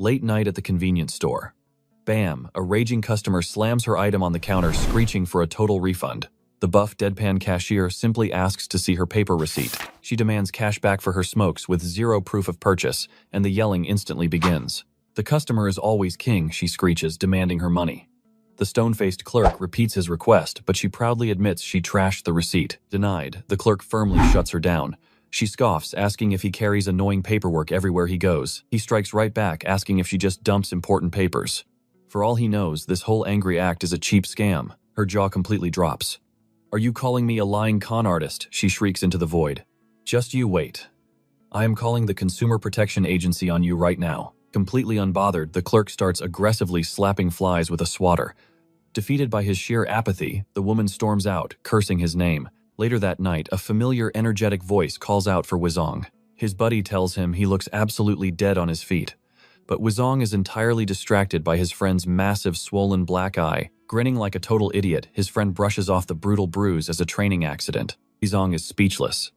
Late night at the convenience store. Bam! A raging customer slams her item on the counter, screeching for a total refund. The buff, deadpan cashier simply asks to see her paper receipt. She demands cash back for her smokes with zero proof of purchase, and the yelling instantly begins. The customer is always king, she screeches, demanding her money. The stone-faced clerk repeats his request, but she proudly admits she trashed the receipt. Denied, the clerk firmly shuts her down. She scoffs, asking if he carries annoying paperwork everywhere he goes. He strikes right back, asking if she just dumps important papers. For all he knows, this whole angry act is a cheap scam. Her jaw completely drops. "Are you calling me a lying con artist?" she shrieks into the void. "Just you wait. I am calling the Consumer Protection Agency on you right now." Completely unbothered, the clerk starts aggressively slapping flies with a swatter. Defeated by his sheer apathy, the woman storms out, cursing his name. Later that night, a familiar, energetic voice calls out for Wuzong. His buddy tells him he looks absolutely dead on his feet. But Wuzong is entirely distracted by his friend's massive, swollen black eye. Grinning like a total idiot, his friend brushes off the brutal bruise as a training accident. Wuzong is speechless.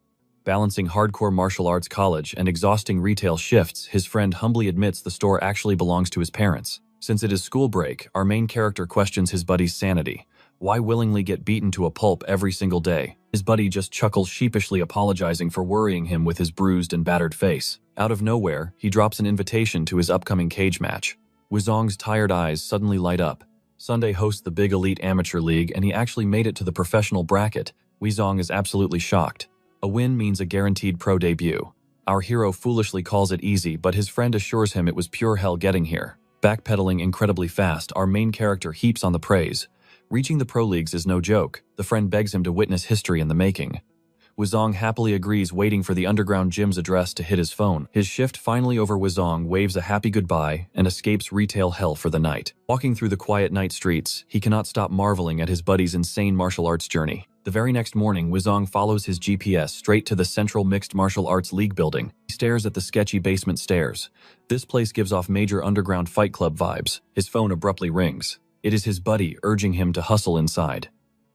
Balancing hardcore martial arts college and exhausting retail shifts, his friend humbly admits the store actually belongs to his parents. Since it is school break, our main character questions his buddy's sanity. Why willingly get beaten to a pulp every single day? His buddy just chuckles sheepishly, apologizing for worrying him with his bruised and battered face. Out of nowhere, he drops an invitation to his upcoming cage match. Wuzong's tired eyes suddenly light up. Sunday hosts the Big Elite Amateur League, and he actually made it to the professional bracket. Wuzong is absolutely shocked. A win means a guaranteed pro debut. Our hero foolishly calls it easy, but his friend assures him it was pure hell getting here. Backpedaling incredibly fast, our main character heaps on the praise. Reaching the pro leagues is no joke. The friend begs him to witness history in the making. Wuzong happily agrees, waiting for the underground gym's address to hit his phone. His shift finally over, Wuzong waves a happy goodbye and escapes retail hell for the night. Walking through the quiet night streets, he cannot stop marveling at his buddy's insane martial arts journey. The very next morning, Wuzong follows his GPS straight to the Central Mixed Martial Arts League building. He stares at the sketchy basement stairs. This place gives off major underground fight club vibes. His phone abruptly rings. It is his buddy, urging him to hustle inside.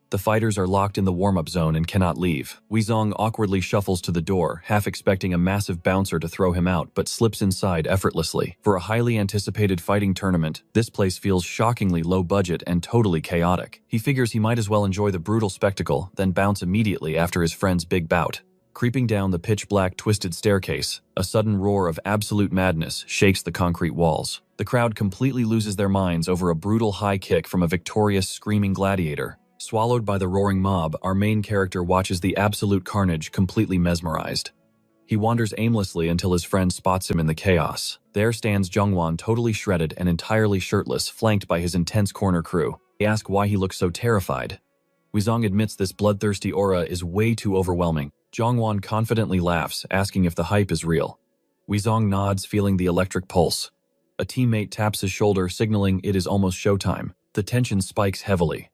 The fighters are locked in the warm-up zone and cannot leave. Wuzong awkwardly shuffles to the door, half expecting a massive bouncer to throw him out, but slips inside effortlessly. For a highly anticipated fighting tournament, this place feels shockingly low budget and totally chaotic. He figures he might as well enjoy the brutal spectacle, then bounce immediately after his friend's big bout. Creeping down the pitch-black, twisted staircase, a sudden roar of absolute madness shakes the concrete walls. The crowd completely loses their minds over a brutal high kick from a victorious, screaming gladiator. Swallowed by the roaring mob, our main character watches the absolute carnage, completely mesmerized. He wanders aimlessly until his friend spots him in the chaos. There stands Jongwon, totally shredded and entirely shirtless, flanked by his intense corner crew. They ask why he looks so terrified. Wuzong admits this bloodthirsty aura is way too overwhelming. Jongwon confidently laughs, asking if the hype is real. Wuzong nods, feeling the electric pulse. A teammate taps his shoulder, signaling it is almost showtime. The tension spikes heavily.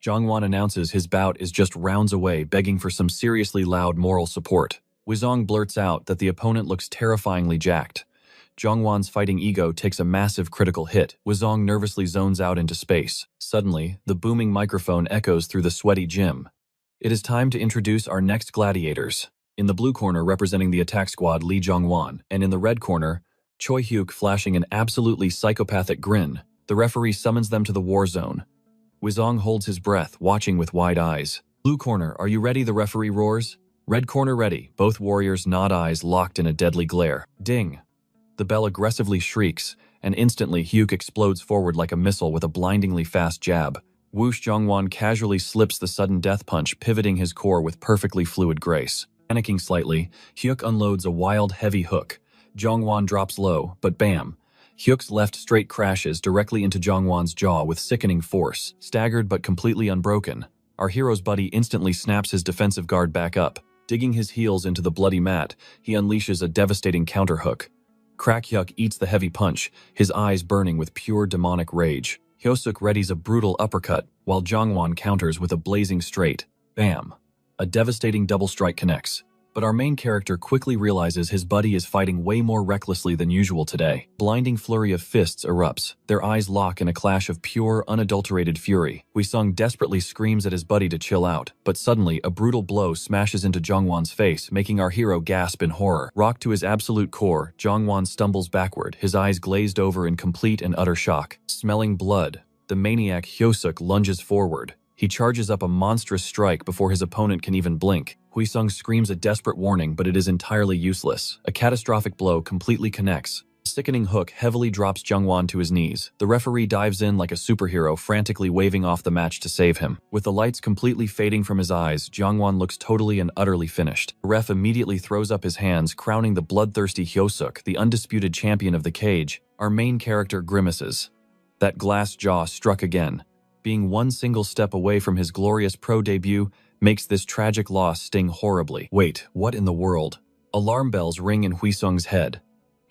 Jongwon announces his bout is just rounds away, begging for some seriously loud moral support. Wuzong blurts out that the opponent looks terrifyingly jacked. Jongwon's fighting ego takes a massive critical hit. Wuzong nervously zones out into space. Suddenly, the booming microphone echoes through the sweaty gym. It is time to introduce our next gladiators. In the blue corner, representing the attack squad, Lee Jongwon, and in the red corner, Choi Hyuk, flashing an absolutely psychopathic grin. The referee summons them to the war zone. Wuzong holds his breath, watching with wide eyes. "Blue corner, are you ready?" the referee roars. "Red corner ready." Both warriors nod, eyes locked in a deadly glare. Ding! The bell aggressively shrieks, and instantly Hyuk explodes forward like a missile with a blindingly fast jab. Whoosh! Jongwon casually slips the sudden death punch, pivoting his core with perfectly fluid grace. Panicking slightly, Hyuk unloads a wild, heavy hook. Jongwon drops low, but bam! Hyuk's left straight crashes directly into Jongwon's jaw with sickening force. Staggered but completely unbroken, our hero's buddy instantly snaps his defensive guard back up. Digging his heels into the bloody mat, he unleashes a devastating counterhook. Crack! Hyuk eats the heavy punch, his eyes burning with pure demonic rage. Hyosuk readies a brutal uppercut, while Jongwon counters with a blazing straight. Bam! A devastating double strike connects. But our main character quickly realizes his buddy is fighting way more recklessly than usual today. Blinding flurry of fists erupts. Their eyes lock in a clash of pure, unadulterated fury. Huisung desperately screams at his buddy to chill out, but suddenly a brutal blow smashes into Zhongwan's face, making our hero gasp in horror. Rocked to his absolute core, Zhongwan stumbles backward, his eyes glazed over in complete and utter shock. Smelling blood, the maniac Hyosuk lunges forward. He charges up a monstrous strike before his opponent can even blink. Huisung screams a desperate warning, but it is entirely useless. A catastrophic blow completely connects. A sickening hook heavily drops Zhongwan to his knees. The referee dives in like a superhero, frantically waving off the match to save him. With the lights completely fading from his eyes, Zhongwan looks totally and utterly finished. The ref immediately throws up his hands, crowning the bloodthirsty Hyosuk, the undisputed champion of the cage. Our main character grimaces. That glass jaw struck again. Being one single step away from his glorious pro debut makes this tragic loss sting horribly. Wait, what in the world? Alarm bells ring in Huisung's head.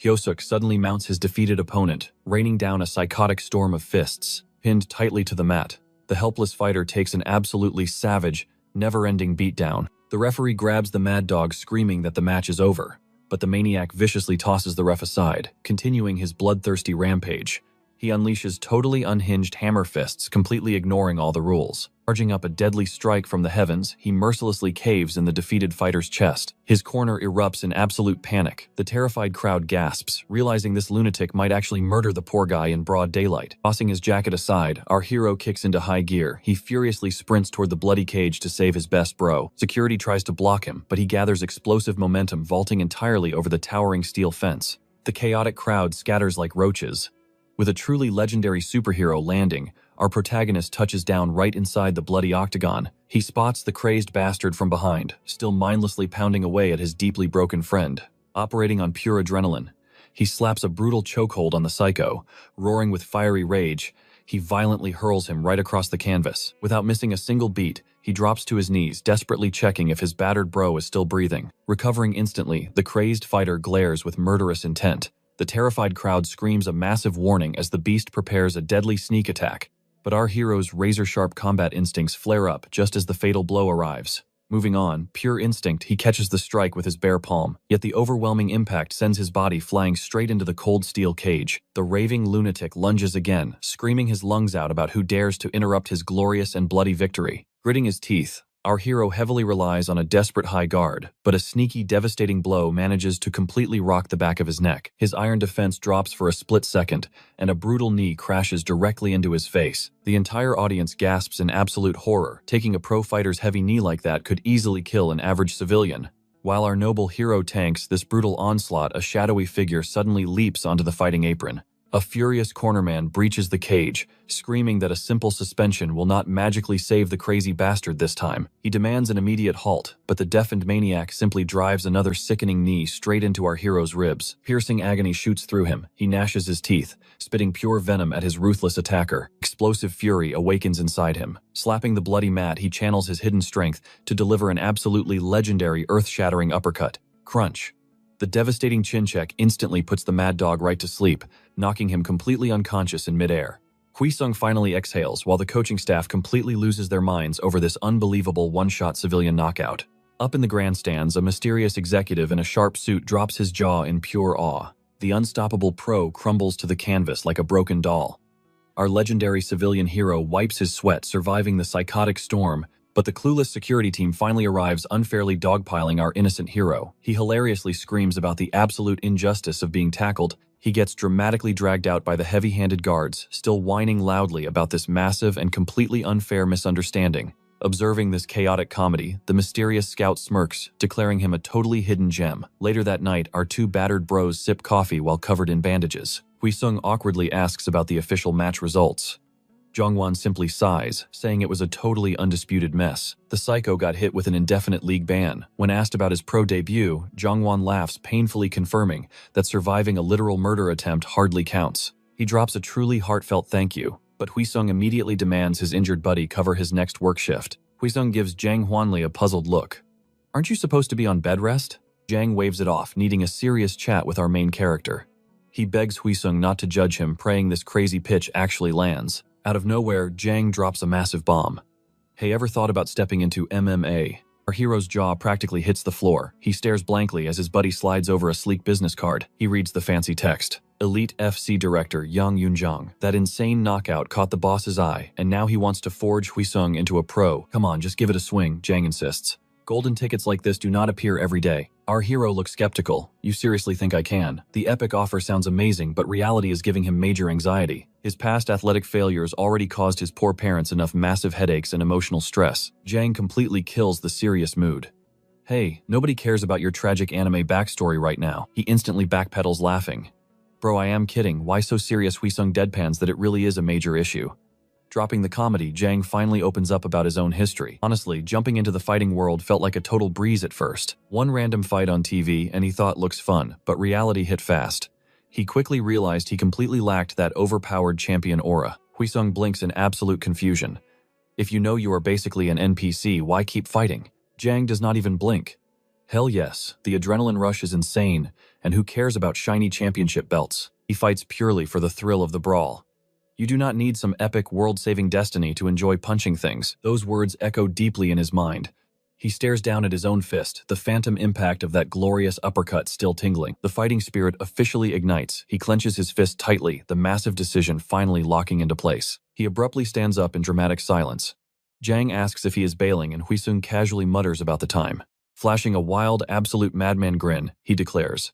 Hyosuk suddenly mounts his defeated opponent, raining down a psychotic storm of fists. Pinned tightly to the mat, the helpless fighter takes an absolutely savage, never-ending beatdown. The referee grabs the mad dog, screaming that the match is over, but the maniac viciously tosses the ref aside, continuing his bloodthirsty rampage. He unleashes totally unhinged hammer fists, completely ignoring all the rules. Charging up a deadly strike from the heavens, he mercilessly caves in the defeated fighter's chest. His corner erupts in absolute panic. The terrified crowd gasps, realizing this lunatic might actually murder the poor guy in broad daylight. Tossing his jacket aside, our hero kicks into high gear. He furiously sprints toward the bloody cage to save his best bro. Security tries to block him, but he gathers explosive momentum, vaulting entirely over the towering steel fence. The chaotic crowd scatters like roaches. With a truly legendary superhero landing, our protagonist touches down right inside the bloody octagon. He spots the crazed bastard from behind, still mindlessly pounding away at his deeply broken friend. Operating on pure adrenaline, he slaps a brutal chokehold on the psycho. Roaring with fiery rage, he violently hurls him right across the canvas. Without missing a single beat, he drops to his knees, desperately checking if his battered bro is still breathing. Recovering instantly, the crazed fighter glares with murderous intent. The terrified crowd screams a massive warning as the beast prepares a deadly sneak attack. But our hero's razor-sharp combat instincts flare up just as the fatal blow arrives. Moving on, pure instinct, he catches the strike with his bare palm, yet the overwhelming impact sends his body flying straight into the cold steel cage. The raving lunatic lunges again, screaming his lungs out about who dares to interrupt his glorious and bloody victory. Gritting his teeth, our hero heavily relies on a desperate high guard, but a sneaky, devastating blow manages to completely rock the back of his neck. His iron defense drops for a split second, and a brutal knee crashes directly into his face. The entire audience gasps in absolute horror. Taking a pro fighter's heavy knee like that could easily kill an average civilian. While our noble hero tanks this brutal onslaught, a shadowy figure suddenly leaps onto the fighting apron. A furious cornerman breaches the cage, screaming that a simple suspension will not magically save the crazy bastard this time. He demands an immediate halt, but the deafened maniac simply drives another sickening knee straight into our hero's ribs. Piercing agony shoots through him. He gnashes his teeth, spitting pure venom at his ruthless attacker. Explosive fury awakens inside him. Slapping the bloody mat, he channels his hidden strength to deliver an absolutely legendary, earth-shattering uppercut. Crunch. The devastating chin check instantly puts the mad dog right to sleep, knocking him completely unconscious in midair. Huisung finally exhales while the coaching staff completely loses their minds over this unbelievable one-shot civilian knockout. Up in the grandstands, a mysterious executive in a sharp suit drops his jaw in pure awe. The unstoppable pro crumbles to the canvas like a broken doll. Our legendary civilian hero wipes his sweat, surviving the psychotic storm, but the clueless security team finally arrives, unfairly dogpiling our innocent hero. He hilariously screams about the absolute injustice of being tackled. He gets dramatically dragged out by the heavy-handed guards, still whining loudly about this massive and completely unfair misunderstanding. Observing this chaotic comedy, the mysterious scout smirks, declaring him a totally hidden gem. Later that night, our two battered bros sip coffee while covered in bandages. Huisung awkwardly asks about the official match results. Zhongwan simply sighs, saying it was a totally undisputed mess. The psycho got hit with an indefinite league ban. When asked about his pro debut, Zhongwan laughs, painfully confirming that surviving a literal murder attempt hardly counts. He drops a truly heartfelt thank you, but Huisung immediately demands his injured buddy cover his next work shift. Huisung gives Zhang Huanli a puzzled look. "Aren't you supposed to be on bed rest?" Zhang waves it off, needing a serious chat with our main character. He begs Huisung not to judge him, praying this crazy pitch actually lands. Out of nowhere, Zhang drops a massive bomb. "Hey, ever thought about stepping into MMA? Our hero's jaw practically hits the floor. He stares blankly as his buddy slides over a sleek business card. He reads the fancy text. Elite FC director Yang Yunjong. That insane knockout caught the boss's eye, and now he wants to forge Huisung into a pro. Come on, just give it a swing, Jang insists. Golden tickets like this do not appear every day. Our hero looks skeptical. You seriously think I can? The epic offer sounds amazing, but reality is giving him major anxiety. His past athletic failures already caused his poor parents enough massive headaches and emotional stress. Jang completely kills the serious mood. Hey, nobody cares about your tragic anime backstory right now. He instantly backpedals laughing. Bro, I am kidding. Why so serious? Huisung deadpans that it really is a major issue. Dropping the comedy, Jang finally opens up about his own history. Honestly, jumping into the fighting world felt like a total breeze at first. One random fight on TV and he thought looks fun, but reality hit fast. He quickly realized he completely lacked that overpowered champion aura. Huisung blinks in absolute confusion. If you know you are basically an NPC, why keep fighting? Jang does not even blink. Hell yes, the adrenaline rush is insane, and who cares about shiny championship belts? He fights purely for the thrill of the brawl. You do not need some epic world-saving destiny to enjoy punching things. Those words echo deeply in his mind. He stares down at his own fist, the phantom impact of that glorious uppercut still tingling. The fighting spirit officially ignites. He clenches his fist tightly, the massive decision finally locking into place. He abruptly stands up in dramatic silence. Jang asks if he is bailing, and Huisung casually mutters about the time. Flashing a wild, absolute madman grin, he declares.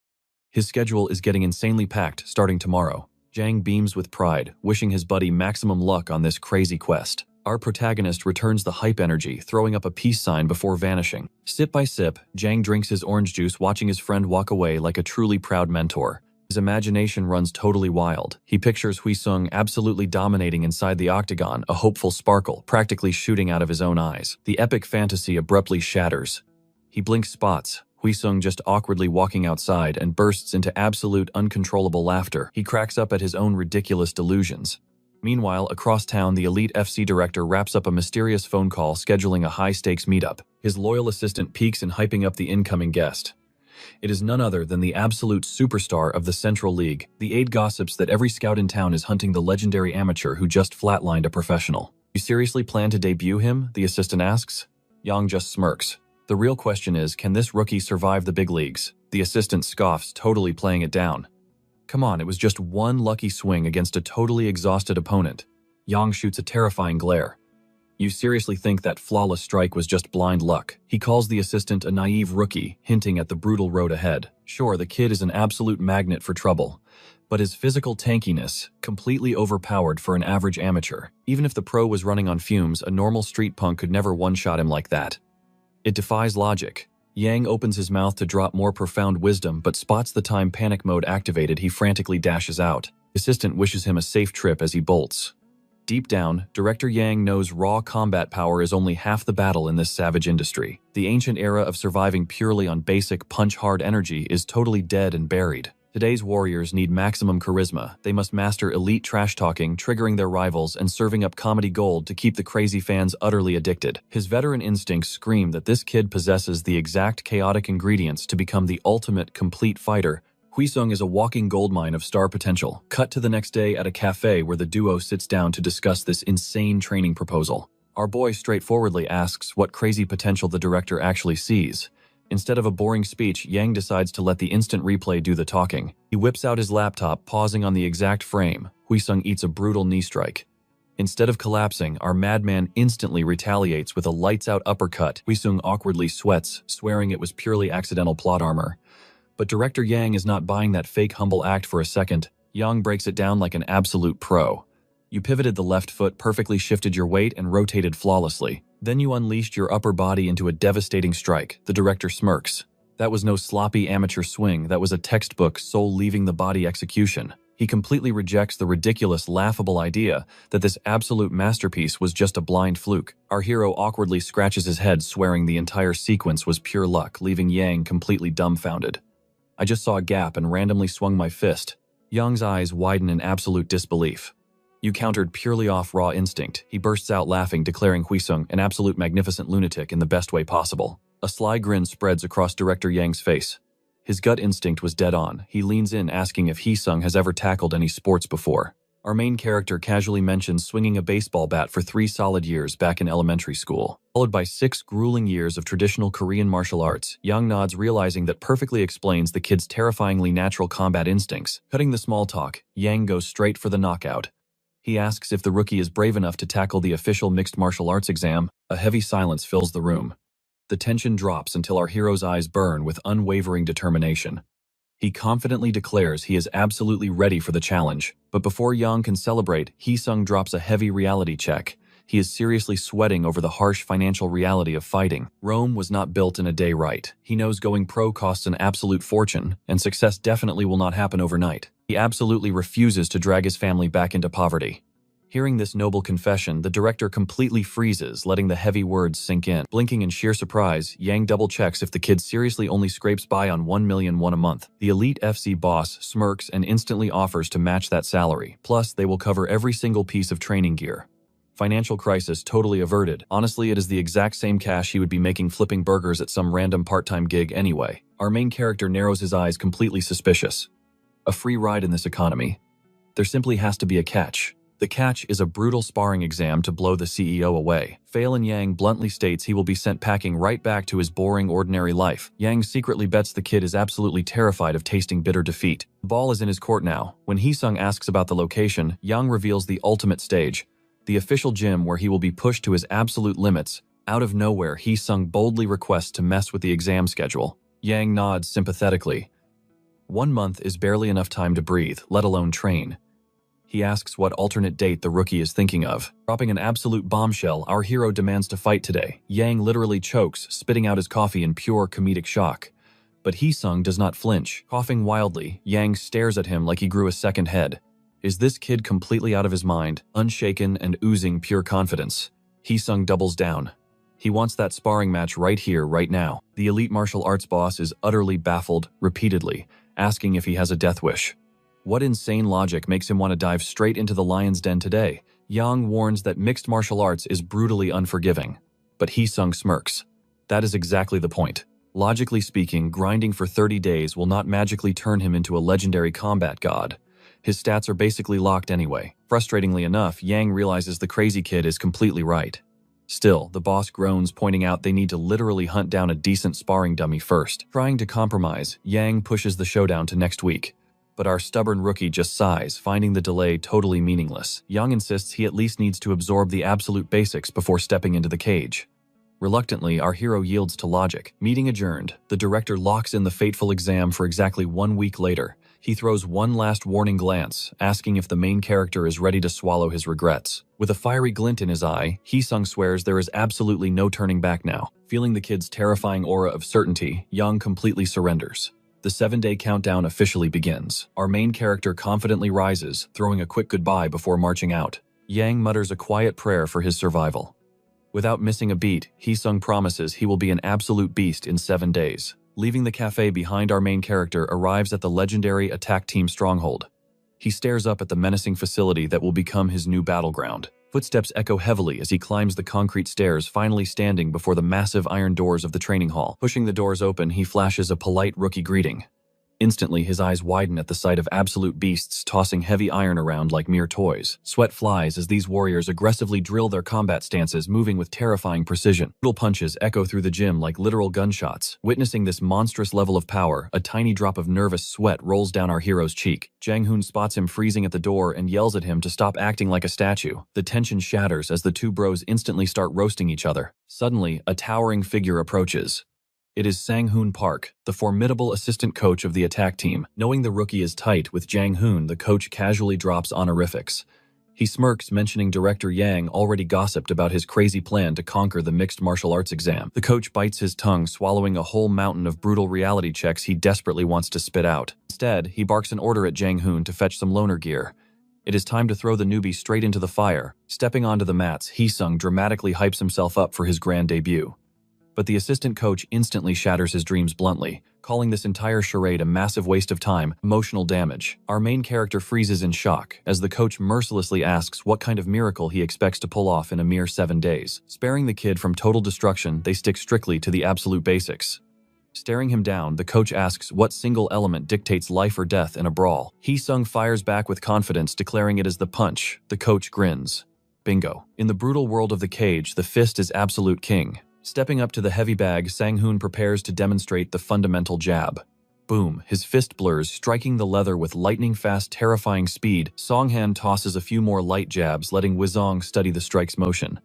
His schedule is getting insanely packed starting tomorrow. Jang beams with pride, wishing his buddy maximum luck on this crazy quest. Our protagonist returns the hype energy, throwing up a peace sign before vanishing. Sip by sip, Jang drinks his orange juice, watching his friend walk away like a truly proud mentor. His imagination runs totally wild. He pictures Huisung absolutely dominating inside the octagon, a hopeful sparkle practically shooting out of his own eyes. The epic fantasy abruptly shatters. He blinks spots, Huisung just awkwardly walking outside, and bursts into absolute uncontrollable laughter. He cracks up at his own ridiculous delusions. Meanwhile, across town, the Elite FC director wraps up a mysterious phone call scheduling a high-stakes meetup. His loyal assistant peeks in hyping up the incoming guest. It is none other than the absolute superstar of the Central League. The aide gossips that every scout in town is hunting the legendary amateur who just flatlined a professional. You seriously plan to debut him? The assistant asks. Yang just smirks. The real question is, can this rookie survive the big leagues? The assistant scoffs, totally playing it down. Come on, it was just one lucky swing against a totally exhausted opponent. Yang shoots a terrifying glare. You seriously think that flawless strike was just blind luck? He calls the assistant a naive rookie, hinting at the brutal road ahead. Sure, the kid is an absolute magnet for trouble, but his physical tankiness, completely overpowered for an average amateur. Even if the pro was running on fumes, a normal street punk could never one-shot him like that. It defies logic. Yang opens his mouth to drop more profound wisdom, but spots the time panic mode activated. He frantically dashes out. The assistant wishes him a safe trip as he bolts. Deep down, Director Yang knows raw combat power is only half the battle in this savage industry. The ancient era of surviving purely on basic punch-hard energy is totally dead and buried. Today's warriors need maximum charisma. They must master elite trash-talking, triggering their rivals, and serving up comedy gold to keep the crazy fans utterly addicted. His veteran instincts scream that this kid possesses the exact chaotic ingredients to become the ultimate, complete fighter. Huisung is a walking goldmine of star potential. Cut to the next day at a cafe where the duo sits down to discuss this insane training proposal. Our boy straightforwardly asks what crazy potential the director actually sees. Instead of a boring speech, Yang decides to let the instant replay do the talking. He whips out his laptop, pausing on the exact frame. Huisung eats a brutal knee strike. Instead of collapsing, our madman instantly retaliates with a lights-out uppercut. Huisung awkwardly sweats, swearing it was purely accidental plot armor. But Director Yang is not buying that fake humble act for a second. Yang breaks it down like an absolute pro. You pivoted the left foot, perfectly shifted your weight, and rotated flawlessly. Then you unleashed your upper body into a devastating strike. The director smirks. That was no sloppy amateur swing, that was a textbook soul-leaving-the-body execution. He completely rejects the ridiculous, laughable idea that this absolute masterpiece was just a blind fluke. Our hero awkwardly scratches his head, swearing the entire sequence was pure luck, leaving Yang completely dumbfounded. I just saw a gap and randomly swung my fist. Yang's eyes widen in absolute disbelief. You countered purely off raw instinct. He bursts out laughing, declaring Huisung an absolute magnificent lunatic in the best way possible. A sly grin spreads across Director Yang's face. His gut instinct was dead on. He leans in, asking if Huisung has ever tackled any sports before. Our main character casually mentions swinging a baseball bat for 3 solid years back in elementary school, followed by 6 grueling years of traditional Korean martial arts. Yang nods, realizing that perfectly explains the kid's terrifyingly natural combat instincts. Cutting the small talk, Yang goes straight for the knockout. He asks if the rookie is brave enough to tackle the official mixed martial arts exam. A heavy silence fills the room. The tension drops until our hero's eyes burn with unwavering determination. He confidently declares he is absolutely ready for the challenge, but before Yang can celebrate, Hee-sung drops a heavy reality check. He is seriously sweating over the harsh financial reality of fighting. Rome was not built in a day, right? He knows going pro costs an absolute fortune, and success definitely will not happen overnight. He absolutely refuses to drag his family back into poverty. Hearing this noble confession, the director completely freezes, letting the heavy words sink in. Blinking in sheer surprise, Yang double-checks if the kid seriously only scrapes by on 1,000,000 won a month. The elite FC boss smirks and instantly offers to match that salary. Plus, they will cover every single piece of training gear. Financial crisis totally averted. Honestly, it is the exact same cash he would be making flipping burgers at some random part-time gig anyway. Our main character narrows his eyes, completely suspicious. A free ride in this economy? There simply has to be a catch. The catch is a brutal sparring exam to blow the CEO away. Fail and Yang bluntly states he will be sent packing right back to his boring, ordinary life. Yang secretly bets the kid is absolutely terrified of tasting bitter defeat. The ball is in his court now. When Hee-sung asks about the location, Yang reveals the ultimate stage, the official gym where he will be pushed to his absolute limits. Out of nowhere, Hee-sung boldly requests to mess with the exam schedule. Yang nods sympathetically. 1 month is barely enough time to breathe, let alone train. He asks what alternate date the rookie is thinking of. Dropping an absolute bombshell, our hero demands to fight today. Yang literally chokes, spitting out his coffee in pure comedic shock. But Hee-sung does not flinch. Coughing wildly, Yang stares at him like he grew a second head. Is this kid completely out of his mind, unshaken and oozing pure confidence? Hee-sung doubles down. He wants that sparring match right here, right now. The elite martial arts boss is utterly baffled, repeatedly, asking if he has a death wish. What insane logic makes him want to dive straight into the lion's den today? Yang warns that mixed martial arts is brutally unforgiving. But Hee-sung smirks. That is exactly the point. Logically speaking, grinding for 30 days will not magically turn him into a legendary combat god. His stats are basically locked anyway. Frustratingly enough, Yang realizes the crazy kid is completely right. Still, the boss groans, pointing out they need to literally hunt down a decent sparring dummy first. Trying to compromise, Yang pushes the showdown to next week. But our stubborn rookie just sighs, finding the delay totally meaningless. Yang insists he at least needs to absorb the absolute basics before stepping into the cage. Reluctantly, our hero yields to logic. Meeting adjourned, the director locks in the fateful exam for exactly 1 week later. He throws one last warning glance, asking if the main character is ready to swallow his regrets. With a fiery glint in his eye, Hee-sung swears there is absolutely no turning back now. Feeling the kid's terrifying aura of certainty, Yang completely surrenders. The 7-day countdown officially begins. Our main character confidently rises, throwing a quick goodbye before marching out. Yang mutters a quiet prayer for his survival. Without missing a beat, Hee-sung promises he will be an absolute beast in 7 days. Leaving the cafe behind, our main character arrives at the legendary attack team stronghold. He stares up at the menacing facility that will become his new battleground. Footsteps echo heavily as he climbs the concrete stairs, finally standing before the massive iron doors of the training hall. Pushing the doors open, he flashes a polite rookie greeting. Instantly, his eyes widen at the sight of absolute beasts tossing heavy iron around like mere toys. Sweat flies as these warriors aggressively drill their combat stances, moving with terrifying precision. Brutal punches echo through the gym like literal gunshots. Witnessing this monstrous level of power, a tiny drop of nervous sweat rolls down our hero's cheek. Jang-hoon spots him freezing at the door and yells at him to stop acting like a statue. The tension shatters as the two bros instantly start roasting each other. Suddenly, a towering figure approaches. It is Sang-hoon Park, the formidable assistant coach of the attack team. Knowing the rookie is tight with Jang-hoon, the coach casually drops honorifics. He smirks, mentioning Director Yang already gossiped about his crazy plan to conquer the mixed martial arts exam. The coach bites his tongue, swallowing a whole mountain of brutal reality checks he desperately wants to spit out. Instead, he barks an order at Jang-hoon to fetch some loner gear. It is time to throw the newbie straight into the fire. Stepping onto the mats, Hee-sung dramatically hypes himself up for his grand debut. But the assistant coach instantly shatters his dreams bluntly, calling this entire charade a massive waste of time, emotional damage. Our main character freezes in shock as the coach mercilessly asks what kind of miracle he expects to pull off in a mere 7 days. Sparing the kid from total destruction, they stick strictly to the absolute basics. Staring him down, the coach asks what single element dictates life or death in a brawl. Hee-sung fires back with confidence, declaring it is the punch. The coach grins. Bingo. In the brutal world of the cage, the fist is absolute king. Stepping up to the heavy bag, Sang-hoon prepares to demonstrate the fundamental jab. Boom, his fist blurs, striking the leather with lightning-fast, terrifying speed. Song-han tosses a few more light jabs, letting Wizong study the strike's motion.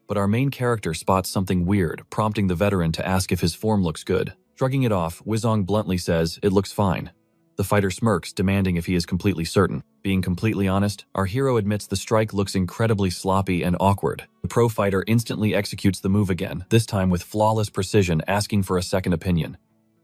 But our main character spots something weird, prompting the veteran to ask if his form looks good. Shrugging it off, Wizong bluntly says, "It looks fine." The fighter smirks, demanding if he is completely certain. Being completely honest, our hero admits the strike looks incredibly sloppy and awkward. The pro fighter instantly executes the move again, this time with flawless precision, asking for a second opinion.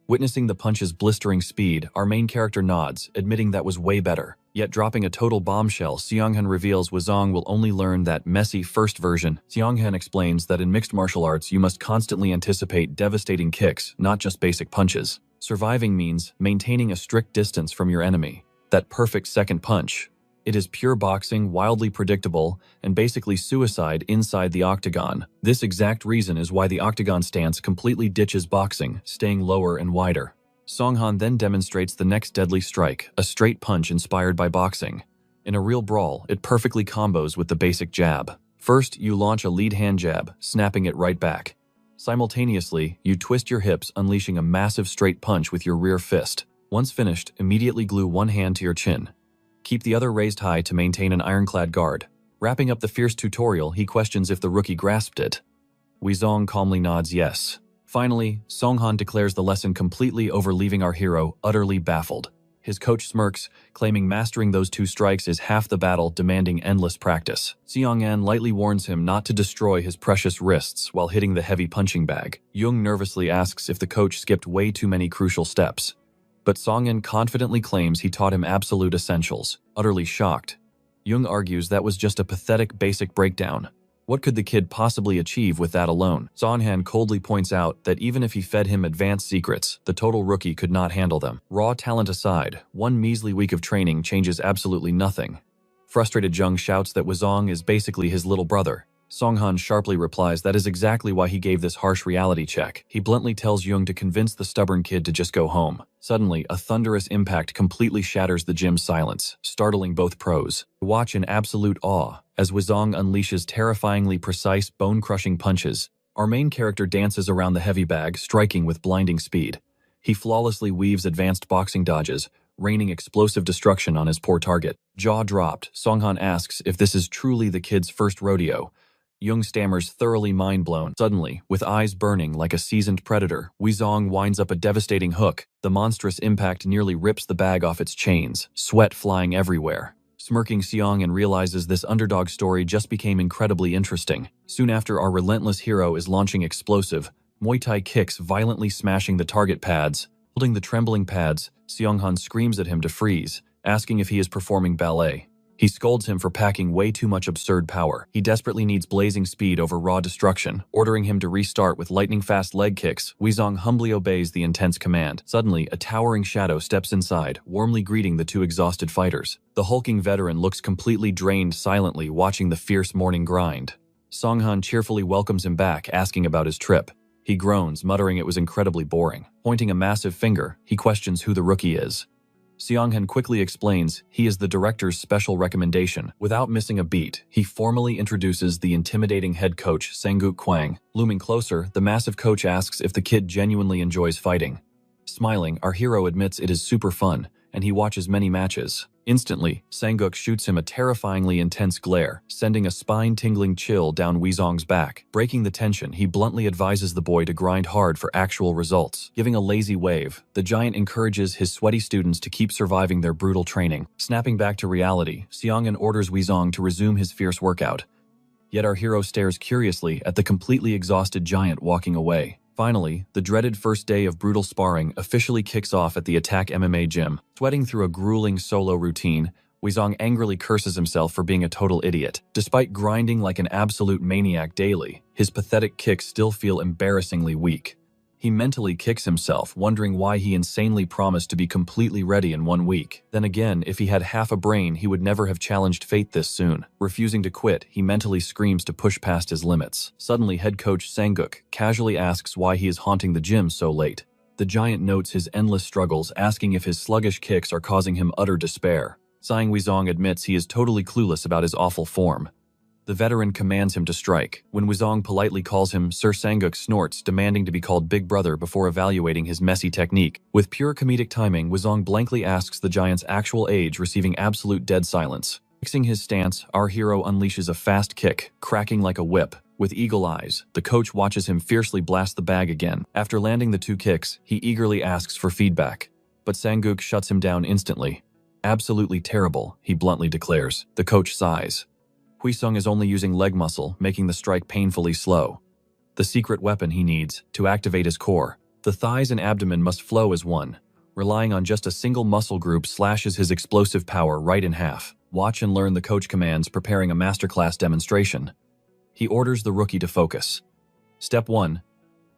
Witnessing the punch's blistering speed, our main character nods, admitting that was way better. Yet dropping a total bombshell, Seong-han reveals Wizong will only learn that messy first version. Seong-han explains that in mixed martial arts, you must constantly anticipate devastating kicks, not just basic punches. Surviving means maintaining a strict distance from your enemy. That perfect second punch. It is pure boxing, wildly predictable, and basically suicide inside the octagon. This exact reason is why the octagon stance completely ditches boxing, staying lower and wider. Song-han then demonstrates the next deadly strike, a straight punch inspired by boxing. In a real brawl, it perfectly combos with the basic jab. First, you launch a lead hand jab, snapping it right back. Simultaneously, you twist your hips, unleashing a massive straight punch with your rear fist. Once finished, immediately glue one hand to your chin. Keep the other raised high to maintain an ironclad guard. Wrapping up the fierce tutorial, he questions if the rookie grasped it. Wizong calmly nods yes. Finally, Song-han declares the lesson completely over, leaving our hero utterly baffled. His coach smirks, claiming mastering those two strikes is half the battle, demanding endless practice. Seong-an lightly warns him not to destroy his precious wrists while hitting the heavy punching bag. Jung nervously asks if the coach skipped way too many crucial steps. But Song-in confidently claims he taught him absolute essentials. Utterly shocked, Jung argues that was just a pathetic basic breakdown. What could the kid possibly achieve with that alone? Song-han coldly points out that even if he fed him advanced secrets, the total rookie could not handle them. Raw talent aside, one measly week of training changes absolutely nothing. Frustrated, Jung shouts that Wizong is basically his little brother. Song-han sharply replies that is exactly why he gave this harsh reality check. He bluntly tells Jung to convince the stubborn kid to just go home. Suddenly, a thunderous impact completely shatters the gym's silence, startling both pros. Watch in absolute awe as Wizong unleashes terrifyingly precise, bone-crushing punches. Our main character dances around the heavy bag, striking with blinding speed. He flawlessly weaves advanced boxing dodges, raining explosive destruction on his poor target. Jaw dropped, Song-han asks if this is truly the kid's first rodeo. Jung stammers, thoroughly mind-blown. Suddenly, with eyes burning like a seasoned predator, Wizong winds up a devastating hook. The monstrous impact nearly rips the bag off its chains, sweat flying everywhere. Smirking, Seong-in realizes this underdog story just became incredibly interesting. Soon after, our relentless hero is launching explosive Muay Thai kicks, violently smashing the target pads. Holding the trembling pads, Seong-han screams at him to freeze, asking if he is performing ballet. He scolds him for packing way too much absurd power. He desperately needs blazing speed over raw destruction, ordering him to restart with lightning-fast leg kicks. Wizong humbly obeys the intense command. Suddenly, a towering shadow steps inside, warmly greeting the two exhausted fighters. The hulking veteran looks completely drained, silently watching the fierce morning grind. Song-han cheerfully welcomes him back, asking about his trip. He groans, muttering it was incredibly boring. Pointing a massive finger, he questions who the rookie is. Seong-han quickly explains he is the director's special recommendation. Without missing a beat, he formally introduces the intimidating head coach, Sang-guk Kwang. Looming closer, the massive coach asks if the kid genuinely enjoys fighting. Smiling, our hero admits it is super fun, and he watches many matches. Instantly, Sang-guk shoots him a terrifyingly intense glare, sending a spine-tingling chill down Wizong's back. Breaking the tension, he bluntly advises the boy to grind hard for actual results. Giving a lazy wave, the giant encourages his sweaty students to keep surviving their brutal training. Snapping back to reality, Seong-in orders Wizong to resume his fierce workout. Yet our hero stares curiously at the completely exhausted giant walking away. Finally, the dreaded first day of brutal sparring officially kicks off at the Attack MMA gym. Sweating through a grueling solo routine, Wizong angrily curses himself for being a total idiot. Despite grinding like an absolute maniac daily, his pathetic kicks still feel embarrassingly weak. He mentally kicks himself, wondering why he insanely promised to be completely ready in 1 week. Then again, if he had half a brain, he would never have challenged fate this soon. Refusing to quit, he mentally screams to push past his limits. Suddenly, head coach Sang-guk casually asks why he is haunting the gym so late. The giant notes his endless struggles, asking if his sluggish kicks are causing him utter despair. Sighing, Wuzong admits he is totally clueless about his awful form. The veteran commands him to strike. When Wuzong politely calls him Sir, Sanguk snorts, demanding to be called Big Brother before evaluating his messy technique. With pure comedic timing, Wuzong blankly asks the giant's actual age, receiving absolute dead silence. Fixing his stance, our hero unleashes a fast kick, cracking like a whip. With eagle eyes, the coach watches him fiercely blast the bag again. After landing the 2 kicks, he eagerly asks for feedback. But Sanguk shuts him down instantly. Absolutely terrible, he bluntly declares. The coach sighs. Wuzong is only using leg muscle, making the strike painfully slow. The secret weapon he needs to activate his core. The thighs and abdomen must flow as one. Relying on just a single muscle group slashes his explosive power right in half. Watch and learn, the coach commands, preparing a masterclass demonstration. He orders the rookie to focus. Step 1.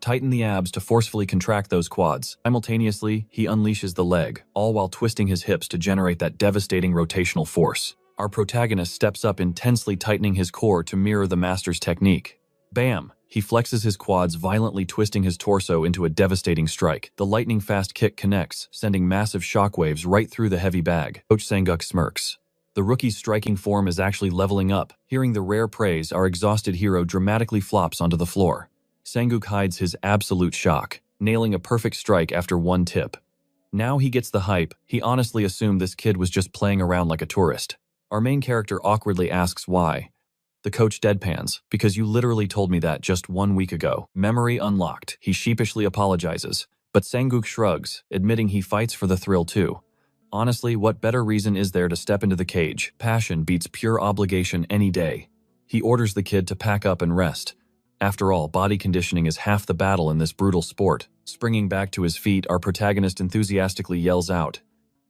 Tighten the abs to forcefully contract those quads. Simultaneously, he unleashes the leg, all while twisting his hips to generate that devastating rotational force. Our protagonist steps up, intensely tightening his core to mirror the master's technique. Bam! He flexes his quads, violently twisting his torso into a devastating strike. The lightning-fast kick connects, sending massive shockwaves right through the heavy bag. Coach Sanguk smirks. The rookie's striking form is actually leveling up. Hearing the rare praise, our exhausted hero dramatically flops onto the floor. Sanguk hides his absolute shock, nailing a perfect strike after 1 tip. Now he gets the hype. He honestly assumed this kid was just playing around like a tourist. Our main character awkwardly asks why. The coach deadpans, because you literally told me that just 1 week ago. Memory unlocked. He sheepishly apologizes, but Sanguk shrugs, admitting he fights for the thrill too. Honestly, what better reason is there to step into the cage? Passion beats pure obligation any day. He orders the kid to pack up and rest. After all, body conditioning is half the battle in this brutal sport. Springing back to his feet, our protagonist enthusiastically yells out.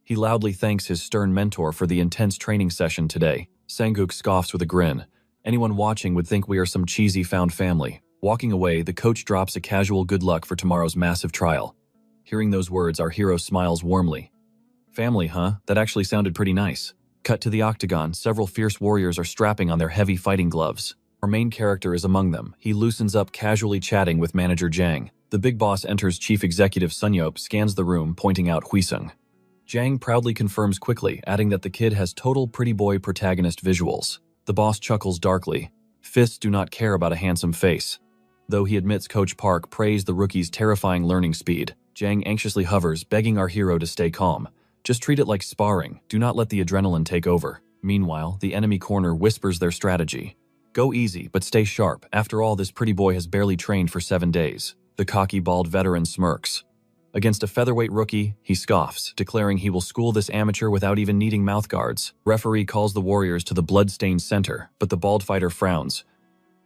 He loudly thanks his stern mentor for the intense training session today. Sanguk scoffs with a grin. Anyone watching would think we are some cheesy found family. Walking away, the coach drops a casual good luck for tomorrow's massive trial. Hearing those words, our hero smiles warmly. Family, huh? That actually sounded pretty nice. Cut to the octagon, several fierce warriors are strapping on their heavy fighting gloves. Our main character is among them. He loosens up, casually chatting with manager Jang. The big boss enters. Chief executive Sunyop scans the room, pointing out Wuzong. Jang proudly confirms quickly, adding that the kid has total pretty boy protagonist visuals. The boss chuckles darkly. Fists do not care about a handsome face. Though he admits Coach Park praised the rookie's terrifying learning speed, Jang anxiously hovers, begging our hero to stay calm. Just treat it like sparring. Do not let the adrenaline take over. Meanwhile, the enemy corner whispers their strategy. Go easy, but stay sharp. After all, this pretty boy has barely trained for 7 days. The cocky, bald veteran smirks. Against a featherweight rookie, he scoffs, declaring he will school this amateur without even needing mouthguards. Referee calls the warriors to the blood-stained center, but the bald fighter frowns.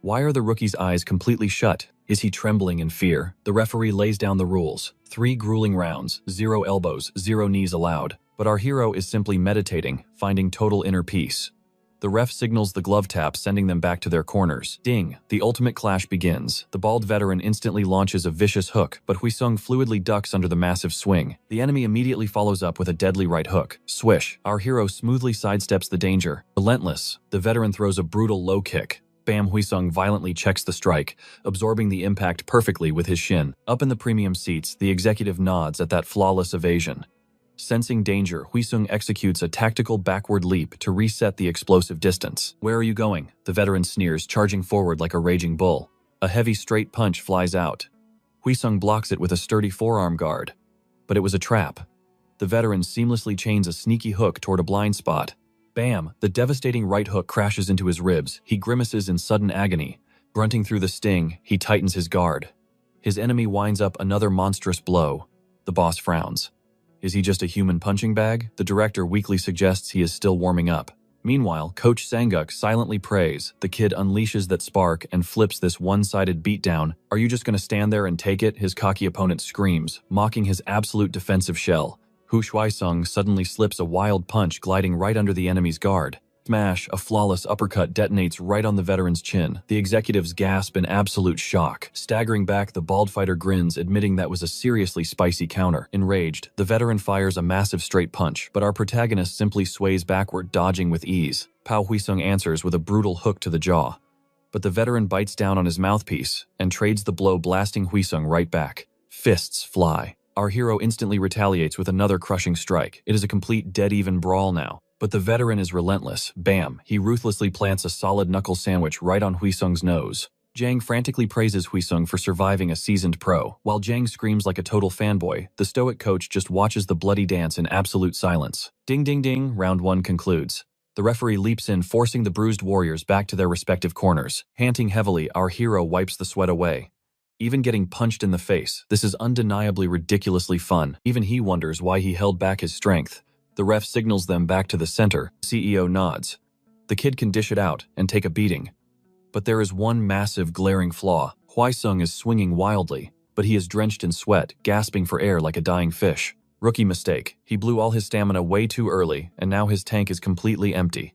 Why are the rookie's eyes completely shut? Is he trembling in fear? The referee lays down the rules. 3 grueling rounds, 0 elbows, 0 knees allowed. But our hero is simply meditating, finding total inner peace. The ref signals the glove tap, sending them back to their corners. Ding! The ultimate clash begins. The bald veteran instantly launches a vicious hook, but Wuzong fluidly ducks under the massive swing. The enemy immediately follows up with a deadly right hook. Swish! Our hero smoothly sidesteps the danger. Relentless, the veteran throws a brutal low kick. Bam! Wuzong violently checks the strike, absorbing the impact perfectly with his shin. Up in the premium seats, the executive nods at that flawless evasion. Sensing danger, Wuzong executes a tactical backward leap to reset the explosive distance. Where are you going? The veteran sneers, charging forward like a raging bull. A heavy straight punch flies out. Wuzong blocks it with a sturdy forearm guard. But it was a trap. The veteran seamlessly chains a sneaky hook toward a blind spot. Bam! The devastating right hook crashes into his ribs. He grimaces in sudden agony. Grunting through the sting, he tightens his guard. His enemy winds up another monstrous blow. The boss frowns. Is he just a human punching bag? The director weakly suggests he is still warming up. Meanwhile, Coach Sanguk silently prays. The kid unleashes that spark and flips this one-sided beatdown. Are you just going to stand there and take it? His cocky opponent screams, mocking his absolute defensive shell. Wuzong suddenly slips a wild punch, gliding right under the enemy's guard. Smash! A flawless uppercut detonates right on the veteran's chin. The executives gasp in absolute shock. Staggering back, the bald fighter grins, admitting that was a seriously spicy counter. Enraged, the veteran fires a massive straight punch, but our protagonist simply sways backward, dodging with ease. Wuzong answers with a brutal hook to the jaw. But the veteran bites down on his mouthpiece and trades the blow, blasting Wuzong right back. Fists fly. Our hero instantly retaliates with another crushing strike. It is a complete dead-even brawl now. But the veteran is relentless. Bam! He ruthlessly plants a solid knuckle sandwich right on Huisung's nose. Jang frantically praises Huisung for surviving a seasoned pro. While Jang screams like a total fanboy, the stoic coach just watches the bloody dance in absolute silence. Ding ding ding, round 1 concludes. The referee leaps in, forcing the bruised warriors back to their respective corners. Panting heavily, our hero wipes the sweat away. Even getting punched in the face, this is undeniably ridiculously fun. Even he wonders why he held back his strength. The ref signals them back to the center. CEO nods. The kid can dish it out and take a beating. But there is one massive, glaring flaw. Huisung is swinging wildly, but he is drenched in sweat, gasping for air like a dying fish. Rookie mistake. He blew all his stamina way too early, and now his tank is completely empty.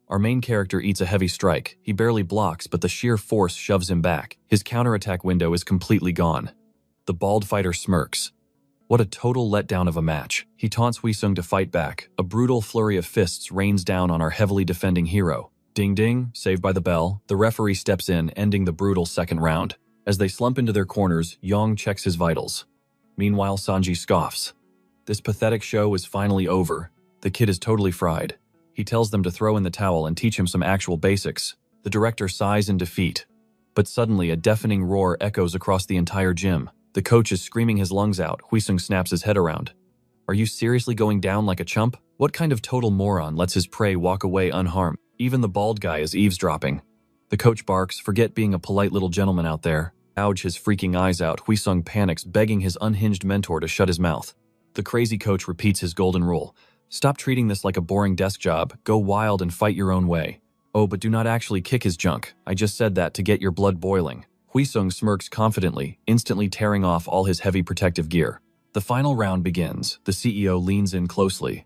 Our main character eats a heavy strike. He barely blocks, but the sheer force shoves him back. His counterattack window is completely gone. The bald fighter smirks. What a total letdown of a match. He taunts Huisung to fight back. A brutal flurry of fists rains down on our heavily defending hero. Ding ding, saved by the bell. The referee steps in, ending the brutal second round. As they slump into their corners, Yong checks his vitals. Meanwhile, Sanji scoffs. This pathetic show is finally over. The kid is totally fried. He tells them to throw in the towel and teach him some actual basics. The director sighs in defeat. But suddenly, a deafening roar echoes across the entire gym. The coach is screaming his lungs out. Huisung snaps his head around. Are you seriously going down like a chump? What kind of total moron lets his prey walk away unharmed? Even the bald guy is eavesdropping. The coach barks, forget being a polite little gentleman out there. Gouge his freaking eyes out. Huisung panics, begging his unhinged mentor to shut his mouth. The crazy coach repeats his golden rule. Stop treating this like a boring desk job. Go wild and fight your own way. Oh, but do not actually kick his junk. I just said that to get your blood boiling. Huisung smirks confidently, instantly tearing off all his heavy protective gear. The final round begins. The CEO leans in closely.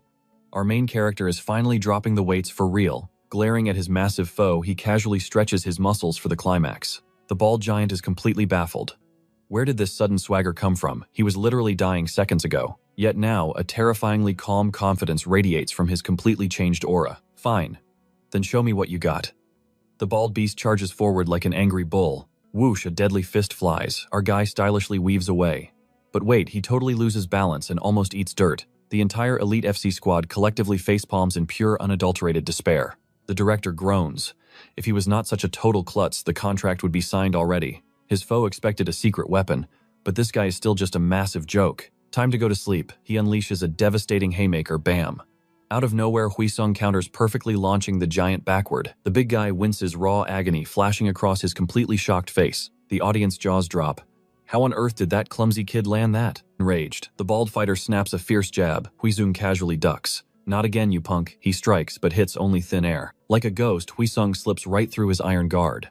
Our main character is finally dropping the weights for real. Glaring at his massive foe, he casually stretches his muscles for the climax. The bald giant is completely baffled. Where did this sudden swagger come from? He was literally dying seconds ago. Yet now, a terrifyingly calm confidence radiates from his completely changed aura. Fine. Then show me what you got. The bald beast charges forward like an angry bull. Whoosh, a deadly fist flies. Our guy stylishly weaves away. But wait, he totally loses balance and almost eats dirt. The entire Elite FC squad collectively facepalms in pure unadulterated despair. The director groans. If he was not such a total klutz, the contract would be signed already. His foe expected a secret weapon, but this guy is still just a massive joke. Time to go to sleep. He unleashes a devastating haymaker, bam. Out of nowhere, Huisung counters perfectly, launching the giant backward. The big guy winces raw agony, flashing across his completely shocked face. The audience jaws drop. How on earth did that clumsy kid land that? Enraged, the bald fighter snaps a fierce jab. Huisung casually ducks. Not again, you punk. He strikes, but hits only thin air. Like a ghost, Huisung slips right through his iron guard.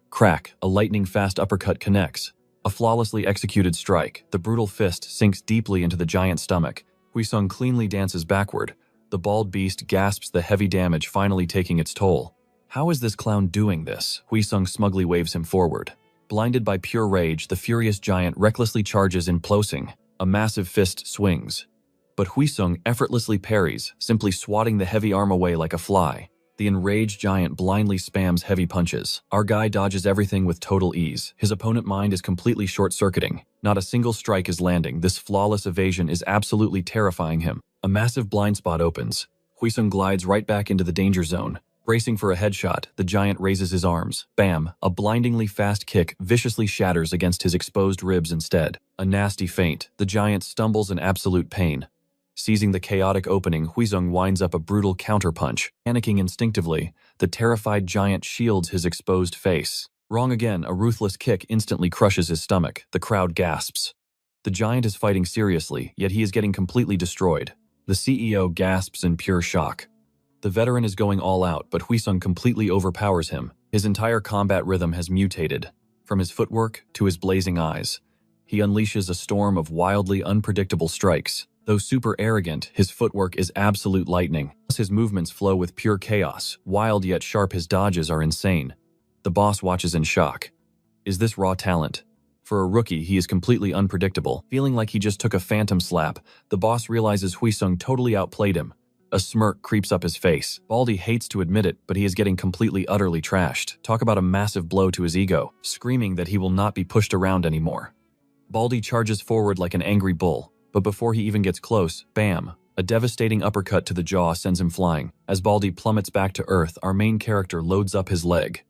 Crack, a lightning-fast uppercut connects. A flawlessly executed strike. The brutal fist sinks deeply into the giant's stomach. Huisung cleanly dances backward. The bald beast gasps, the heavy damage finally taking its toll. How is this clown doing this? Huisung smugly waves him forward. Blinded by pure rage, the furious giant recklessly charges in plosing. A massive fist swings. But Huisung effortlessly parries, simply swatting the heavy arm away like a fly. The enraged giant blindly spams heavy punches. Our guy dodges everything with total ease. His opponent mind is completely short-circuiting. Not a single strike is landing. This flawless evasion is absolutely terrifying him. A massive blind spot opens. Huisung glides right back into the danger zone. Bracing for a headshot, the giant raises his arms. Bam! A blindingly fast kick viciously shatters against his exposed ribs instead. A nasty feint. The giant stumbles in absolute pain. Seizing the chaotic opening, Huisung winds up a brutal counterpunch. Panicking instinctively, the terrified giant shields his exposed face. Wrong again, a ruthless kick instantly crushes his stomach. The crowd gasps. The giant is fighting seriously, yet he is getting completely destroyed. The CEO gasps in pure shock. The veteran is going all out, but Huisung completely overpowers him. His entire combat rhythm has mutated. From his footwork to his blazing eyes, he unleashes a storm of wildly unpredictable strikes. Though super arrogant, his footwork is absolute lightning. His movements flow with pure chaos. Wild yet sharp, his dodges are insane. The boss watches in shock. Is this raw talent? For a rookie, he is completely unpredictable. Feeling like he just took a phantom slap, the boss realizes Huisung totally outplayed him. A smirk creeps up his face. Baldy hates to admit it, but he is getting completely utterly trashed. Talk about a massive blow to his ego, screaming that he will not be pushed around anymore. Baldy charges forward like an angry bull. But before he even gets close, bam! A devastating uppercut to the jaw sends him flying. As Baldy plummets back to earth, our main character loads up his leg.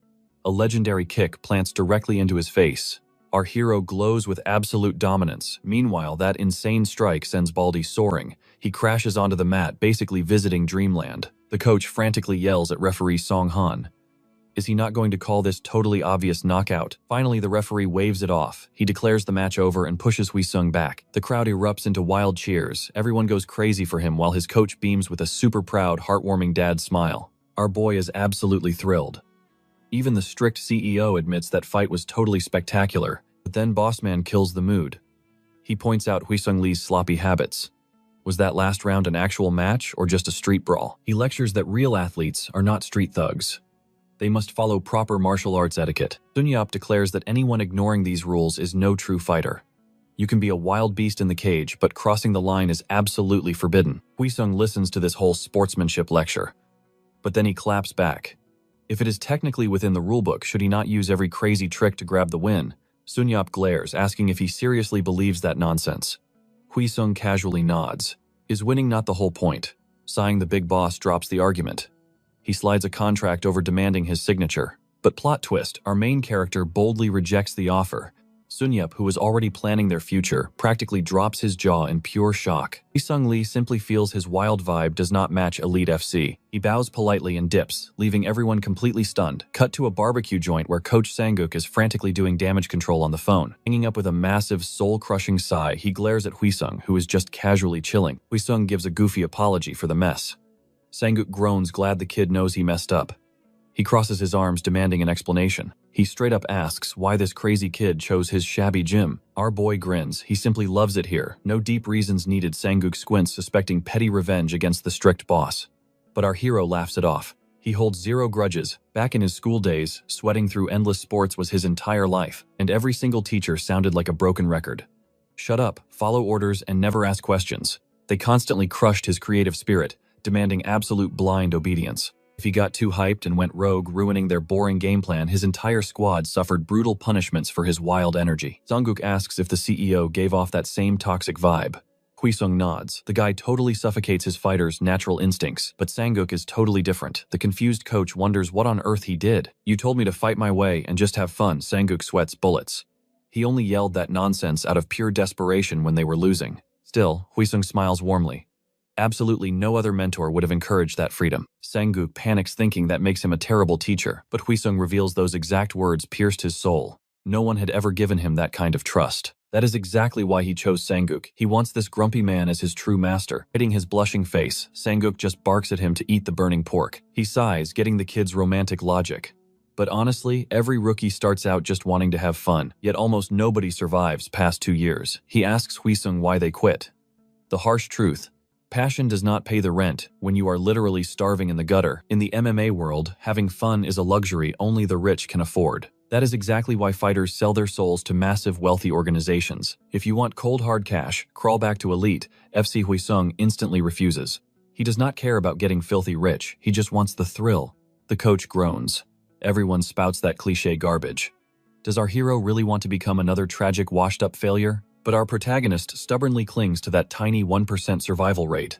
A legendary kick plants directly into his face. Our hero glows with absolute dominance. Meanwhile, that insane strike sends Baldy soaring. He crashes onto the mat, basically visiting dreamland. The coach frantically yells at referee Song Han. Is he not going to call this totally obvious knockout? Finally, the referee waves it off. He declares the match over and pushes Hui Sung back. The crowd erupts into wild cheers. Everyone goes crazy for him while his coach beams with a super proud, heartwarming dad smile. Our boy is absolutely thrilled. Even the strict CEO admits that fight was totally spectacular, but then Bossman kills the mood. He points out Hui Sung Lee's sloppy habits. Was that last round an actual match or just a street brawl? He lectures that real athletes are not street thugs. They must follow proper martial arts etiquette. Sun Yap declares that anyone ignoring these rules is no true fighter. You can be a wild beast in the cage, but crossing the line is absolutely forbidden. Hui Sung listens to this whole sportsmanship lecture. But then he claps back. If it is technically within the rulebook, should he not use every crazy trick to grab the win? Sun Yap glares, asking if he seriously believes that nonsense. Hui Sung casually nods. Is winning not the whole point? Sighing, the big boss drops the argument. He slides a contract over demanding his signature. But plot twist, our main character boldly rejects the offer. Sun Yap, who is already planning their future, practically drops his jaw in pure shock. Hui Sung Lee simply feels his wild vibe does not match Elite FC. He bows politely and dips, leaving everyone completely stunned. Cut to a barbecue joint where Coach Sanguk is frantically doing damage control on the phone. Hanging up with a massive, soul-crushing sigh, he glares at Hui Sung, who is just casually chilling. Hui Sung gives a goofy apology for the mess. Sanguk groans, glad the kid knows he messed up. He crosses his arms, demanding an explanation. He straight up asks why this crazy kid chose his shabby gym. Our boy grins. He simply loves it here. No deep reasons needed. Sanguk squints, suspecting petty revenge against the strict boss. But our hero laughs it off. He holds zero grudges. Back in his school days, sweating through endless sports was his entire life, and every single teacher sounded like a broken record. Shut up, follow orders, and never ask questions. They constantly crushed his creative spirit, demanding absolute blind obedience. If he got too hyped and went rogue, ruining their boring game plan, his entire squad suffered brutal punishments for his wild energy. Sanguk asks if the CEO gave off that same toxic vibe. Hui Sung nods. The guy totally suffocates his fighters' natural instincts, but Sanguk is totally different. The confused coach wonders what on earth he did. You told me to fight my way and just have fun. Sanguk sweats bullets. He only yelled that nonsense out of pure desperation when they were losing. Still, Hui Sung smiles warmly. Absolutely no other mentor would have encouraged that freedom. Sanguk panics, thinking that makes him a terrible teacher, but Hui Sung reveals those exact words pierced his soul. No one had ever given him that kind of trust. That is exactly why he chose Sanguk. He wants this grumpy man as his true master. Hiding his blushing face, Sanguk just barks at him to eat the burning pork. He sighs, getting the kid's romantic logic. But honestly, every rookie starts out just wanting to have fun, yet almost nobody survives past 2 years. He asks Hui Sung why they quit. The harsh truth. Passion does not pay the rent when you are literally starving in the gutter. In the MMA world, having fun is a luxury only the rich can afford. That is exactly why fighters sell their souls to massive wealthy organizations. If you want cold hard cash, crawl back to Elite. FC Hui Sung instantly refuses. He does not care about getting filthy rich, he just wants the thrill. The coach groans. Everyone spouts that cliche garbage. Does our hero really want to become another tragic washed-up failure? But our protagonist stubbornly clings to that tiny 1% survival rate.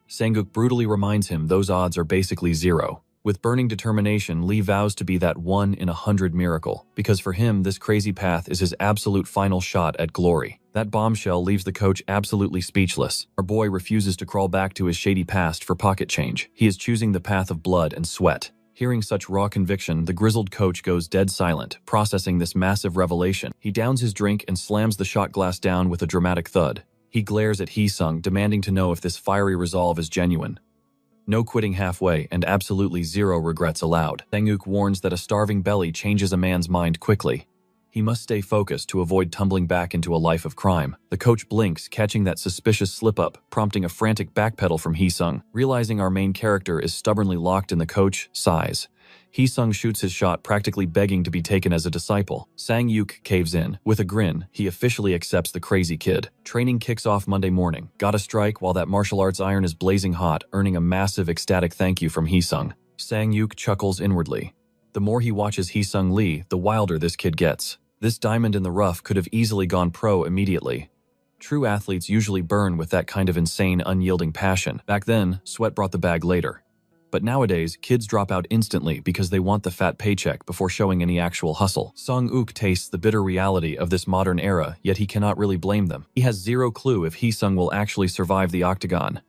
Sanguk brutally reminds him those odds are basically zero. With burning determination, Lee vows to be that 1 in 100 miracle, because for him, this crazy path is his absolute final shot at glory. That bombshell leaves the coach absolutely speechless. Our boy refuses to crawl back to his shady past for pocket change. He is choosing the path of blood and sweat. Hearing such raw conviction, the grizzled coach goes dead silent, processing this massive revelation. He downs his drink and slams the shot glass down with a dramatic thud. He glares at Hui Sung, demanding to know if this fiery resolve is genuine. No quitting halfway, and absolutely zero regrets allowed. Sanguk warns that a starving belly changes a man's mind quickly. He must stay focused to avoid tumbling back into a life of crime. The coach blinks, catching that suspicious slip-up, prompting a frantic backpedal from Hui Sung. Realizing our main character is stubbornly locked in the coach, sighs. Hui Sung shoots his shot, practically begging to be taken as a disciple. Sanguk caves in. With a grin, he officially accepts the crazy kid. Training kicks off Monday morning. Gotta strike while that martial arts iron is blazing hot, earning a massive ecstatic thank you from Hui Sung. Sanguk chuckles inwardly. The more he watches Hui Sung Lee, the wilder this kid gets. This diamond in the rough could have easily gone pro immediately. True athletes usually burn with that kind of insane, unyielding passion. Back then, sweat brought the bag later. But nowadays, kids drop out instantly because they want the fat paycheck before showing any actual hustle. Sung-uk tastes the bitter reality of this modern era, yet he cannot really blame them. He has zero clue if Hee-sung will actually survive the octagon.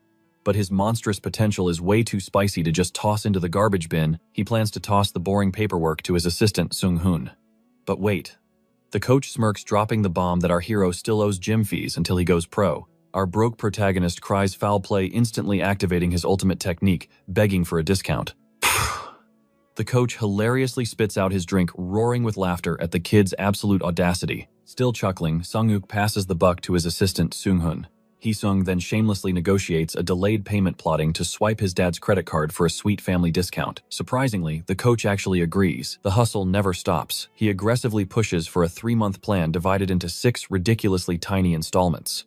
But his monstrous potential is way too spicy to just toss into the garbage bin. He plans to toss the boring paperwork to his assistant, Sung-hoon. But wait. The coach smirks, dropping the bomb that our hero still owes gym fees until he goes pro. Our broke protagonist cries foul play, instantly activating his ultimate technique, begging for a discount. The coach hilariously spits out his drink, roaring with laughter at the kid's absolute audacity. Still chuckling, Sung-uk passes the buck to his assistant, Sung-hoon. Hee-sung then shamelessly negotiates a delayed payment, plotting to swipe his dad's credit card for a sweet family discount. Surprisingly, the coach actually agrees. The hustle never stops. He aggressively pushes for a 3-month plan divided into 6 ridiculously tiny installments.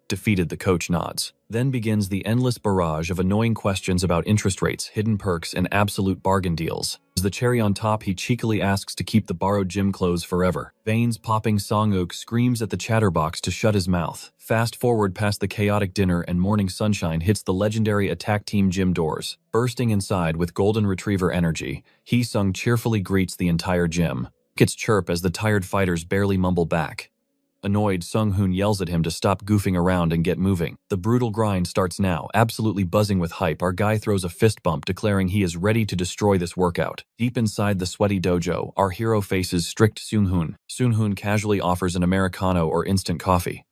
Defeated, the coach nods. Then begins the endless barrage of annoying questions about interest rates, hidden perks, and absolute bargain deals. As the cherry on top, he cheekily asks to keep the borrowed gym clothes forever. Veins popping, Sung-uk screams at the chatterbox to shut his mouth. Fast forward past the chaotic dinner and morning sunshine hits the legendary attack team gym doors. Bursting inside with golden retriever energy, Hee-sung cheerfully greets the entire gym. Gets chirp as the tired fighters barely mumble back. Annoyed, Sung-hoon yells at him to stop goofing around and get moving. The brutal grind starts now. Absolutely buzzing with hype, our guy throws a fist bump, declaring he is ready to destroy this workout. Deep inside the sweaty dojo, our hero faces strict Sung-hoon. Sung-hoon casually offers an Americano or instant coffee.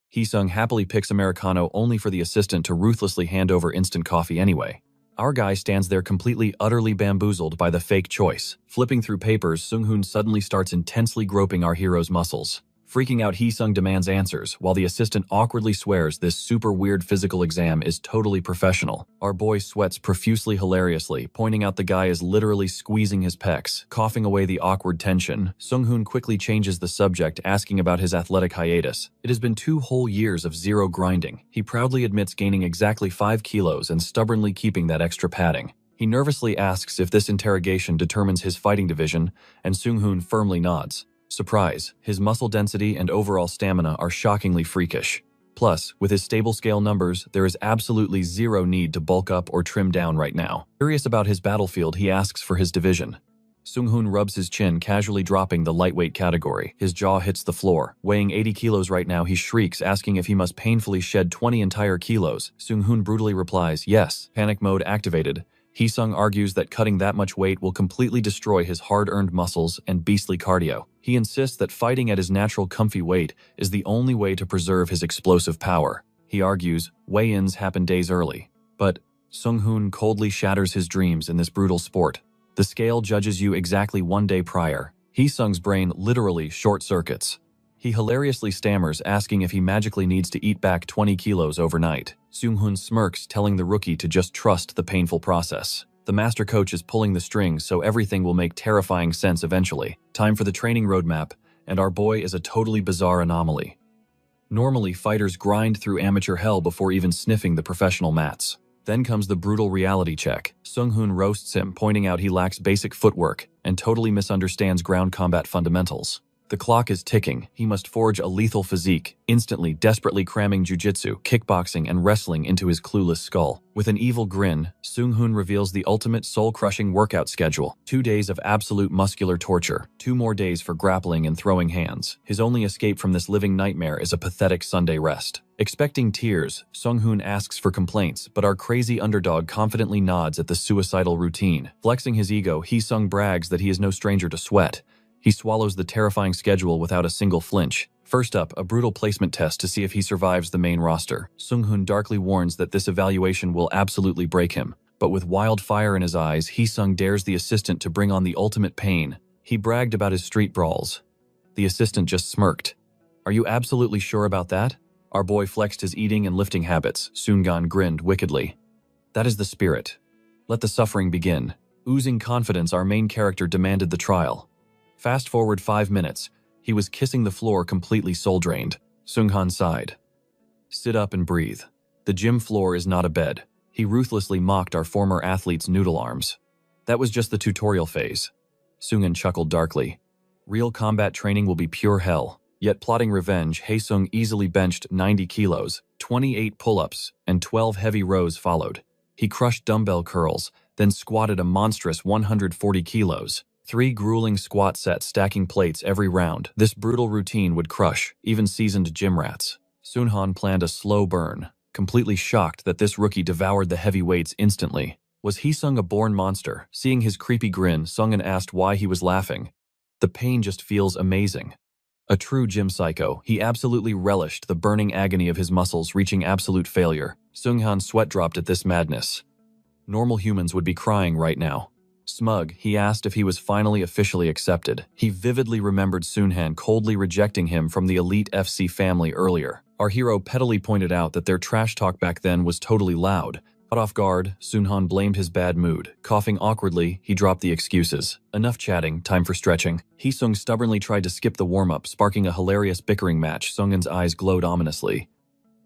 Hee-sung happily picks Americano, only for the assistant to ruthlessly hand over instant coffee anyway. Our guy stands there completely, utterly bamboozled by the fake choice. Flipping through papers, Sung-hoon suddenly starts intensely groping our hero's muscles. Freaking out, Hee-sung demands answers, while the assistant awkwardly swears this super weird physical exam is totally professional. Our boy sweats profusely, hilariously, pointing out the guy is literally squeezing his pecs. Coughing away the awkward tension, Sung-hoon quickly changes the subject, asking about his athletic hiatus. It has been 2 whole years of zero grinding. He proudly admits gaining exactly 5 kilos and stubbornly keeping that extra padding. He nervously asks if this interrogation determines his fighting division, and Sung-hoon firmly nods. Surprise, his muscle density and overall stamina are shockingly freakish. Plus, with his stable scale numbers, there is absolutely zero need to bulk up or trim down right now. Curious about his battlefield, he asks for his division. Sung-hoon rubs his chin, casually dropping the lightweight category. His jaw hits the floor. Weighing 80 kilos right now, he shrieks, asking if he must painfully shed 20 entire kilos. Sung-hoon brutally replies, yes. Panic mode activated. Hee-sung argues that cutting that much weight will completely destroy his hard-earned muscles and beastly cardio. He insists that fighting at his natural comfy weight is the only way to preserve his explosive power. He argues weigh-ins happen days early. But Sung-hoon coldly shatters his dreams in this brutal sport. The scale judges you exactly 1 day prior. Hee-sung's brain literally short-circuits. He hilariously stammers, asking if he magically needs to eat back 20 kilos overnight. Sung-hoon smirks, telling the rookie to just trust the painful process. The master coach is pulling the strings, so everything will make terrifying sense eventually. Time for the training roadmap, and our boy is a totally bizarre anomaly. Normally, fighters grind through amateur hell before even sniffing the professional mats. Then comes the brutal reality check. Sung-hoon roasts him, pointing out he lacks basic footwork and totally misunderstands ground combat fundamentals. The clock is ticking. He must forge a lethal physique, instantly, desperately cramming jiu-jitsu, kickboxing, and wrestling into his clueless skull. With an evil grin, Sung-hoon reveals the ultimate soul-crushing workout schedule. 2 days of absolute muscular torture. 2 more days for grappling and throwing hands. His only escape from this living nightmare is a pathetic Sunday rest. Expecting tears, Sung-hoon asks for complaints, but our crazy underdog confidently nods at the suicidal routine. Flexing his ego, Hee-sung brags that he is no stranger to sweat. He swallows the terrifying schedule without a single flinch. First up, a brutal placement test to see if he survives the main roster. Sung-hoon darkly warns that this evaluation will absolutely break him. But with wild fire in his eyes, Hee-sung dares the assistant to bring on the ultimate pain. He bragged about his street brawls. The assistant just smirked. Are you absolutely sure about that? Our boy flexed his eating and lifting habits. Sungan grinned wickedly. That is the spirit. Let the suffering begin. Oozing confidence, our main character demanded the trial. Fast forward 5 minutes, he was kissing the floor, completely soul-drained. Sung-han sighed. Sit up and breathe. The gym floor is not a bed. He ruthlessly mocked our former athlete's noodle arms. That was just the tutorial phase. Sung-han chuckled darkly. Real combat training will be pure hell. Yet plotting revenge, Haesung easily benched 90 kilos, 28 pull-ups, and 12 heavy rows followed. He crushed dumbbell curls, then squatted a monstrous 140 kilos. 3 grueling squat sets stacking plates every round. This brutal routine would crush even seasoned gym rats. Sunhan planned a slow burn, completely shocked that this rookie devoured the heavy weights instantly. Was Haesung a born monster? Seeing his creepy grin, Sungan asked why he was laughing. The pain just feels amazing. A true gym psycho, he absolutely relished the burning agony of his muscles reaching absolute failure. Sunghan's sweat dropped at this madness. Normal humans would be crying right now. Smug, he asked if he was finally officially accepted. He vividly remembered Sunhan coldly rejecting him from the elite FC family earlier. Our hero pettily pointed out that their trash talk back then was totally loud. Caught off guard, Sunhan blamed his bad mood. Coughing awkwardly, he dropped the excuses. Enough chatting, time for stretching. Haesung stubbornly tried to skip the warm-up, sparking a hilarious bickering match. Sungan's eyes glowed ominously.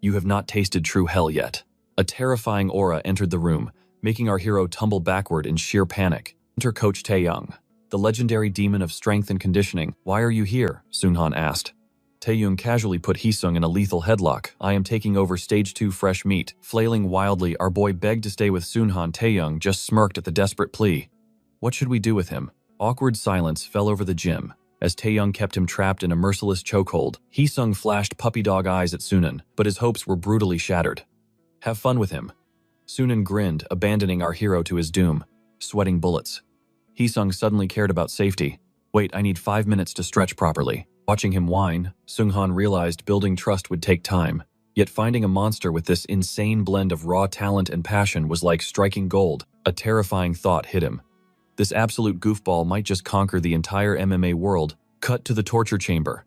You have not tasted true hell yet. A terrifying aura entered the room, making our hero tumble backward in sheer panic. Enter Coach Taeyong, the legendary demon of strength and conditioning. Why are you here? Sunhan asked. Taeyong casually put Haesung in a lethal headlock. I am taking over stage 2 fresh meat. Flailing wildly, our boy begged to stay with Sunhan. Taeyong just smirked at the desperate plea. What should we do with him? Awkward silence fell over the gym, as Taeyong kept him trapped in a merciless chokehold. Haesung flashed puppy dog eyes at Sunan, but his hopes were brutally shattered. Have fun with him. Sunan grinned, abandoning our hero to his doom, sweating bullets. Haesung suddenly cared about safety. Wait, I need 5 minutes to stretch properly. Watching him whine, Sunghan realized building trust would take time. Yet finding a monster with this insane blend of raw talent and passion was like striking gold. A terrifying thought hit him. This absolute goofball might just conquer the entire MMA world. Cut to the torture chamber.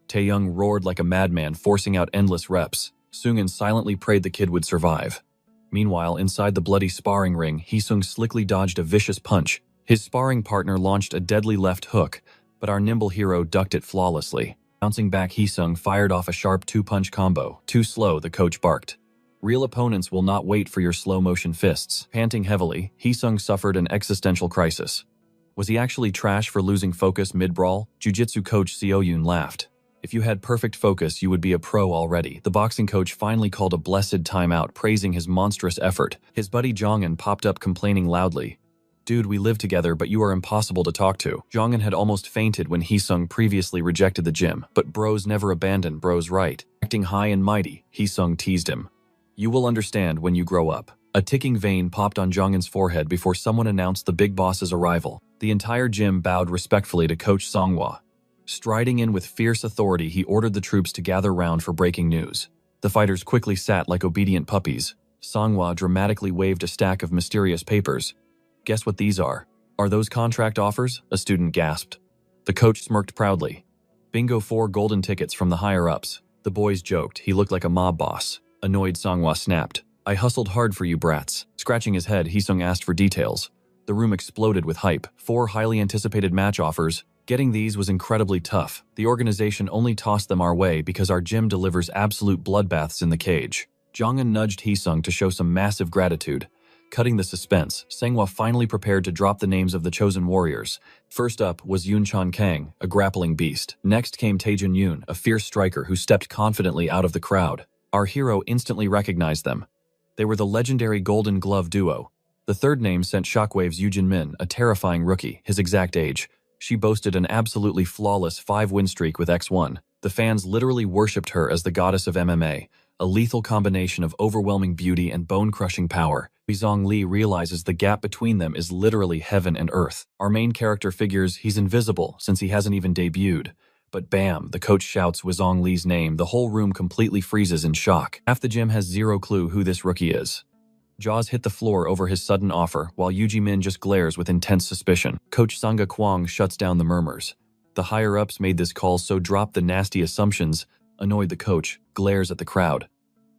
Taeyong roared like a madman, forcing out endless reps. Sunghan silently prayed the kid would survive. Meanwhile, inside the bloody sparring ring, Haesung slickly dodged a vicious punch. His sparring partner launched a deadly left hook, but our nimble hero ducked it flawlessly. Bouncing back, Haesung fired off a sharp 2-punch combo. Too slow, the coach barked. Real opponents will not wait for your slow-motion fists. Panting heavily, Haesung suffered an existential crisis. Was he actually trash for losing focus mid-brawl? Jiu-jitsu coach Seoyun laughed. If you had perfect focus, you would be a pro already. The boxing coach finally called a blessed timeout, praising his monstrous effort. His buddy Jongin popped up complaining loudly. Dude, we live together, but you are impossible to talk to. Jongin had almost fainted when Haesung previously rejected the gym, but bros never abandon bros, right? Acting high and mighty, Haesung teased him. You will understand when you grow up. A ticking vein popped on Jongin's forehead before someone announced the big boss's arrival. The entire gym bowed respectfully to Coach Songhwa. Striding in with fierce authority, he ordered the troops to gather round for breaking news. The fighters quickly sat like obedient puppies. Songhwa dramatically waved a stack of mysterious papers. Guess what these are? Are those contract offers? A student gasped. The coach smirked proudly. Bingo, 4 golden tickets from the higher-ups. The boys joked. He looked like a mob boss. Annoyed, Songhwa snapped. I hustled hard for you brats. Scratching his head, Haesung asked for details. The room exploded with hype. 4 highly anticipated match offers. Getting these was incredibly tough. The organization only tossed them our way because our gym delivers absolute bloodbaths in the cage. Jongin nudged Haesung to show some massive gratitude. Cutting the suspense, Songhwa finally prepared to drop the names of the chosen warriors. First up was Yoon Chan Kang, a grappling beast. Next came Taejun Yoon, a fierce striker who stepped confidently out of the crowd. Our hero instantly recognized them. They were the legendary Golden Glove duo. The third name sent shockwaves. Yoojin Min, a terrifying rookie, his exact age. She boasted an absolutely flawless 5-win streak with X1. The fans literally worshipped her as the goddess of MMA, a lethal combination of overwhelming beauty and bone-crushing power. Wizong Li realizes the gap between them is literally heaven and earth. Our main character figures he's invisible since he hasn't even debuted. But bam, the coach shouts Wizong Li's name. The whole room completely freezes in shock. Half the gym has zero clue who this rookie is. Jaws hit the floor over his sudden offer, while Yuji Min just glares with intense suspicion. Coach Sangha Kwang shuts down the murmurs. The higher-ups made this call, so drop the nasty assumptions. Annoyed, the coach glares at the crowd.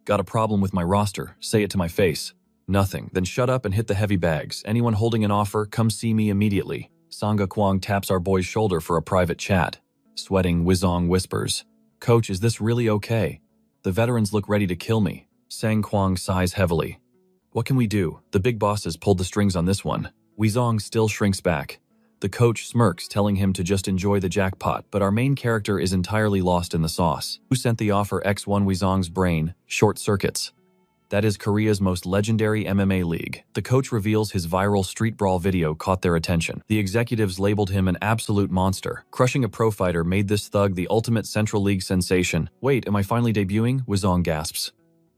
Got a problem with my roster? Say it to my face. Nothing. Then shut up and hit the heavy bags. Anyone holding an offer, come see me immediately. Sangha Kwang taps our boy's shoulder for a private chat. Sweating, Wizong whispers, Coach, is this really okay? The veterans look ready to kill me. Sang Kwang sighs heavily. What can we do? The big bosses pulled the strings on this one. Wizong still shrinks back. The coach smirks, telling him to just enjoy the jackpot, but our main character is entirely lost in the sauce. Who sent the offer? X1 Wizong's brain short circuits. That is Korea's most legendary MMA league. The coach reveals his viral street brawl video caught their attention. The executives labeled him an absolute monster. Crushing a pro fighter made this thug the ultimate Central League sensation. Wait, am I finally debuting? Wizong gasps.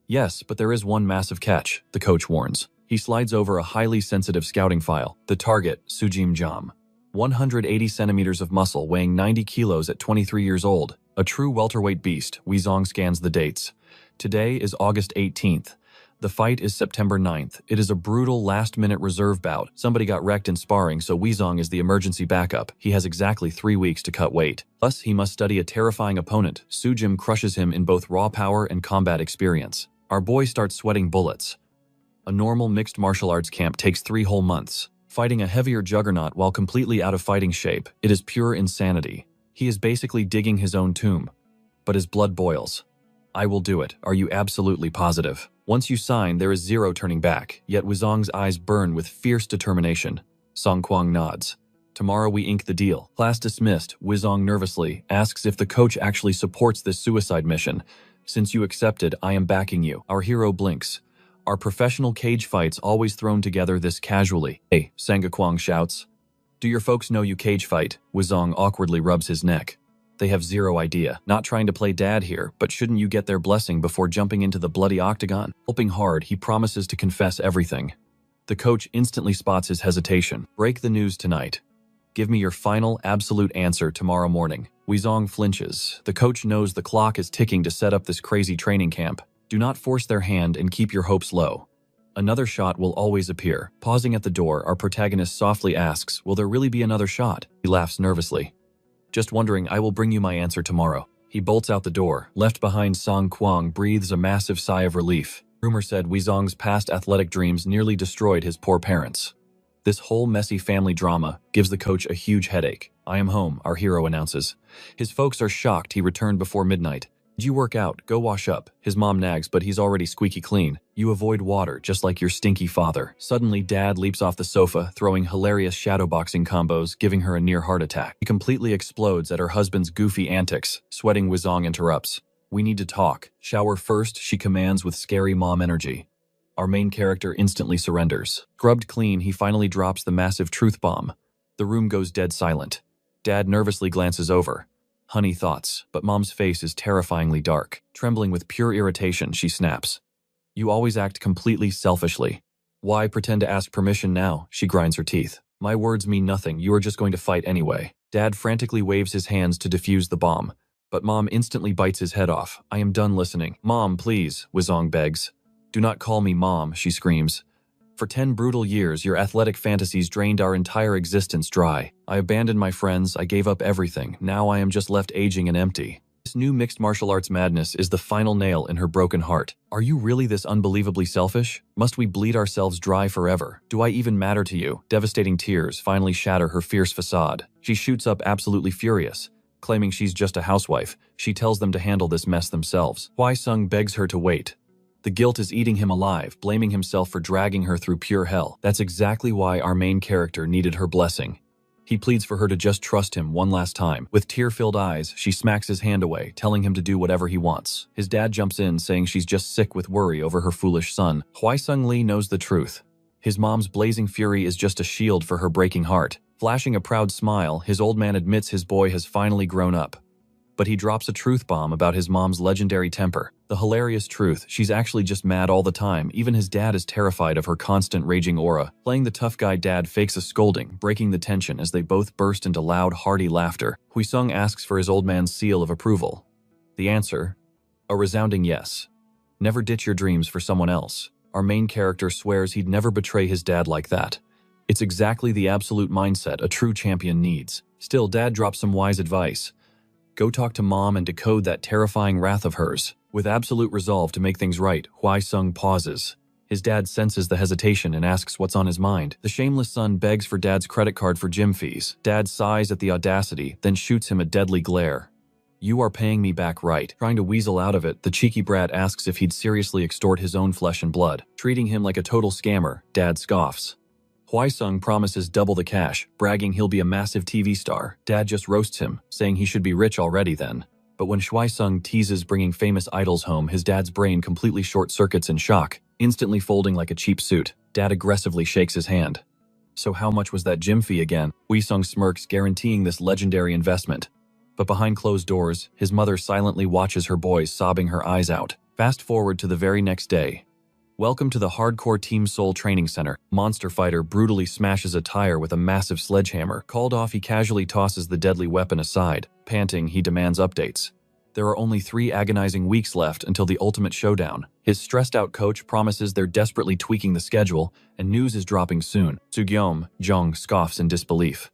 Yes, but there is one massive catch, the coach warns. He slides over a highly sensitive scouting file. The target, Sujim Jam. 180 centimeters of muscle, weighing 90 kilos at 23 years old. A true welterweight beast. Wizong scans the dates. Today is August 18th. The fight is September 9th. It is a brutal last-minute reserve bout. Somebody got wrecked in sparring, so Wizong is the emergency backup. He has exactly 3 weeks to cut weight. Plus, he must study a terrifying opponent. Sujim crushes him in both raw power and combat experience. Our boy starts sweating bullets. A normal mixed martial arts camp takes 3 whole months. Fighting a heavier juggernaut while completely out of fighting shape. It is pure insanity. He is basically digging his own tomb. But his blood boils. I will do it. Are you absolutely positive? Once you sign, there is zero turning back, yet Wizong's eyes burn with fierce determination. Song Kwang nods. Tomorrow we ink the deal. Class dismissed. Wizong nervously asks if the coach actually supports this suicide mission. Since you accepted, I am backing you. Our hero blinks. Are professional cage fights always thrown together this casually? Hey, Sangakwang shouts. Do your folks know you cage fight? Wizong awkwardly rubs his neck. They have zero idea. Not trying to play dad here, but shouldn't you get their blessing before jumping into the bloody octagon? Gulping hard, he promises to confess everything. The coach instantly spots his hesitation. Break the news tonight. Give me your final, absolute answer tomorrow morning. Wizong flinches. The coach knows the clock is ticking to set up this crazy training camp. Do not force their hand and keep your hopes low. Another shot will always appear. Pausing at the door, our protagonist softly asks, will there really be another shot? He laughs nervously. Just wondering, I will bring you my answer tomorrow. He bolts out the door. Left behind, Song Kwang breathes a massive sigh of relief. Rumor said Wizong's past athletic dreams nearly destroyed his poor parents. This whole messy family drama gives the coach a huge headache. I am home, our hero announces. His folks are shocked he returned before midnight. Did you work out? Go wash up. His mom nags, but he's already squeaky clean. You avoid water, just like your stinky father. Suddenly, Dad leaps off the sofa, throwing hilarious shadowboxing combos, giving her a near heart attack. He completely explodes at her husband's goofy antics. Sweating, Wizong interrupts. We need to talk. Shower first, she commands with scary mom energy. Our main character instantly surrenders. Scrubbed clean, he finally drops the massive truth bomb. The room goes dead silent. Dad nervously glances over. Honey thoughts, but Mom's face is terrifyingly dark. Trembling with pure irritation, she snaps. You always act completely selfishly. Why pretend to ask permission now? She grinds her teeth. My words mean nothing, you are just going to fight anyway. Dad frantically waves his hands to defuse the bomb, but Mom instantly bites his head off. I am done listening. Mom, please, Wizong begs. Do not call me Mom, she screams. For 10 brutal years, your athletic fantasies drained our entire existence dry. I abandoned my friends, I gave up everything. Now I am just left aging and empty. This new mixed martial arts madness is the final nail in her broken heart. Are you really this unbelievably selfish? Must we bleed ourselves dry forever? Do I even matter to you? Devastating tears finally shatter her fierce facade. She shoots up absolutely furious. Claiming she's just a housewife, she tells them to handle this mess themselves. Hwai Sung begs her to wait. The guilt is eating him alive, blaming himself for dragging her through pure hell. That's exactly why our main character needed her blessing. He pleads for her to just trust him one last time. With tear-filled eyes, she smacks his hand away, telling him to do whatever he wants. His dad jumps in, saying she's just sick with worry over her foolish son. Hwai Sung Lee knows the truth. His mom's blazing fury is just a shield for her breaking heart. Flashing a proud smile, his old man admits his boy has finally grown up. But he drops a truth bomb about his mom's legendary temper. The hilarious truth, she's actually just mad all the time. Even his dad is terrified of her constant raging aura. Playing the tough guy, Dad fakes a scolding, breaking the tension as they both burst into loud, hearty laughter. Hui Sung asks for his old man's seal of approval. The answer? A resounding yes. Never ditch your dreams for someone else. Our main character swears he'd never betray his dad like that. It's exactly the absolute mindset a true champion needs. Still, Dad drops some wise advice. Go talk to Mom and decode that terrifying wrath of hers. With absolute resolve to make things right, Hwai Sung pauses. His dad senses the hesitation and asks what's on his mind. The shameless son begs for Dad's credit card for gym fees. Dad sighs at the audacity, then shoots him a deadly glare. You are paying me back right. Trying to weasel out of it, the cheeky brat asks if he'd seriously extort his own flesh and blood. Treating him like a total scammer, Dad scoffs. Hwai-sung promises double the cash, bragging he'll be a massive TV star. Dad just roasts him, saying he should be rich already then. But when Hwai-sung teases bringing famous idols home, his dad's brain completely short-circuits in shock, instantly folding like a cheap suit. Dad aggressively shakes his hand. So how much was that gym fee again? Hwai-sung smirks, guaranteeing this legendary investment. But behind closed doors, his mother silently watches her boys, sobbing her eyes out. Fast forward to the very next day. Welcome to the Hardcore Team Soul Training Center. Monster Fighter brutally smashes a tire with a massive sledgehammer. Called off, he casually tosses the deadly weapon aside. Panting, he demands updates. There are only 3 agonizing weeks left until the ultimate showdown. His stressed-out coach promises they're desperately tweaking the schedule, and news is dropping soon. Sugyeom, Jung, scoffs in disbelief.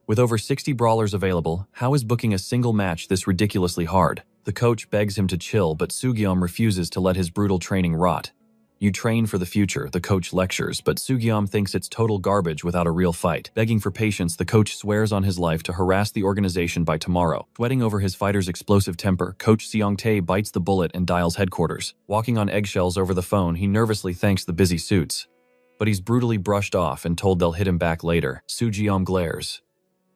With over 60 brawlers available, how is booking a single match this ridiculously hard? The coach begs him to chill, but Sugyeom refuses to let his brutal training rot. You train for the future, the coach lectures, but Sugyeom thinks it's total garbage without a real fight. Begging for patience, the coach swears on his life to harass the organization by tomorrow. Sweating over his fighter's explosive temper, Coach Seong-tae bites the bullet and dials headquarters. Walking on eggshells over the phone, he nervously thanks the busy suits. But he's brutally brushed off and told they'll hit him back later. Sugyeom glares.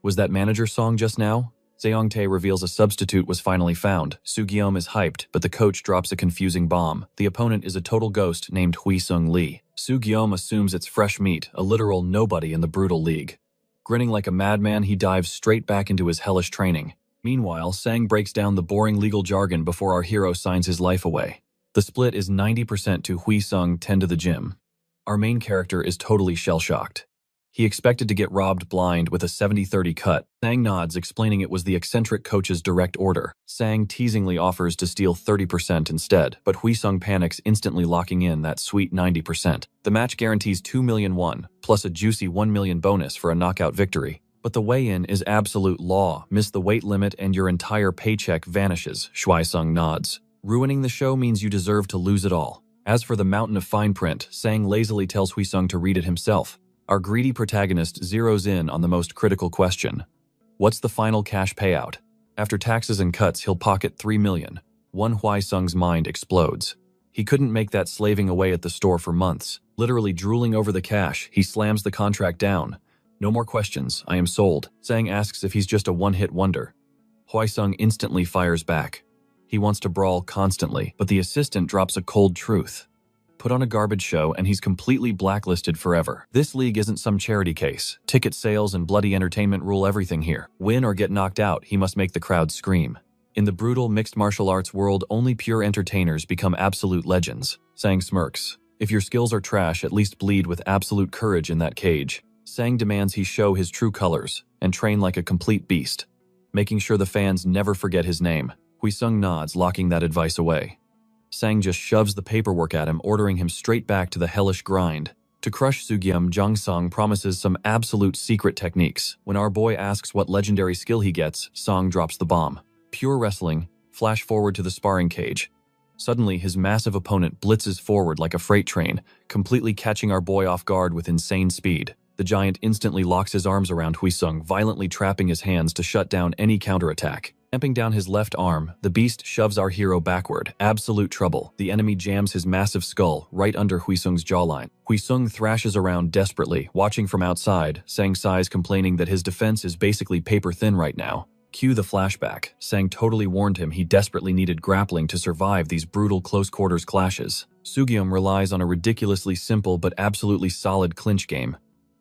Was that manager Song just now? Seong-tae reveals a substitute was finally found. Sugyeom is hyped, but the coach drops a confusing bomb. The opponent is a total ghost named Hwai-sung Lee. Sugyeom assumes it's fresh meat, a literal nobody in the brutal league. Grinning like a madman, he dives straight back into his hellish training. Meanwhile, Sang breaks down the boring legal jargon before our hero signs his life away. The split is 90% to Hwai-sung, 10 to the gym. Our main character is totally shell-shocked. He expected to get robbed blind with a 70-30 cut. Sang nods, explaining it was the eccentric coach's direct order. Sang teasingly offers to steal 30% instead, but Hwai-sung panics, instantly locking in that sweet 90%. The match guarantees 2 million won, plus a juicy 1 million bonus for a knockout victory. But the weigh-in is absolute law. Miss the weight limit and your entire paycheck vanishes, Hwai-sung nods. Ruining the show means you deserve to lose it all. As for the mountain of fine print, Sang lazily tells Hwai-sung to read it himself. Our greedy protagonist zeroes in on the most critical question. What's the final cash payout? After taxes and cuts, he'll pocket 3 million. Hwai-sung's mind explodes. He couldn't make that slaving away at the store for months. Literally drooling over the cash, he slams the contract down. No more questions, I am sold. Sang asks if he's just a one-hit wonder. Hwai-sung instantly fires back. He wants to brawl constantly, but the assistant drops a cold truth. Put on a garbage show and he's completely blacklisted forever. This league isn't some charity case. Ticket sales and bloody entertainment rule everything here. Win or get knocked out, he must make the crowd scream. In the brutal mixed martial arts world, only pure entertainers become absolute legends. Sang smirks. If your skills are trash, at least bleed with absolute courage in that cage. Sang demands he show his true colors and train like a complete beast, making sure the fans never forget his name. Hwai-sung nods, locking that advice away. Sang just shoves the paperwork at him, ordering him straight back to the hellish grind. To crush Sugyeom, Jung-sung promises some absolute secret techniques. When our boy asks what legendary skill he gets, Song drops the bomb. Pure wrestling. Flash forward to the sparring cage. Suddenly, his massive opponent blitzes forward like a freight train, completely catching our boy off guard with insane speed. The giant instantly locks his arms around Hwai-sung, violently trapping his hands to shut down any counterattack. Stamping down his left arm, the beast shoves our hero backward. Absolute trouble. The enemy jams his massive skull right under Hwai-sung's jawline. Hwai-sung thrashes around desperately, watching from outside. Sang sighs, complaining that his defense is basically paper thin right now. Cue the flashback. Sang totally warned him he desperately needed grappling to survive these brutal close-quarters clashes. Sugyeom relies on a ridiculously simple but absolutely solid clinch game.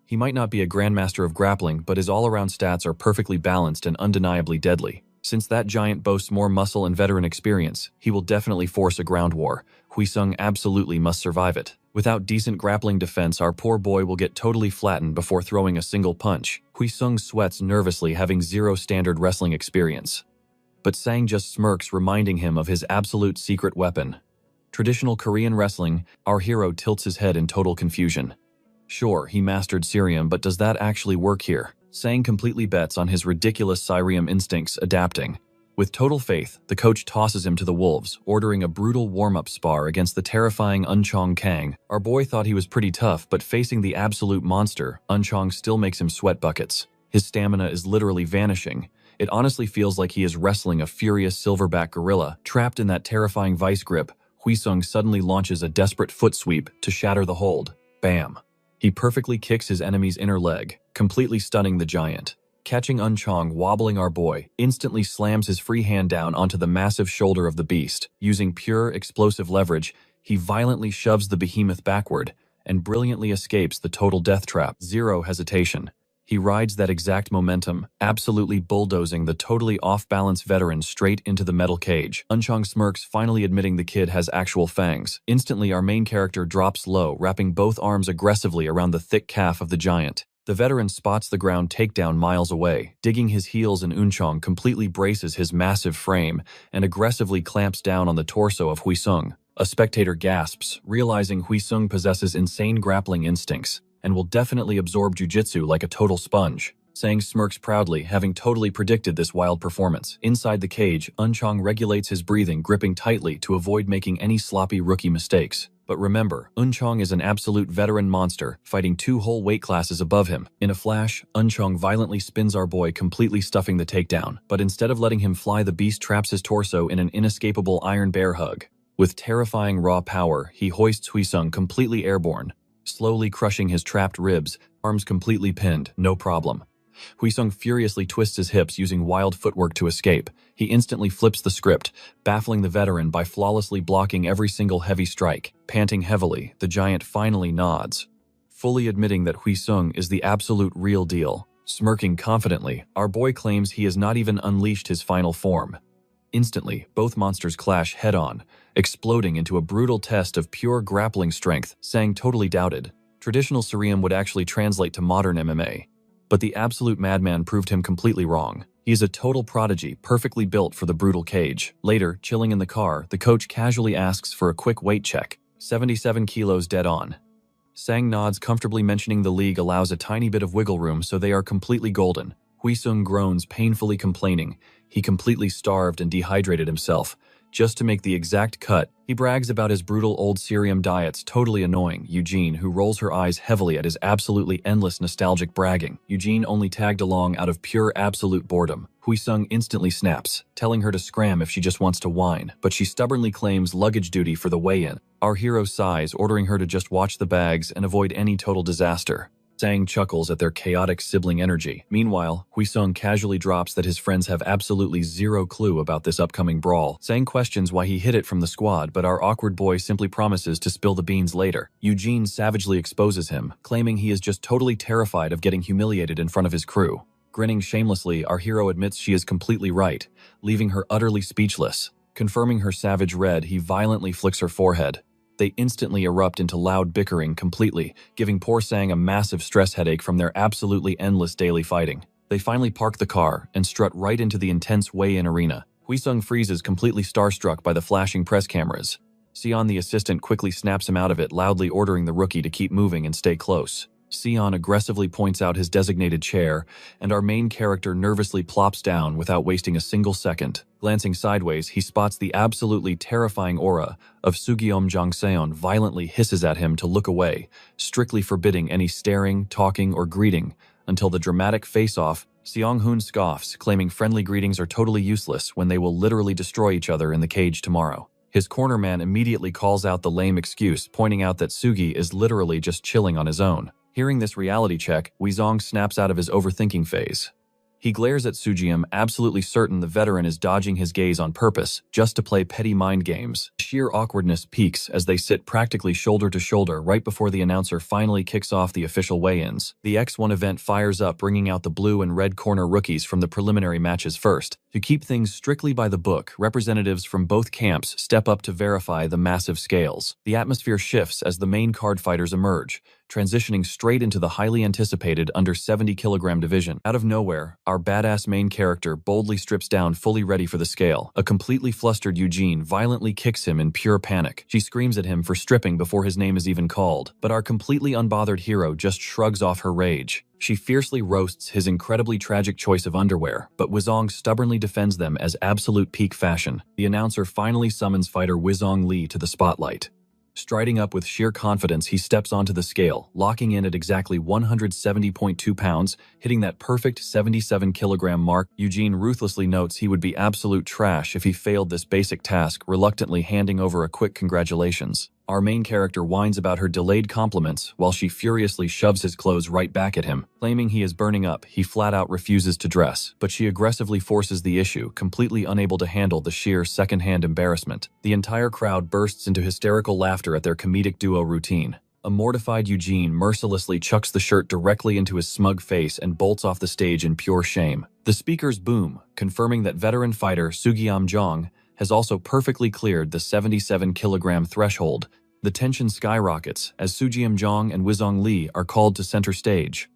He might not be a grandmaster of grappling, but his all-around stats are perfectly balanced and undeniably deadly. Since that giant boasts more muscle and veteran experience, he will definitely force a ground war. Hwai-sung absolutely must survive it. Without decent grappling defense, our poor boy will get totally flattened before throwing a single punch. Hwai-sung sweats nervously, having zero standard wrestling experience. But Sang just smirks, reminding him of his absolute secret weapon. Traditional Korean wrestling, our hero tilts his head in total confusion. Sure, he mastered Sirium, but does that actually work here? Sang completely bets on his ridiculous Sirium instincts adapting. With total faith, the coach tosses him to the wolves, ordering a brutal warm-up spar against the terrifying Unchong Kang. Our boy thought he was pretty tough, but facing the absolute monster, Unchong still makes him sweat buckets. His stamina is literally vanishing. It honestly feels like he is wrestling a furious silverback gorilla. Trapped in that terrifying vice grip, Hwai-sung suddenly launches a desperate foot sweep to shatter the hold. Bam! He perfectly kicks his enemy's inner leg, completely stunning the giant. Catching Unchong wobbling, our boy instantly slams his free hand down onto the massive shoulder of the beast. Using pure explosive leverage, he violently shoves the behemoth backward and brilliantly escapes the total death trap. Zero hesitation. He rides that exact momentum, absolutely bulldozing the totally off-balance veteran straight into the metal cage. Unchong smirks, finally admitting the kid has actual fangs. Instantly, our main character drops low, wrapping both arms aggressively around the thick calf of the giant. The veteran spots the ground takedown miles away, digging his heels, and Unchong completely braces his massive frame and aggressively clamps down on the torso of Huisung. A spectator gasps, realizing Huisung possesses insane grappling instincts and will definitely absorb jiu-jitsu like a total sponge. Sang smirks proudly, having totally predicted this wild performance. Inside the cage, Unchong regulates his breathing, gripping tightly to avoid making any sloppy rookie mistakes. But remember, Unchong is an absolute veteran monster, fighting 2 whole weight classes above him. In a flash, Unchong violently spins our boy, completely stuffing the takedown. But instead of letting him fly, the beast traps his torso in an inescapable iron bear hug. With terrifying raw power, he hoists Huisung completely airborne, slowly crushing his trapped ribs, arms completely pinned, no problem. Huisung furiously twists his hips, using wild footwork to escape. He instantly flips the script, baffling the veteran by flawlessly blocking every single heavy strike. Panting heavily, the giant finally nods, fully admitting that Huisung is the absolute real deal. Smirking confidently, our boy claims he has not even unleashed his final form. Instantly, both monsters clash head-on, exploding into a brutal test of pure grappling strength. Sang totally doubted traditional Surium would actually translate to modern MMA. But the absolute madman proved him completely wrong. He is a total prodigy, perfectly built for the brutal cage. Later, chilling in the car, the coach casually asks for a quick weight check. 77 kilos dead on. Sang nods comfortably, mentioning the league allows a tiny bit of wiggle room, so they are completely golden. Huisung groans, painfully complaining he completely starved and dehydrated himself just to make the exact cut. He brags about his brutal old Sirium diets, totally annoying Eugene, who rolls her eyes heavily at his absolutely endless nostalgic bragging. Eugene only tagged along out of pure absolute boredom. Huisung instantly snaps, telling her to scram if she just wants to whine, but she stubbornly claims luggage duty for the weigh-in. Our hero sighs, ordering her to just watch the bags and avoid any total disaster. Sang chuckles at their chaotic sibling energy. Meanwhile, Huisung casually drops that his friends have absolutely zero clue about this upcoming brawl. Sang questions why he hid it from the squad, but our awkward boy simply promises to spill the beans later. Eugene savagely exposes him, claiming he is just totally terrified of getting humiliated in front of his crew. Grinning shamelessly, our hero admits she is completely right, leaving her utterly speechless. Confirming her savage red, he violently flicks her forehead. They instantly erupt into loud bickering, completely giving poor Sang a massive stress headache from their absolutely endless daily fighting. They finally park the car and strut right into the intense weigh-in arena. Huisung freezes, completely starstruck by the flashing press cameras. Sion, the assistant, quickly snaps him out of it, loudly ordering the rookie to keep moving and stay close. Sion aggressively points out his designated chair, and our main character nervously plops down without wasting a single second. Glancing sideways, he spots the absolutely terrifying aura of Sugiom Jongseon, violently hisses at him to look away, strictly forbidding any staring, talking, or greeting, until the dramatic face-off. Seong-hoon scoffs, claiming friendly greetings are totally useless when they will literally destroy each other in the cage tomorrow. His corner man immediately calls out the lame excuse, pointing out that Sugi is literally just chilling on his own. Hearing this reality check, Huizong snaps out of his overthinking phase. He glares at Sugium, absolutely certain the veteran is dodging his gaze on purpose, just to play petty mind games. Sheer awkwardness peaks as they sit practically shoulder to shoulder right before the announcer finally kicks off the official weigh-ins. The X1 event fires up, bringing out the blue and red corner rookies from the preliminary matches first. To keep things strictly by the book, representatives from both camps step up to verify the massive scales. The atmosphere shifts as the main card fighters emerge, transitioning straight into the highly anticipated under 70-kilogram division. Out of nowhere, our badass main character boldly strips down, fully ready for the scale. A completely flustered Eugene violently kicks him in pure panic. She screams at him for stripping before his name is even called, but our completely unbothered hero just shrugs off her rage. She fiercely roasts his incredibly tragic choice of underwear, but Huizong stubbornly defends them as absolute peak fashion. The announcer finally summons fighter Huizong Lee to the spotlight. Striding up with sheer confidence, he steps onto the scale, locking in at exactly 170.2 pounds, hitting that perfect 77-kilogram mark. Eugene ruthlessly notes he would be absolute trash if he failed this basic task, reluctantly handing over a quick congratulations. Our main character whines about her delayed compliments while she furiously shoves his clothes right back at him. Claiming he is burning up, he flat out refuses to dress, but she aggressively forces the issue, completely unable to handle the sheer secondhand embarrassment. The entire crowd bursts into hysterical laughter at their comedic duo routine. A mortified Eugene mercilessly chucks the shirt directly into his smug face and bolts off the stage in pure shame. The speakers boom, confirming that veteran fighter Sugiam Jong has also perfectly cleared the 77-kilogram threshold. The tension skyrockets as Sugiam Jong and Wizong Li are called to center stage.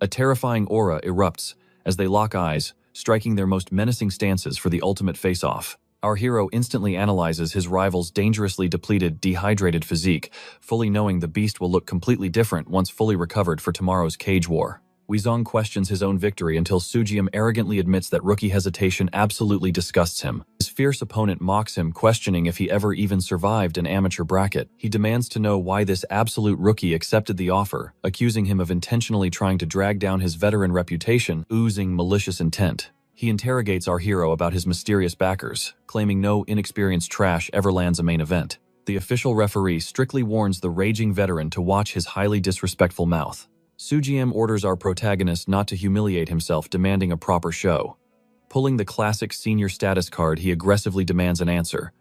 A terrifying aura erupts as they lock eyes, striking their most menacing stances for the ultimate face-off. Our hero instantly analyzes his rival's dangerously depleted, dehydrated physique, fully knowing the beast will look completely different once fully recovered for tomorrow's cage war. Wizong questions his own victory until Sugiam arrogantly admits that rookie hesitation absolutely disgusts him. His fierce opponent mocks him, questioning if he ever even survived an amateur bracket. He demands to know why this absolute rookie accepted the offer, accusing him of intentionally trying to drag down his veteran reputation, oozing malicious intent. He interrogates our hero about his mysterious backers, claiming no inexperienced trash ever lands a main event. The official referee strictly warns the raging veteran to watch his highly disrespectful mouth. Sugiam orders our protagonist not to humiliate himself, demanding a proper show. Pulling the classic senior status card, he aggressively demands an answer.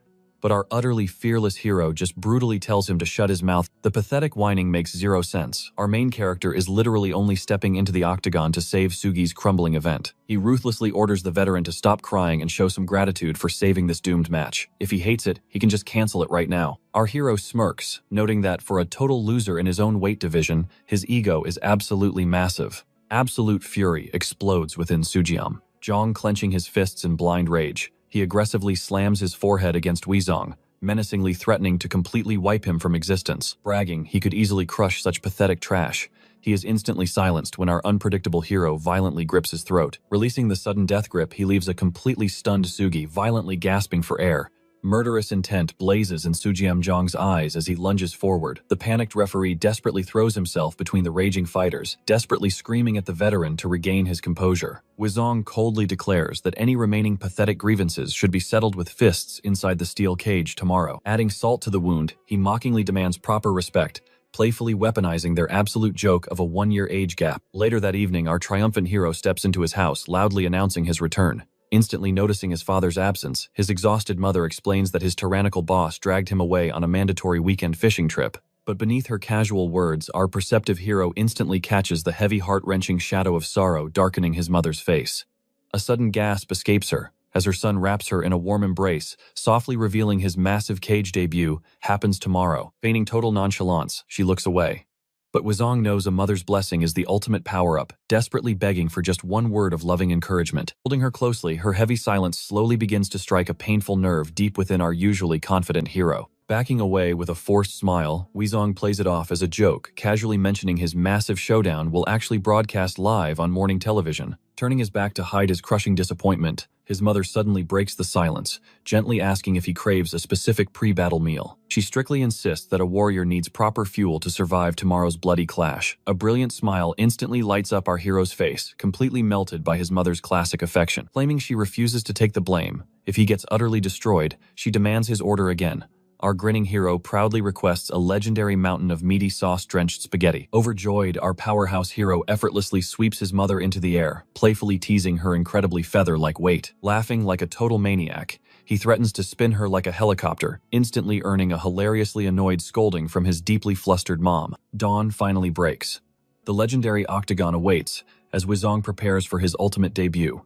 But our utterly fearless hero just brutally tells him to shut his mouth. The pathetic whining makes zero sense. Our main character is literally only stepping into the octagon to save Sugi's crumbling event. He ruthlessly orders the veteran to stop crying and show some gratitude for saving this doomed match. If he hates it, he can just cancel it right now. Our hero smirks, noting that for a total loser in his own weight division, his ego is absolutely massive. Absolute fury explodes within Sugiam. Jong clenching his fists in blind rage, he aggressively slams his forehead against Wizong, menacingly threatening to completely wipe him from existence. Bragging he could easily crush such pathetic trash, he is instantly silenced when our unpredictable hero violently grips his throat. Releasing the sudden death grip, he leaves a completely stunned Sugi violently gasping for air. Murderous intent blazes in Sugiam Jong's eyes as he lunges forward. The panicked referee desperately throws himself between the raging fighters, desperately screaming at the veteran to regain his composure. Wizong coldly declares that any remaining pathetic grievances should be settled with fists inside the steel cage tomorrow. Adding salt to the wound, he mockingly demands proper respect, playfully weaponizing their absolute joke of a one-year age gap. Later that evening, our triumphant hero steps into his house, loudly announcing his return. Instantly noticing his father's absence, his exhausted mother explains that his tyrannical boss dragged him away on a mandatory weekend fishing trip. But beneath her casual words, our perceptive hero instantly catches the heavy heart-wrenching shadow of sorrow darkening his mother's face. A sudden gasp escapes her as her son wraps her in a warm embrace, softly revealing his massive cage debut happens tomorrow. Feigning total nonchalance, she looks away. But Wizong knows a mother's blessing is the ultimate power-up, desperately begging for just one word of loving encouragement. Holding her closely, her heavy silence slowly begins to strike a painful nerve deep within our usually confident hero. Backing away with a forced smile, Wizong plays it off as a joke, casually mentioning his massive showdown will actually broadcast live on morning television. Turning his back to hide his crushing disappointment, his mother suddenly breaks the silence, gently asking if he craves a specific pre-battle meal. She strictly insists that a warrior needs proper fuel to survive tomorrow's bloody clash. A brilliant smile instantly lights up our hero's face, completely melted by his mother's classic affection. Claiming she refuses to take the blame, if he gets utterly destroyed, she demands his order again. Our grinning hero proudly requests a legendary mountain of meaty sauce-drenched spaghetti. Overjoyed, our powerhouse hero effortlessly sweeps his mother into the air, playfully teasing her incredibly feather-like weight. Laughing like a total maniac, he threatens to spin her like a helicopter, instantly earning a hilariously annoyed scolding from his deeply flustered mom. Dawn finally breaks. The legendary octagon awaits as Wizong prepares for his ultimate debut.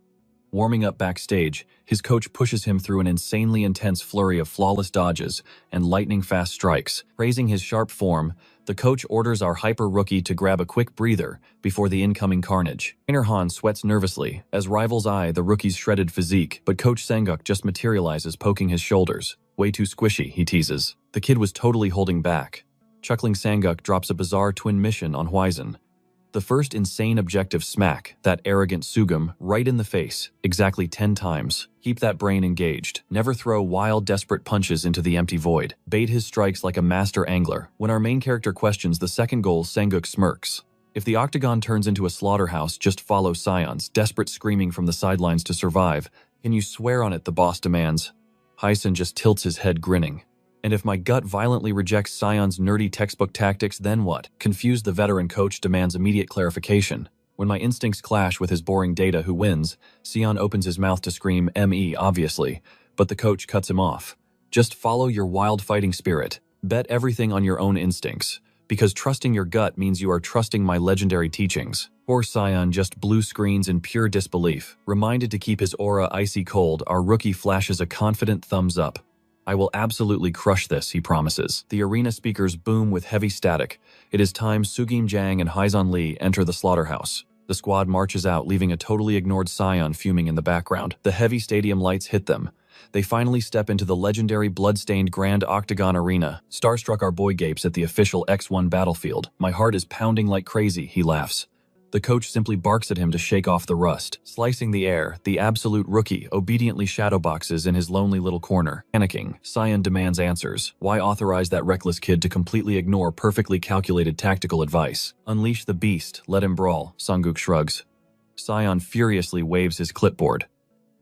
Warming up backstage, his coach pushes him through an insanely intense flurry of flawless dodges and lightning-fast strikes. Praising his sharp form, the coach orders our hyper-rookie to grab a quick breather before the incoming carnage. Trainer Han sweats nervously as rivals eye the rookie's shredded physique, but Coach Sanguk just materializes, poking his shoulders. Way too squishy, he teases. The kid was totally holding back. Chuckling, Sanguk drops a bizarre twin mission on Huizhen. The first insane objective smack that arrogant Sugum right in the face, exactly 10 times. Keep that brain engaged. Never throw wild, desperate punches into the empty void. Bait his strikes like a master angler. When our main character questions the second goal, Sanguk smirks. If the octagon turns into a slaughterhouse, just follow Scions, desperate screaming from the sidelines to survive. Can you swear on it, the boss demands. Huizhen just tilts his head, grinning. And if my gut violently rejects Sion's nerdy textbook tactics, then what? Confused, the veteran coach demands immediate clarification. When my instincts clash with his boring data, who wins? Sion opens his mouth to scream, "ME, obviously," but the coach cuts him off. Just follow your wild fighting spirit. Bet everything on your own instincts, because trusting your gut means you are trusting my legendary teachings. Poor Sion just blue screens in pure disbelief. Reminded to keep his aura icy cold, our rookie flashes a confident thumbs up. "I will absolutely crush this," he promises. The arena speakers boom with heavy static. It is time Sugim Jang and Haizan Lee enter the slaughterhouse. The squad marches out, leaving a totally ignored Sion fuming in the background. The heavy stadium lights hit them. They finally step into the legendary blood-stained Grand Octagon Arena. Starstruck, our boy gapes at the official X1 battlefield. "My heart is pounding like crazy," he laughs. The coach simply barks at him to shake off the rust. Slicing the air, the absolute rookie obediently shadowboxes in his lonely little corner. Panicking, Sion demands answers. Why authorize that reckless kid to completely ignore perfectly calculated tactical advice? "Unleash the beast, let him brawl," Sanguk shrugs. Sion furiously waves his clipboard.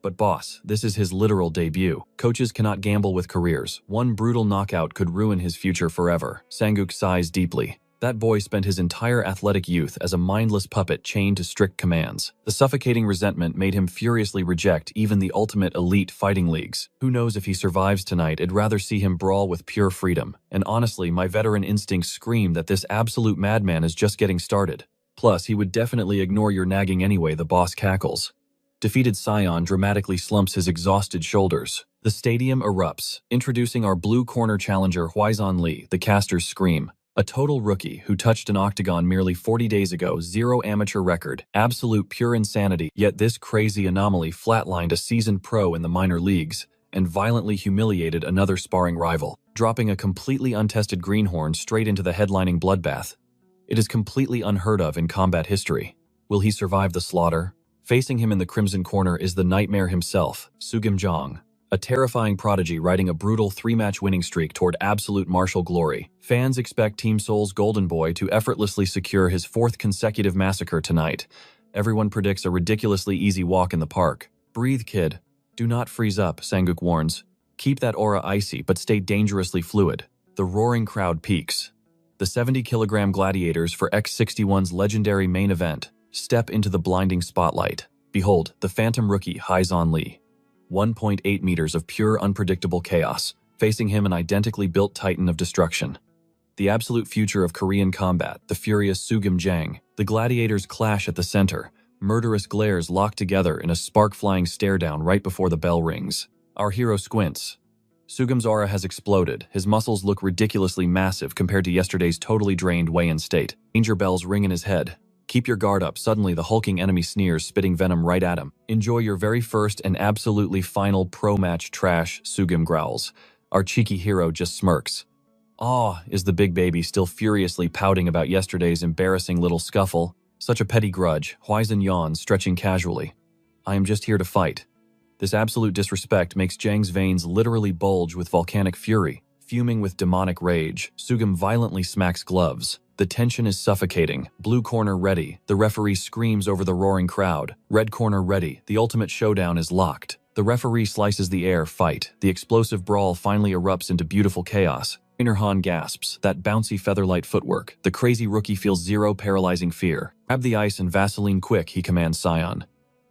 "But boss, this is his literal debut. Coaches cannot gamble with careers. One brutal knockout could ruin his future forever." Sanguk sighs deeply. That boy spent his entire athletic youth as a mindless puppet chained to strict commands. The suffocating resentment made him furiously reject even the ultimate elite fighting leagues. Who knows if he survives tonight? I'd rather see him brawl with pure freedom. And honestly, my veteran instincts scream that this absolute madman is just getting started. Plus, he would definitely ignore your nagging anyway, the boss cackles. Defeated Sion dramatically slumps his exhausted shoulders. The stadium erupts, introducing our blue corner challenger Huaizan Lee. The casters scream. A total rookie who touched an octagon merely 40 days ago, 0 amateur record, absolute pure insanity. Yet this crazy anomaly flatlined a seasoned pro in the minor leagues and violently humiliated another sparring rival, dropping a completely untested greenhorn straight into the headlining bloodbath. It is completely unheard of in combat history. Will he survive the slaughter? Facing him in the crimson corner is the nightmare himself, Sugim Jang. A terrifying prodigy riding a brutal 3-match winning streak toward absolute martial glory. Fans expect Team Seoul's Golden Boy to effortlessly secure his 4th consecutive massacre tonight. Everyone predicts a ridiculously easy walk in the park. "Breathe, kid. Do not freeze up," Sanguk warns. "Keep that aura icy, but stay dangerously fluid." The roaring crowd peaks. The 70-kilogram gladiators for X61's legendary main event step into the blinding spotlight. Behold, the phantom rookie Haizan Lee. 1.8 meters of pure unpredictable chaos, facing him an identically built titan of destruction. The absolute future of Korean combat, the furious Sugim Jang. The gladiators clash at the center, murderous glares lock together in a spark-flying stare-down right before the bell rings. Our hero squints. Sugim's aura has exploded. His muscles look ridiculously massive compared to yesterday's totally drained weigh-in state. Danger bells ring in his head. Keep your guard up. Suddenly, the hulking enemy sneers, spitting venom right at him. "Enjoy your very first and absolutely final pro-match, trash," Sugim growls. Our cheeky hero just smirks. "Aw," is the big baby, still furiously pouting about yesterday's embarrassing little scuffle. "Such a petty grudge." Huaizan yawns, stretching casually. "I am just here to fight." This absolute disrespect makes Jang's veins literally bulge with volcanic fury. Fuming with demonic rage, Sugim violently smacks gloves. The tension is suffocating. Blue corner ready. The referee screams over the roaring crowd. Red corner ready. The ultimate showdown is locked. The referee slices the air. Fight. The explosive brawl finally erupts into beautiful chaos. Trainer Han gasps. That bouncy featherlight footwork. The crazy rookie feels zero paralyzing fear. "Grab the ice and Vaseline quick," he commands Sion.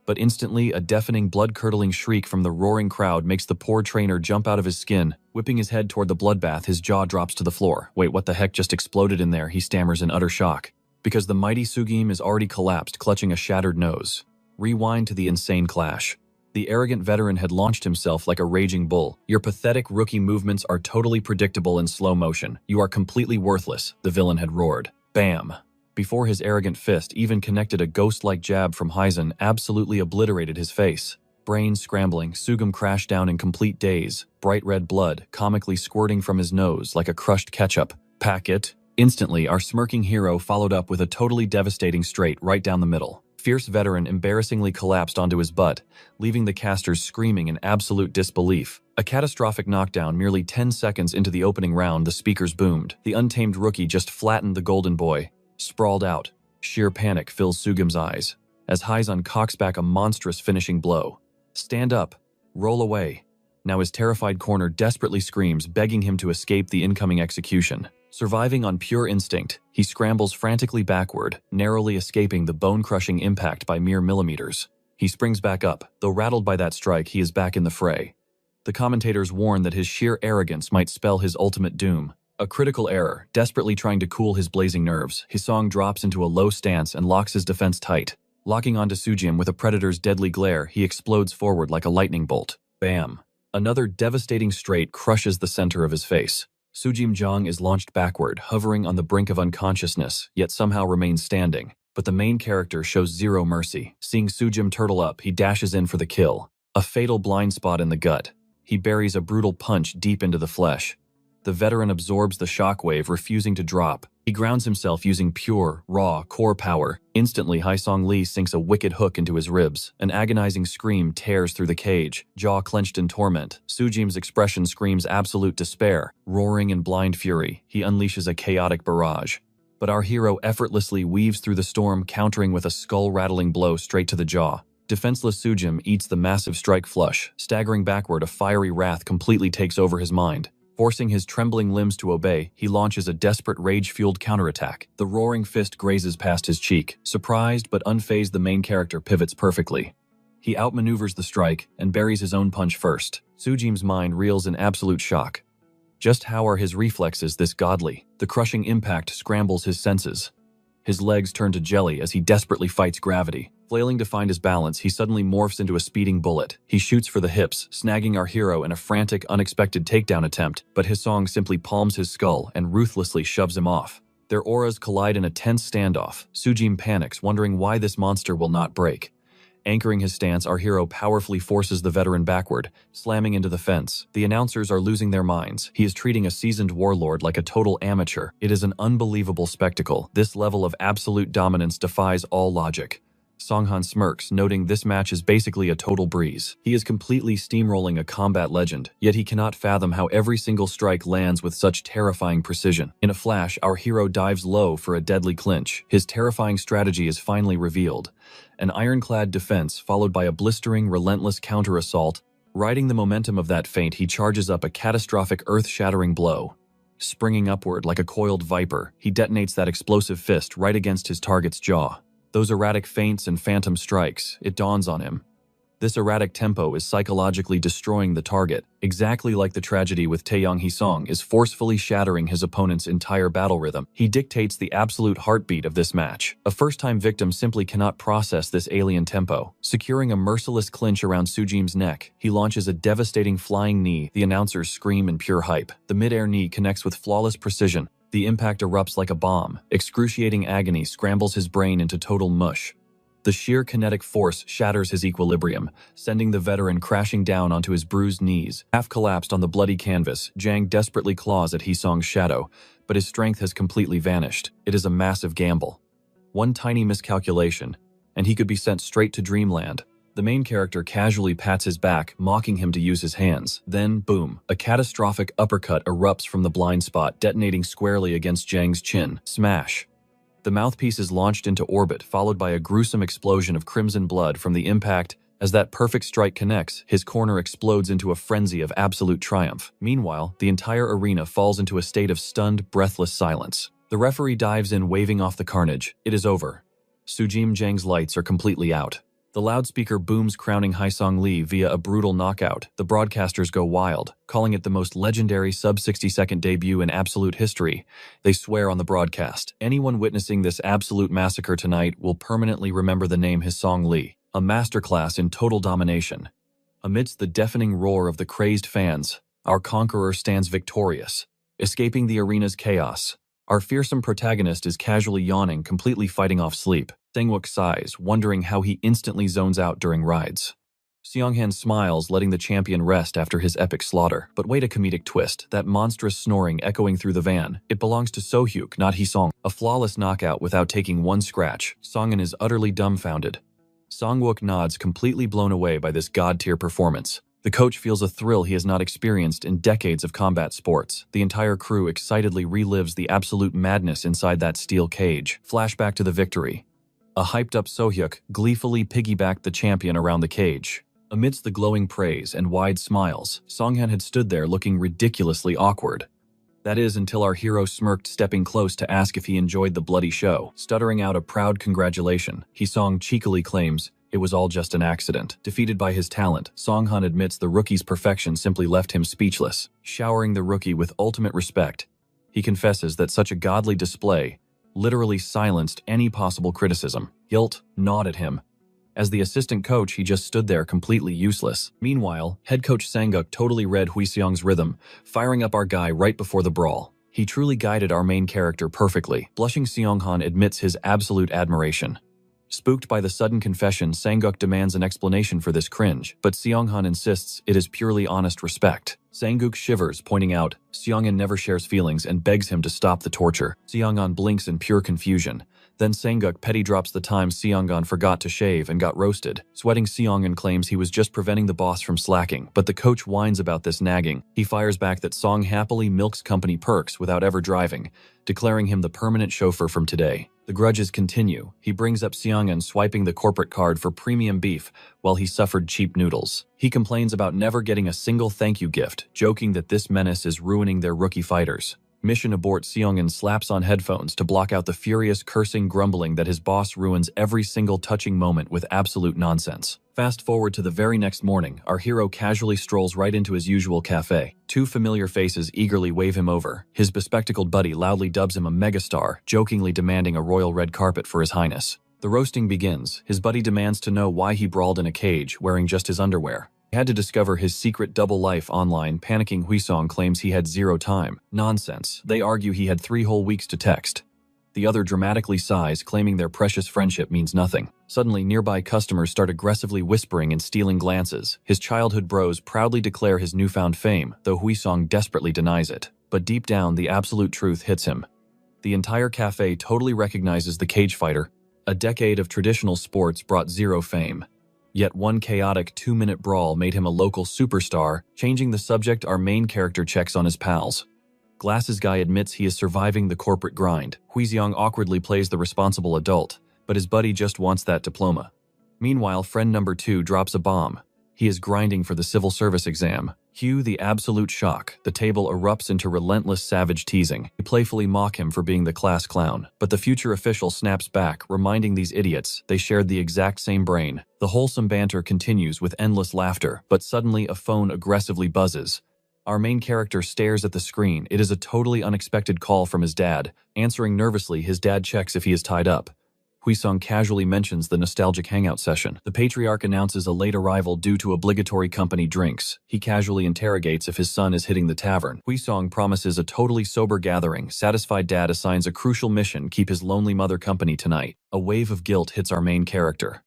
But instantly, a deafening, blood-curdling shriek from the roaring crowd makes the poor trainer jump out of his skin. Whipping his head toward the bloodbath, his jaw drops to the floor. "Wait, what the heck just exploded in there?" he stammers in utter shock. Because the mighty Sugim is already collapsed, clutching a shattered nose. Rewind to the insane clash. The arrogant veteran had launched himself like a raging bull. "Your pathetic rookie movements are totally predictable in slow motion. You are completely worthless," the villain had roared. Bam! Before his arrogant fist even connected, a ghost-like jab from Haizan absolutely obliterated his face. Brain scrambling, Sugim crashed down in complete daze, bright red blood comically squirting from his nose like a crushed ketchup. "Pack it." Instantly, our smirking hero followed up with a totally devastating straight right down the middle. Fierce veteran embarrassingly collapsed onto his butt, leaving the casters screaming in absolute disbelief. A catastrophic knockdown merely 10 seconds into the opening round, the speakers boomed. The untamed rookie just flattened the Golden Boy. Sprawled out. Sheer panic fills Sugim's eyes as Haizan cocks back a monstrous finishing blow. "Stand up. Roll away." Now his terrified corner desperately screams, begging him to escape the incoming execution. Surviving on pure instinct, he scrambles frantically backward, narrowly escaping the bone-crushing impact by mere millimeters. He springs back up. Though rattled by that strike, he is back in the fray. The commentators warn that his sheer arrogance might spell his ultimate doom. A critical error, desperately trying to cool his blazing nerves, Hisong drops into a low stance and locks his defense tight. Locking onto Sujim with a predator's deadly glare, he explodes forward like a lightning bolt. Bam! Another devastating straight crushes the center of his face. Sujim Jong is launched backward, hovering on the brink of unconsciousness, yet somehow remains standing. But the main character shows zero mercy. Seeing Sujim turtle up, he dashes in for the kill. A fatal blind spot in the gut. He buries a brutal punch deep into the flesh. The veteran absorbs the shockwave, refusing to drop. He grounds himself using pure, raw, core power. Instantly, Hisong Lee sinks a wicked hook into his ribs. An agonizing scream tears through the cage, jaw clenched in torment. Sujim's expression screams absolute despair. Roaring in blind fury, he unleashes a chaotic barrage. But our hero effortlessly weaves through the storm, countering with a skull-rattling blow straight to the jaw. Defenseless Sujim eats the massive strike flush. Staggering backward, a fiery wrath completely takes over his mind. Forcing his trembling limbs to obey, he launches a desperate rage-fueled counterattack. The roaring fist grazes past his cheek. Surprised but unfazed, the main character pivots perfectly. He outmaneuvers the strike and buries his own punch first. Sujim's mind reels in absolute shock. Just how are his reflexes this godly? The crushing impact scrambles his senses. His legs turn to jelly as he desperately fights gravity. Flailing to find his balance, he suddenly morphs into a speeding bullet. He shoots for the hips, snagging our hero in a frantic, unexpected takedown attempt, but Hisong simply palms his skull and ruthlessly shoves him off. Their auras collide in a tense standoff. Sujim panics, wondering why this monster will not break. Anchoring his stance, our hero powerfully forces the veteran backward, slamming into the fence. The announcers are losing their minds. He is treating a seasoned warlord like a total amateur. It is an unbelievable spectacle. This level of absolute dominance defies all logic. Songhan smirks, noting this match is basically a total breeze. He is completely steamrolling a combat legend, yet he cannot fathom how every single strike lands with such terrifying precision. In a flash, our hero dives low for a deadly clinch. His terrifying strategy is finally revealed. An ironclad defense followed by a blistering, relentless counter-assault. Riding the momentum of that feint, he charges up a catastrophic, earth-shattering blow. Springing upward like a coiled viper, he detonates that explosive fist right against his target's jaw. Those erratic feints and phantom strikes, it dawns on him. This erratic tempo is psychologically destroying the target, exactly like the tragedy with Taeyong Hisong is forcefully shattering his opponent's entire battle rhythm. He dictates the absolute heartbeat of this match. A first-time victim simply cannot process this alien tempo. Securing a merciless clinch around Sujim's neck, he launches a devastating flying knee. The announcers scream in pure hype. The mid-air knee connects with flawless precision. The impact erupts like a bomb. Excruciating agony scrambles his brain into total mush. The sheer kinetic force shatters his equilibrium, sending the veteran crashing down onto his bruised knees. Half collapsed on the bloody canvas, Jang desperately claws at Hisong's shadow, but his strength has completely vanished. It is a massive gamble. One tiny miscalculation, and he could be sent straight to dreamland. The main character casually pats his back, mocking him to use his hands. Then, boom, a catastrophic uppercut erupts from the blind spot, detonating squarely against Jang's chin. Smash! The mouthpiece is launched into orbit, followed by a gruesome explosion of crimson blood from the impact. As that perfect strike connects, his corner explodes into a frenzy of absolute triumph. Meanwhile, the entire arena falls into a state of stunned, breathless silence. The referee dives in, waving off the carnage. It is over. Sujim Jang's lights are completely out. The loudspeaker booms, crowning Hisong Lee via a brutal knockout. The broadcasters go wild, calling it the most legendary sub-60-second debut in absolute history. They swear on the broadcast. Anyone witnessing this absolute massacre tonight will permanently remember the name Hisong Lee, a masterclass in total domination. Amidst the deafening roar of the crazed fans, our conqueror stands victorious, escaping the arena's chaos. Our fearsome protagonist is casually yawning, completely fighting off sleep. Sangwook sighs, wondering how he instantly zones out during rides. Seonghan smiles, letting the champion rest after his epic slaughter. But wait, a comedic twist, that monstrous snoring echoing through the van. It belongs to Sohyuk, not Hisong. A flawless knockout without taking one scratch. Songhan is utterly dumbfounded. Sangwook nods, completely blown away by this god-tier performance. The coach feels a thrill he has not experienced in decades of combat sports. The entire crew excitedly relives the absolute madness inside that steel cage. Flashback to the victory. A hyped-up Sohyuk gleefully piggybacked the champion around the cage. Amidst the glowing praise and wide smiles, Songhan had stood there looking ridiculously awkward. That is, until our hero smirked, stepping close to ask if he enjoyed the bloody show. Stuttering out a proud congratulation, Hee-song cheekily claims it was all just an accident. Defeated by his talent, Songhan admits the rookie's perfection simply left him speechless. Showering the rookie with ultimate respect, he confesses that such a godly display literally silenced any possible criticism. Guilt gnawed at him. As the assistant coach, he just stood there completely useless. Meanwhile, head coach Sang-uk totally read Hui-seong's rhythm, firing up our guy right before the brawl. He truly guided our main character perfectly. Blushing Seong-han admits his absolute admiration. Spooked by the sudden confession, Sang-uk demands an explanation for this cringe, but Seong-han insists it is purely honest respect. Sang-uk shivers, pointing out Seong-han never shares feelings and begs him to stop the torture. Seong-han blinks in pure confusion. Then Sang-uk petty drops the time Seong-han forgot to shave and got roasted. Sweating, Seong-han claims he was just preventing the boss from slacking, but the coach whines about this nagging. He fires back that Song happily milks company perks without ever driving, declaring him the permanent chauffeur from today. The grudges continue. He brings up Seong-han swiping the corporate card for premium beef while he suffered cheap noodles. He complains about never getting a single thank you gift, joking that this menace is ruining their rookie fighters. Mission abort. Seong-han slaps on headphones to block out the furious cursing, grumbling that his boss ruins every single touching moment with absolute nonsense. Fast forward to the very next morning, our hero casually strolls right into his usual cafe. Two familiar faces eagerly wave him over. His bespectacled buddy loudly dubs him a megastar, jokingly demanding a royal red carpet for his highness. The roasting begins. His buddy demands to know why he brawled in a cage, wearing just his underwear. He had to discover his secret double life online. Panicking Hui-song claims he had zero time. Nonsense. They argue he had 3 whole weeks to text. The other dramatically sighs, claiming their precious friendship means nothing. Suddenly, nearby customers start aggressively whispering and stealing glances. His childhood bros proudly declare his newfound fame, though Hui-song desperately denies it. But deep down, the absolute truth hits him. The entire cafe totally recognizes the cage fighter. A decade of traditional sports brought zero fame. Yet one chaotic 2-minute brawl made him a local superstar. Changing the subject, our main character checks on his pals. Glasses guy admits he is surviving the corporate grind. Hui-seong awkwardly plays the responsible adult, but his buddy just wants that diploma. Meanwhile, friend number 2 drops a bomb. He is grinding for the civil service exam. Cue the absolute shock. The table erupts into relentless savage teasing. They playfully mock him for being the class clown. But the future official snaps back, reminding these idiots they shared the exact same brain. The wholesome banter continues with endless laughter, but suddenly a phone aggressively buzzes. Our main character stares at the screen. It is a totally unexpected call from his dad. Answering nervously, his dad checks if he is tied up. Hui-song casually mentions the nostalgic hangout session. The patriarch announces a late arrival due to obligatory company drinks. He casually interrogates if his son is hitting the tavern. Hui-song promises a totally sober gathering. Satisfied dad assigns a crucial mission: keep his lonely mother company tonight. A wave of guilt hits our main character.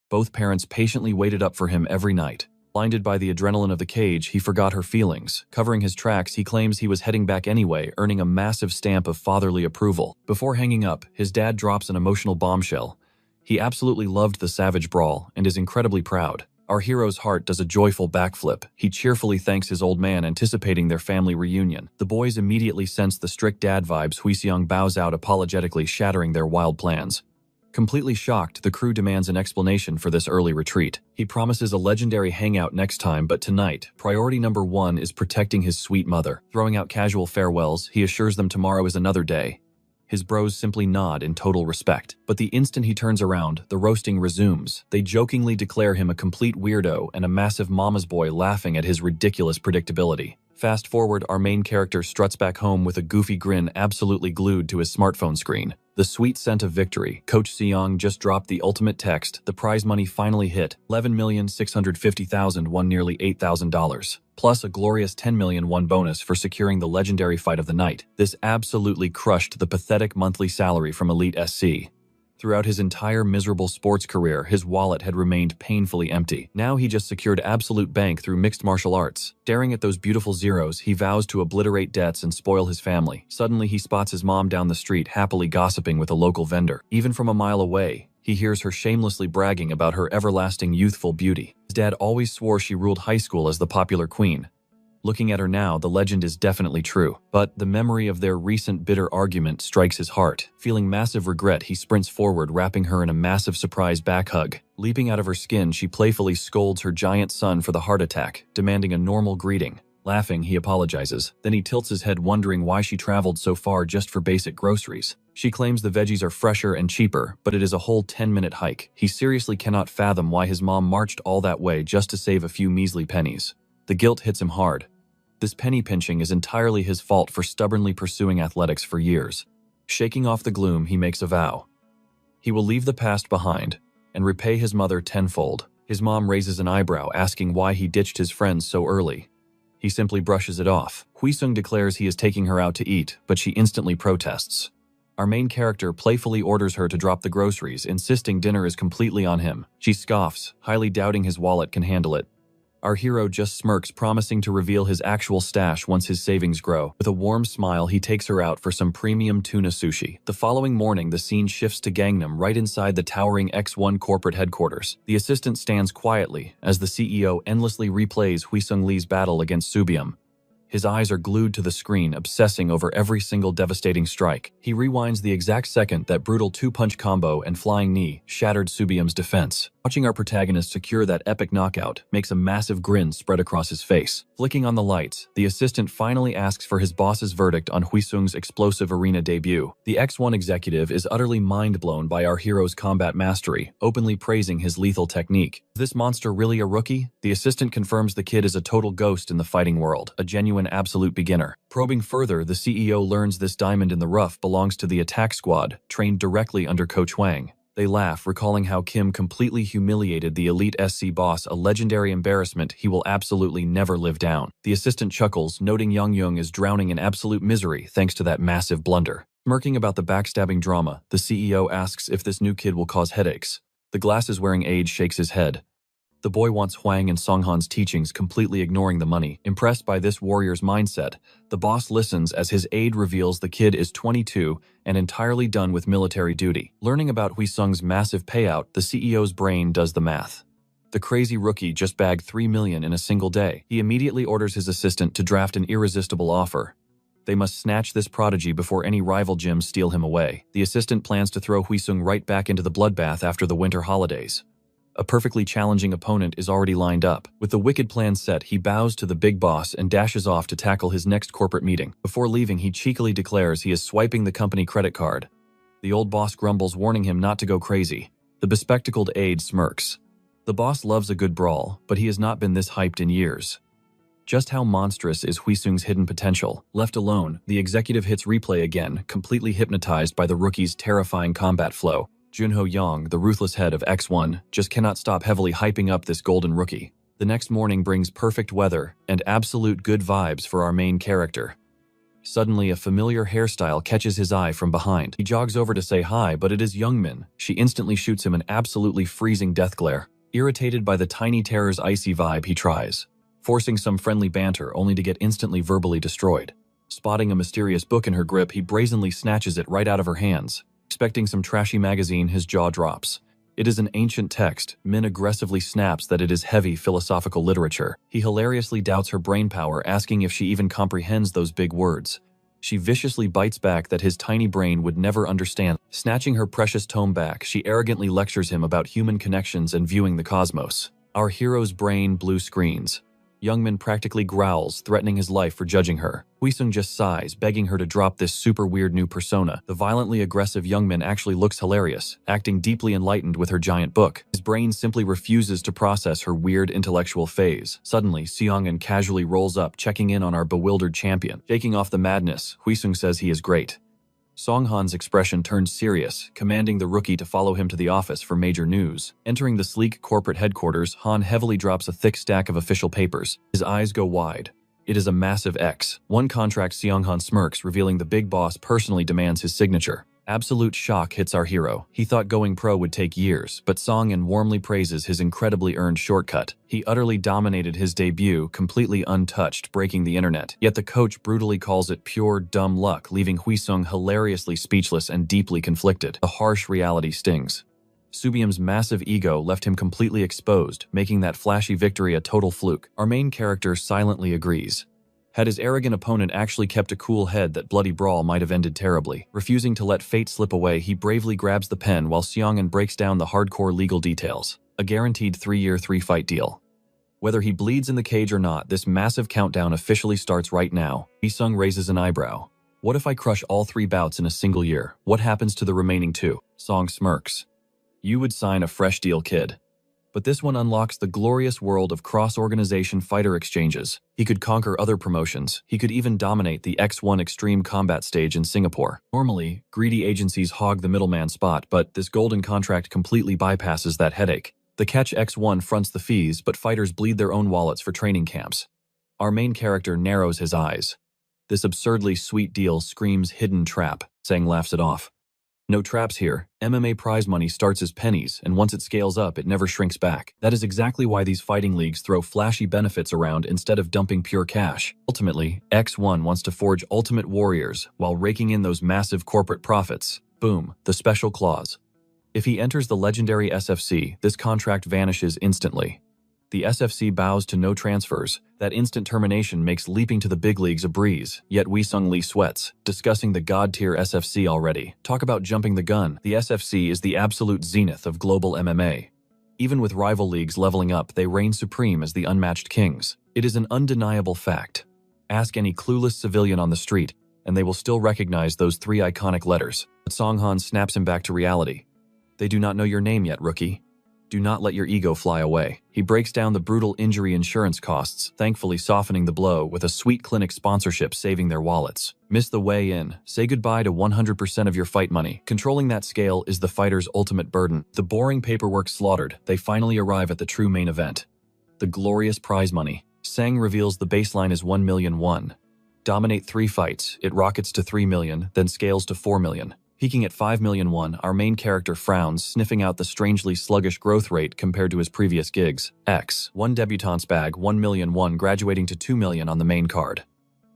Both parents patiently waited up for him every night. Blinded by the adrenaline of the cage, he forgot her feelings. Covering his tracks, he claims he was heading back anyway, earning a massive stamp of fatherly approval. Before hanging up, his dad drops an emotional bombshell. He absolutely loved the savage brawl and is incredibly proud. Our hero's heart does a joyful backflip. He cheerfully thanks his old man, anticipating their family reunion. The boys immediately sense the strict dad vibes. Hui-seong bows out apologetically, shattering their wild plans. Completely shocked, the crew demands an explanation for this early retreat. He promises a legendary hangout next time, but tonight, priority number 1 is protecting his sweet mother. Throwing out casual farewells, he assures them tomorrow is another day. His bros simply nod in total respect. But the instant he turns around, the roasting resumes. They jokingly declare him a complete weirdo and a massive mama's boy, laughing at his ridiculous predictability. Fast forward, our main character struts back home with a goofy grin absolutely glued to his smartphone screen. The sweet scent of victory. Coach Seong just dropped the ultimate text. The prize money finally hit. $11,650,000 won nearly $8,000. Plus a glorious $10 million won bonus for securing the legendary fight of the night. This absolutely crushed the pathetic monthly salary from Elite SC. Throughout his entire miserable sports career, his wallet had remained painfully empty. Now he just secured absolute bank through mixed martial arts. Staring at those beautiful zeros, he vows to obliterate debts and spoil his family. Suddenly, he spots his mom down the street, happily gossiping with a local vendor. Even from a mile away, he hears her shamelessly bragging about her everlasting youthful beauty. His dad always swore she ruled high school as the popular queen. Looking at her now, the legend is definitely true. But the memory of their recent bitter argument strikes his heart. Feeling massive regret, he sprints forward, wrapping her in a massive surprise back hug. Leaping out of her skin, she playfully scolds her giant son for the heart attack, demanding a normal greeting. Laughing, he apologizes. Then he tilts his head, wondering why she traveled so far just for basic groceries. She claims the veggies are fresher and cheaper, but it is a whole 10-minute hike. He seriously cannot fathom why his mom marched all that way just to save a few measly pennies. The guilt hits him hard. This penny pinching is entirely his fault for stubbornly pursuing athletics for years. Shaking off the gloom, he makes a vow. He will leave the past behind and repay his mother tenfold. His mom raises an eyebrow, asking why he ditched his friends so early. He simply brushes it off. Huisung declares he is taking her out to eat, but she instantly protests. Our main character playfully orders her to drop the groceries, insisting dinner is completely on him. She scoffs, highly doubting his wallet can handle it. Our hero just smirks, promising to reveal his actual stash once his savings grow. With a warm smile, he takes her out for some premium tuna sushi. The following morning, the scene shifts to Gangnam, right inside the towering X1 corporate headquarters. The assistant stands quietly as the CEO endlessly replays Huisung Lee's battle against Subium. His eyes are glued to the screen, obsessing over every single devastating strike. He rewinds the exact second that brutal two-punch combo and flying knee shattered Subium's defense. Watching our protagonist secure that epic knockout makes a massive grin spread across his face. Flicking on the lights, the assistant finally asks for his boss's verdict on Huisung's explosive arena debut. The X1 executive is utterly mind-blown by our hero's combat mastery, openly praising his lethal technique. Is this monster really a rookie? The assistant confirms the kid is a total ghost in the fighting world, a genuine absolute beginner. Probing further, the CEO learns this diamond in the rough belongs to the attack squad, trained directly under Coach Wang. They laugh, recalling how Kim completely humiliated the elite SC boss, a legendary embarrassment he will absolutely never live down. The assistant chuckles, noting Young is drowning in absolute misery thanks to that massive blunder. Smirking about the backstabbing drama, the CEO asks if this new kid will cause headaches. The glasses-wearing aide shakes his head. The boy wants Huang and Songhan's teachings, completely ignoring the money. Impressed by this warrior's mindset, the boss listens as his aide reveals the kid is 22 and entirely done with military duty. Learning about Huisung's massive payout, the CEO's brain does the math. The crazy rookie just bagged $3 million in a single day. He immediately orders his assistant to draft an irresistible offer. They must snatch this prodigy before any rival gyms steal him away. The assistant plans to throw Huisung right back into the bloodbath after the winter holidays. A perfectly challenging opponent is already lined up. With the wicked plan set, he bows to the big boss and dashes off to tackle his next corporate meeting. Before leaving, he cheekily declares he is swiping the company credit card. The old boss grumbles, warning him not to go crazy. The bespectacled aide smirks. The boss loves a good brawl, but he has not been this hyped in years. Just how monstrous is Huisung's hidden potential? Left alone, the executive hits replay again, completely hypnotized by the rookie's terrifying combat flow. Junho Yang, the ruthless head of X1, just cannot stop heavily hyping up this golden rookie. The next morning brings perfect weather and absolute good vibes for our main character. Suddenly, a familiar hairstyle catches his eye from behind. He jogs over to say hi, but it is Youngmin. She instantly shoots him an absolutely freezing death glare. Irritated by the tiny terror's icy vibe, he tries, forcing some friendly banter only to get instantly verbally destroyed. Spotting a mysterious book in her grip, he brazenly snatches it right out of her hands. Expecting some trashy magazine, his jaw drops. It is an ancient text. Min aggressively snaps that it is heavy philosophical literature. He hilariously doubts her brainpower, asking if she even comprehends those big words. She viciously bites back that his tiny brain would never understand. Snatching her precious tome back, she arrogantly lectures him about human connections and viewing the cosmos. Our hero's brain blue screens. Youngmin practically growls, threatening his life for judging her. Huisung just sighs, begging her to drop this super weird new persona. The violently aggressive Youngmin actually looks hilarious, acting deeply enlightened with her giant book. His brain simply refuses to process her weird intellectual phase. Suddenly, Seongin casually rolls up, checking in on our bewildered champion. Shaking off the madness, Huisung says he is great. Songhan's expression turns serious, commanding the rookie to follow him to the office for major news. Entering the sleek corporate headquarters, Han heavily drops a thick stack of official papers. His eyes go wide. It is a massive X. One contract, Seonghan smirks, revealing the big boss personally demands his signature. Absolute shock hits our hero. He thought going pro would take years, but Songin warmly praises his incredibly earned shortcut. He utterly dominated his debut, completely untouched, breaking the internet. Yet the coach brutally calls it pure dumb luck, leaving Huisung hilariously speechless and deeply conflicted. The harsh reality stings. Subium's massive ego left him completely exposed, making that flashy victory a total fluke. Our main character silently agrees. Had his arrogant opponent actually kept a cool head, that bloody brawl might have ended terribly. Refusing to let fate slip away, he bravely grabs the pen while Seongan breaks down the hardcore legal details. A guaranteed 3-year, 3-fight deal. Whether he bleeds in the cage or not, this massive countdown officially starts right now. Isung raises an eyebrow. What if I crush all 3 bouts in a single year? What happens to the remaining 2? Song smirks. You would sign a fresh deal, kid. But this one unlocks the glorious world of cross-organization fighter exchanges. He could conquer other promotions. He could even dominate the X1 Extreme Combat stage in Singapore. Normally, greedy agencies hog the middleman spot, but this golden contract completely bypasses that headache. The catch: X1 fronts the fees, but fighters bleed their own wallets for training camps. Our main character narrows his eyes. This absurdly sweet deal screams hidden trap. Sang laughs it off. No traps here. MMA prize money starts as pennies, and once it scales up, it never shrinks back. That is exactly why these fighting leagues throw flashy benefits around instead of dumping pure cash. Ultimately, X1 wants to forge ultimate warriors while raking in those massive corporate profits. Boom, the special clause. If he enters the legendary SFC, this contract vanishes instantly. The SFC bows to no transfers. That instant termination makes leaping to the big leagues a breeze, yet Wee Sung Lee sweats, discussing the god-tier SFC already. Talk about jumping the gun. The SFC is the absolute zenith of global MMA. Even with rival leagues leveling up, they reign supreme as the unmatched kings. It is an undeniable fact. Ask any clueless civilian on the street, and they will still recognize those 3 iconic letters. But Songhan snaps him back to reality. They do not know your name yet, rookie. Do not let your ego fly away. He breaks down the brutal injury insurance costs, thankfully softening the blow with a sweet clinic sponsorship saving their wallets. Miss the way in. Say goodbye to 100% of your fight money. Controlling that scale is the fighter's ultimate burden. The boring paperwork slaughtered, they finally arrive at the true main event. The glorious prize money. Sang reveals the baseline is 1 million won. Dominate 3 fights, it rockets to 3 million, then scales to 4 million. Peaking at 5 million won, our main character frowns, sniffing out the strangely sluggish growth rate compared to his previous gigs. X1 debutante's bag, 1 million won, graduating to 2 million on the main card.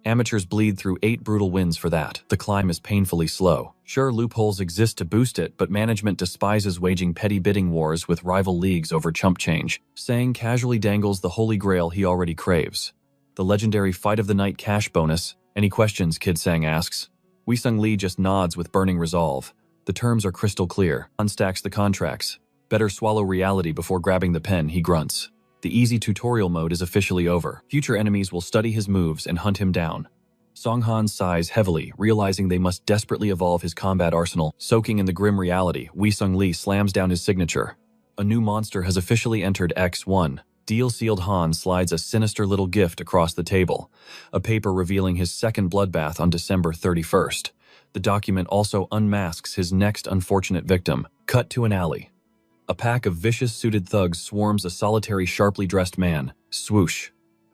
Amateurs bleed through 8 brutal wins for that. The climb is painfully slow. Sure, loopholes exist to boost it, but management despises waging petty bidding wars with rival leagues over chump change. Sang casually dangles the holy grail he already craves. The legendary Fight of the Night cash bonus. Any questions, Kid Sang asks. Wee Sung Lee just nods with burning resolve. The terms are crystal clear. Unstacks the contracts. Better swallow reality before grabbing the pen, he grunts. The easy tutorial mode is officially over. Future enemies will study his moves and hunt him down. Songhan sighs heavily, realizing they must desperately evolve his combat arsenal. Soaking in the grim reality, Wee Sung Lee slams down his signature. A new monster has officially entered X1. Deal-sealed Han slides a sinister little gift across the table, a paper revealing his second bloodbath on December 31st. The document also unmasks his next unfortunate victim. Cut to an alley. A pack of vicious suited thugs swarms a solitary sharply dressed man. Swoosh.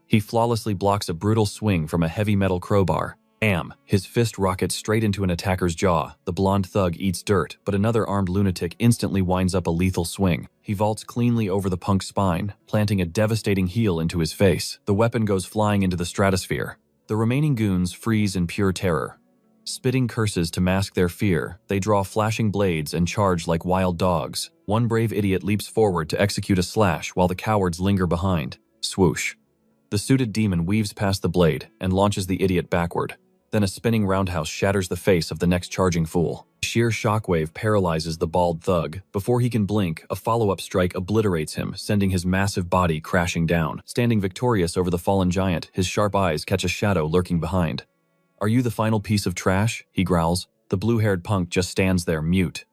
He flawlessly blocks a brutal swing from a heavy metal crowbar. Bam! His fist rockets straight into an attacker's jaw. The blonde thug eats dirt, but another armed lunatic instantly winds up a lethal swing. He vaults cleanly over the punk's spine, planting a devastating heel into his face. The weapon goes flying into the stratosphere. The remaining goons freeze in pure terror. Spitting curses to mask their fear, they draw flashing blades and charge like wild dogs. One brave idiot leaps forward to execute a slash while the cowards linger behind. Swoosh. The suited demon weaves past the blade and launches the idiot backward. Then a spinning roundhouse shatters the face of the next charging fool. Sheer shockwave paralyzes the bald thug. Before he can blink, a follow-up strike obliterates him, sending his massive body crashing down. Standing victorious over the fallen giant, his sharp eyes catch a shadow lurking behind. "Are you the final piece of trash?" he growls. The blue-haired punk just stands there, mute.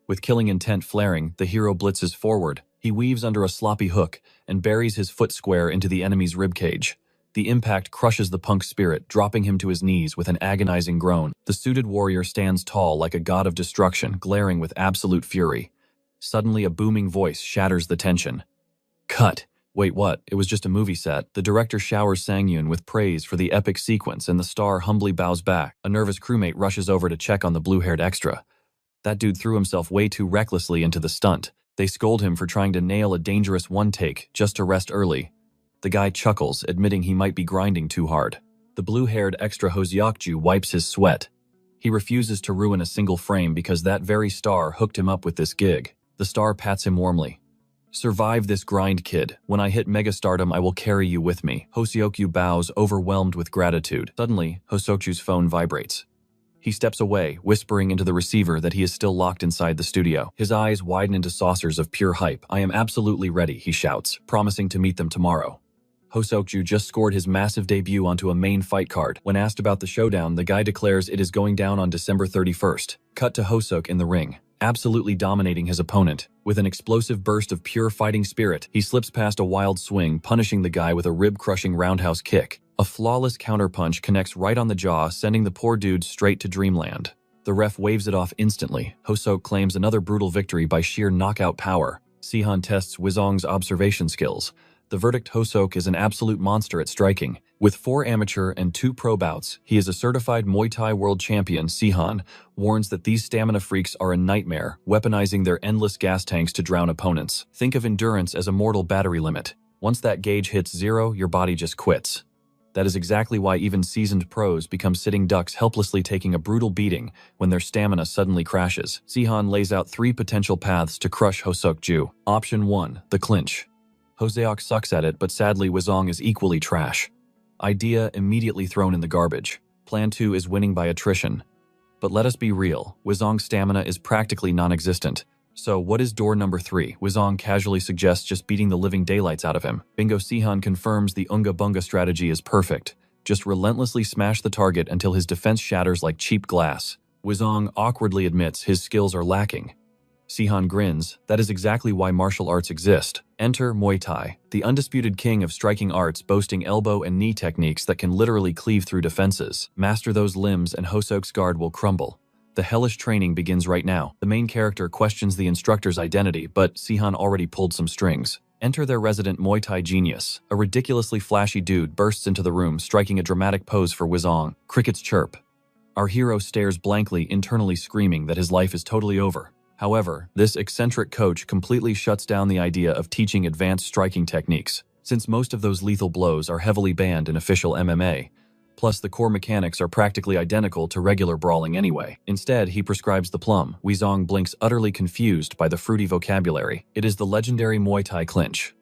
With killing intent flaring, the hero blitzes forward. He weaves under a sloppy hook and buries his foot square into the enemy's ribcage. The impact crushes the punk's spirit, dropping him to his knees with an agonizing groan. The suited warrior stands tall like a god of destruction, glaring with absolute fury. Suddenly, a booming voice shatters the tension. Cut! Wait, what? It was just a movie set. The director showers Sang-yoon with praise for the epic sequence, and the star humbly bows back. A nervous crewmate rushes over to check on the blue-haired extra. That dude threw himself way too recklessly into the stunt. They scold him for trying to nail a dangerous one-take just to rest early. The guy chuckles, admitting he might be grinding too hard. The blue-haired extra Hoseokju wipes his sweat. He refuses to ruin a single frame because that very star hooked him up with this gig. The star pats him warmly. Survive this grind, kid. When I hit megastardom, I will carry you with me. Hoseokyu bows, overwhelmed with gratitude. Suddenly, Hoseokju's phone vibrates. He steps away, whispering into the receiver that he is still locked inside the studio. His eyes widen into saucers of pure hype. I am absolutely ready, he shouts, promising to meet them tomorrow. Hoseokju just scored his massive debut onto a main fight card. When asked about the showdown, the guy declares it is going down on December 31st. Cut to Hoseok in the ring, absolutely dominating his opponent. With an explosive burst of pure fighting spirit, he slips past a wild swing, punishing the guy with a rib-crushing roundhouse kick. A flawless counterpunch connects right on the jaw, sending the poor dude straight to dreamland. The ref waves it off instantly. Hoseok claims another brutal victory by sheer knockout power. Sihan tests Wizong's observation skills. The verdict: Hoseok is an absolute monster at striking. With 4 amateur and 2 pro bouts, he is a certified Muay Thai world champion. Sihan warns that these stamina freaks are a nightmare, weaponizing their endless gas tanks to drown opponents. Think of endurance as a mortal battery limit. Once that gauge hits 0, your body just quits. That is exactly why even seasoned pros become sitting ducks, helplessly taking a brutal beating when their stamina suddenly crashes. Sihan lays out 3 potential paths to crush Hoseokju. Option 1, the clinch. Hoseok sucks at it, but sadly Wizong is equally trash. Idea immediately thrown in the garbage. Plan 2 is winning by attrition. But let us be real, Wizong's stamina is practically non-existent. So what is door number 3? Wizong casually suggests just beating the living daylights out of him. Bingo. Sihan confirms the Unga Bunga strategy is perfect. Just relentlessly smash the target until his defense shatters like cheap glass. Wizong awkwardly admits his skills are lacking. Sihan grins. That is exactly why martial arts exist. Enter Muay Thai, the undisputed king of striking arts, boasting elbow and knee techniques that can literally cleave through defenses. Master those limbs and Hoseok's guard will crumble. The hellish training begins right now. The main character questions the instructor's identity, but Sihan already pulled some strings. Enter their resident Muay Thai genius. A ridiculously flashy dude bursts into the room, striking a dramatic pose for Wizong. Crickets chirp. Our hero stares blankly, internally screaming that his life is totally over. However, this eccentric coach completely shuts down the idea of teaching advanced striking techniques, since most of those lethal blows are heavily banned in official MMA. Plus, the core mechanics are practically identical to regular brawling anyway. Instead, he prescribes the plum. Wizong blinks, utterly confused by the fruity vocabulary. It is the legendary Muay Thai clinch,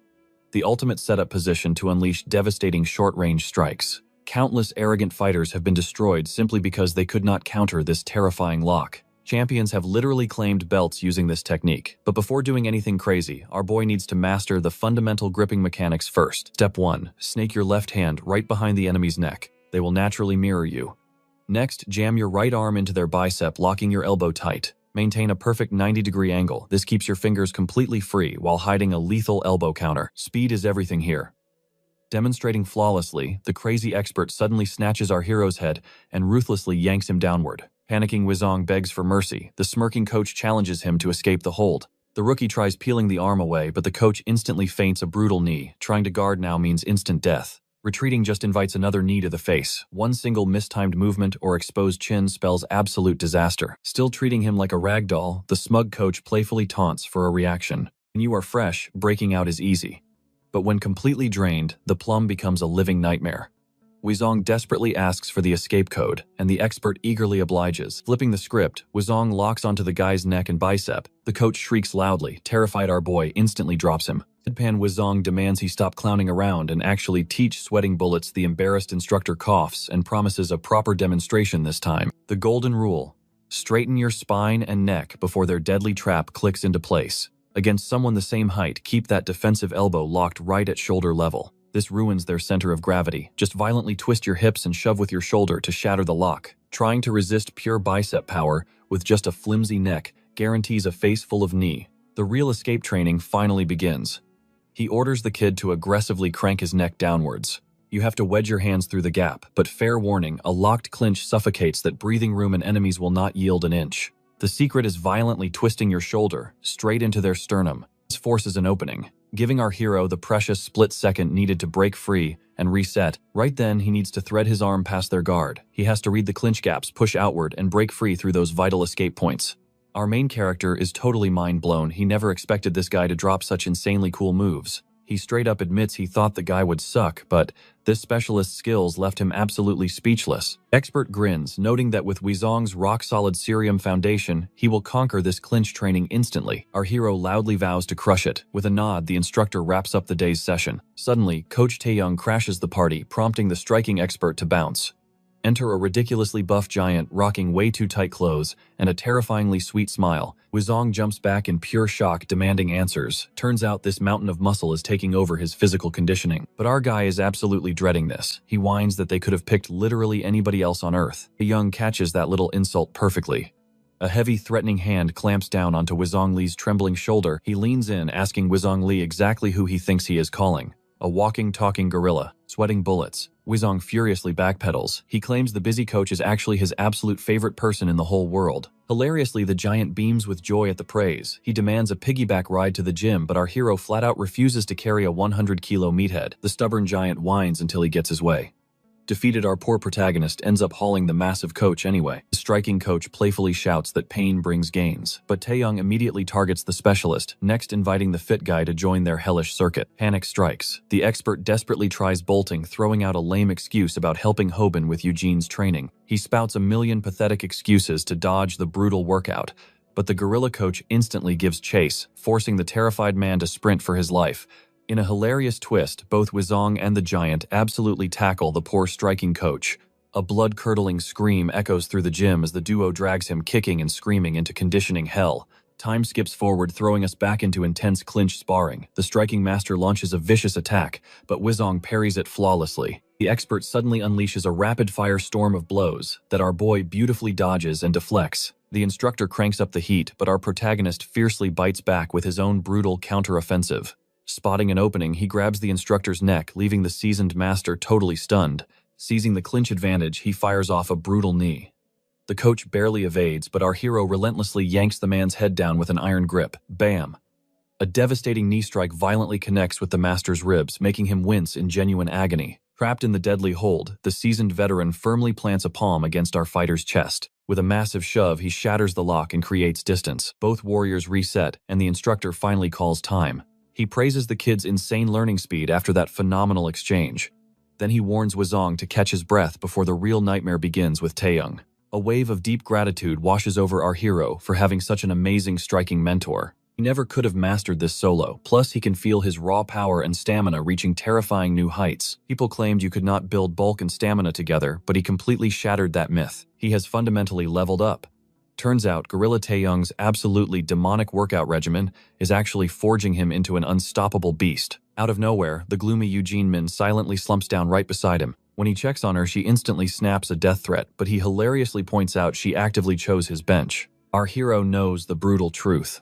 the ultimate setup position to unleash devastating short-range strikes. Countless arrogant fighters have been destroyed simply because they could not counter this terrifying lock. Champions have literally claimed belts using this technique. But before doing anything crazy, our boy needs to master the fundamental gripping mechanics first. Step 1. Snake your left hand right behind the enemy's neck. They will naturally mirror you. Next, jam your right arm into their bicep, locking your elbow tight. Maintain a perfect 90-degree angle. This keeps your fingers completely free while hiding a lethal elbow counter. Speed is everything here. Demonstrating flawlessly, the crazy expert suddenly snatches our hero's head and ruthlessly yanks him downward. Panicking Wizong begs for mercy. The smirking coach challenges him to escape the hold. The rookie tries peeling the arm away, but the coach instantly feints a brutal knee. Trying to guard now means instant death. Retreating just invites another knee to the face. One single mistimed movement or exposed chin spells absolute disaster. Still treating him like a rag doll, the smug coach playfully taunts for a reaction. When you are fresh, breaking out is easy. But when completely drained, the plum becomes a living nightmare. Wizong desperately asks for the escape code, and the expert eagerly obliges. Flipping the script, Wizong locks onto the guy's neck and bicep. The coach shrieks loudly. Terrified, our boy instantly drops him. Deadpan Wizong demands he stop clowning around and actually teach sweating bullets. The embarrassed instructor coughs and promises a proper demonstration this time. The golden rule: straighten your spine and neck before their deadly trap clicks into place. Against someone the same height, keep that defensive elbow locked right at shoulder level. This ruins their center of gravity. Just violently twist your hips and shove with your shoulder to shatter the lock. Trying to resist pure bicep power with just a flimsy neck guarantees a face full of knee. The real escape training finally begins. He orders the kid to aggressively crank his neck downwards. You have to wedge your hands through the gap, but fair warning, a locked clinch suffocates that breathing room and enemies will not yield an inch. The secret is violently twisting your shoulder straight into their sternum. This forces an opening, giving our hero the precious split second needed to break free and reset. Right then, he needs to thread his arm past their guard. He has to read the clinch gaps, push outward, and break free through those vital escape points. Our main character is totally mind blown. He never expected this guy to drop such insanely cool moves. He straight up admits he thought the guy would suck, but this specialist's skills left him absolutely speechless. Expert grins, noting that with Wizong's rock-solid Cerium foundation, he will conquer this clinch training instantly. Our hero loudly vows to crush it. With a nod, the instructor wraps up the day's session. Suddenly, Coach Taeyong crashes the party, prompting the striking expert to bounce. Enter a ridiculously buff giant rocking way too tight clothes and a terrifyingly sweet smile. Wizong jumps back in pure shock, demanding answers. Turns out this mountain of muscle is taking over his physical conditioning. But our guy is absolutely dreading this. He whines that they could have picked literally anybody else on Earth. Taeyong catches that little insult perfectly. A heavy, threatening hand clamps down onto Wizong Li's trembling shoulder. He leans in, asking Wizong Li exactly who he thinks he is calling. A walking, talking gorilla, sweating bullets. Wizong furiously backpedals. He claims the busy coach is actually his absolute favorite person in the whole world. Hilariously, the giant beams with joy at the praise. He demands a piggyback ride to the gym, but our hero flat out refuses to carry a 100-kilo meathead. The stubborn giant whines until he gets his way. Defeated, our poor protagonist ends up hauling the massive coach anyway. The striking coach playfully shouts that pain brings gains, but Taeyong immediately targets the specialist, next inviting the fit guy to join their hellish circuit. Panic strikes. The expert desperately tries bolting, throwing out a lame excuse about helping Hoban with Eugene's training. He spouts a million pathetic excuses to dodge the brutal workout, but the gorilla coach instantly gives chase, forcing the terrified man to sprint for his life. In a hilarious twist, both Wizong and the giant absolutely tackle the poor striking coach. A blood-curdling scream echoes through the gym as the duo drags him kicking and screaming into conditioning hell. Time skips forward, throwing us back into intense clinch sparring. The striking master launches a vicious attack, but Wizong parries it flawlessly. The expert suddenly unleashes a rapid-fire storm of blows that our boy beautifully dodges and deflects. The instructor cranks up the heat, but our protagonist fiercely bites back with his own brutal counter-offensive. Spotting an opening, he grabs the instructor's neck, leaving the seasoned master totally stunned. Seizing the clinch advantage, he fires off a brutal knee. The coach barely evades, but our hero relentlessly yanks the man's head down with an iron grip. Bam! A devastating knee strike violently connects with the master's ribs, making him wince in genuine agony. Trapped in the deadly hold, the seasoned veteran firmly plants a palm against our fighter's chest. With a massive shove, he shatters the lock and creates distance. Both warriors reset, and the instructor finally calls time. He praises the kid's insane learning speed after that phenomenal exchange. Then he warns Wizong to catch his breath before the real nightmare begins with Taeyong. A wave of deep gratitude washes over our hero for having such an amazing striking mentor. He never could have mastered this solo, plus he can feel his raw power and stamina reaching terrifying new heights. People claimed you could not build bulk and stamina together, but he completely shattered that myth. He has fundamentally leveled up. Turns out, Gorilla Taeyong's absolutely demonic workout regimen is actually forging him into an unstoppable beast. Out of nowhere, the gloomy Eugene Min silently slumps down right beside him. When he checks on her, she instantly snaps a death threat, but he hilariously points out she actively chose his bench. Our hero knows the brutal truth.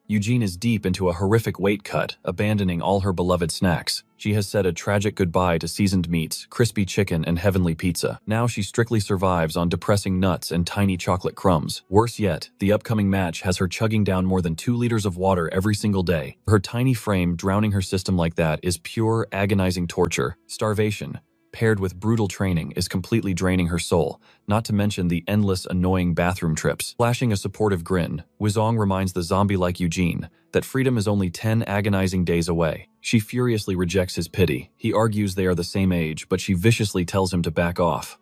Eugene is deep into a horrific weight cut, abandoning all her beloved snacks. She has said a tragic goodbye to seasoned meats, crispy chicken, and heavenly pizza. Now she strictly survives on depressing nuts and tiny chocolate crumbs. Worse yet, the upcoming match has her chugging down more than 2 liters of water every single day. Her tiny frame drowning her system like that is pure, agonizing torture. Starvation, paired with brutal training, is completely draining her soul, not to mention the endless, annoying bathroom trips. Flashing a supportive grin, Wizong reminds the zombie-like Eugene that freedom is only 10 agonizing days away. She furiously rejects his pity. He argues they are the same age, but she viciously tells him to back off.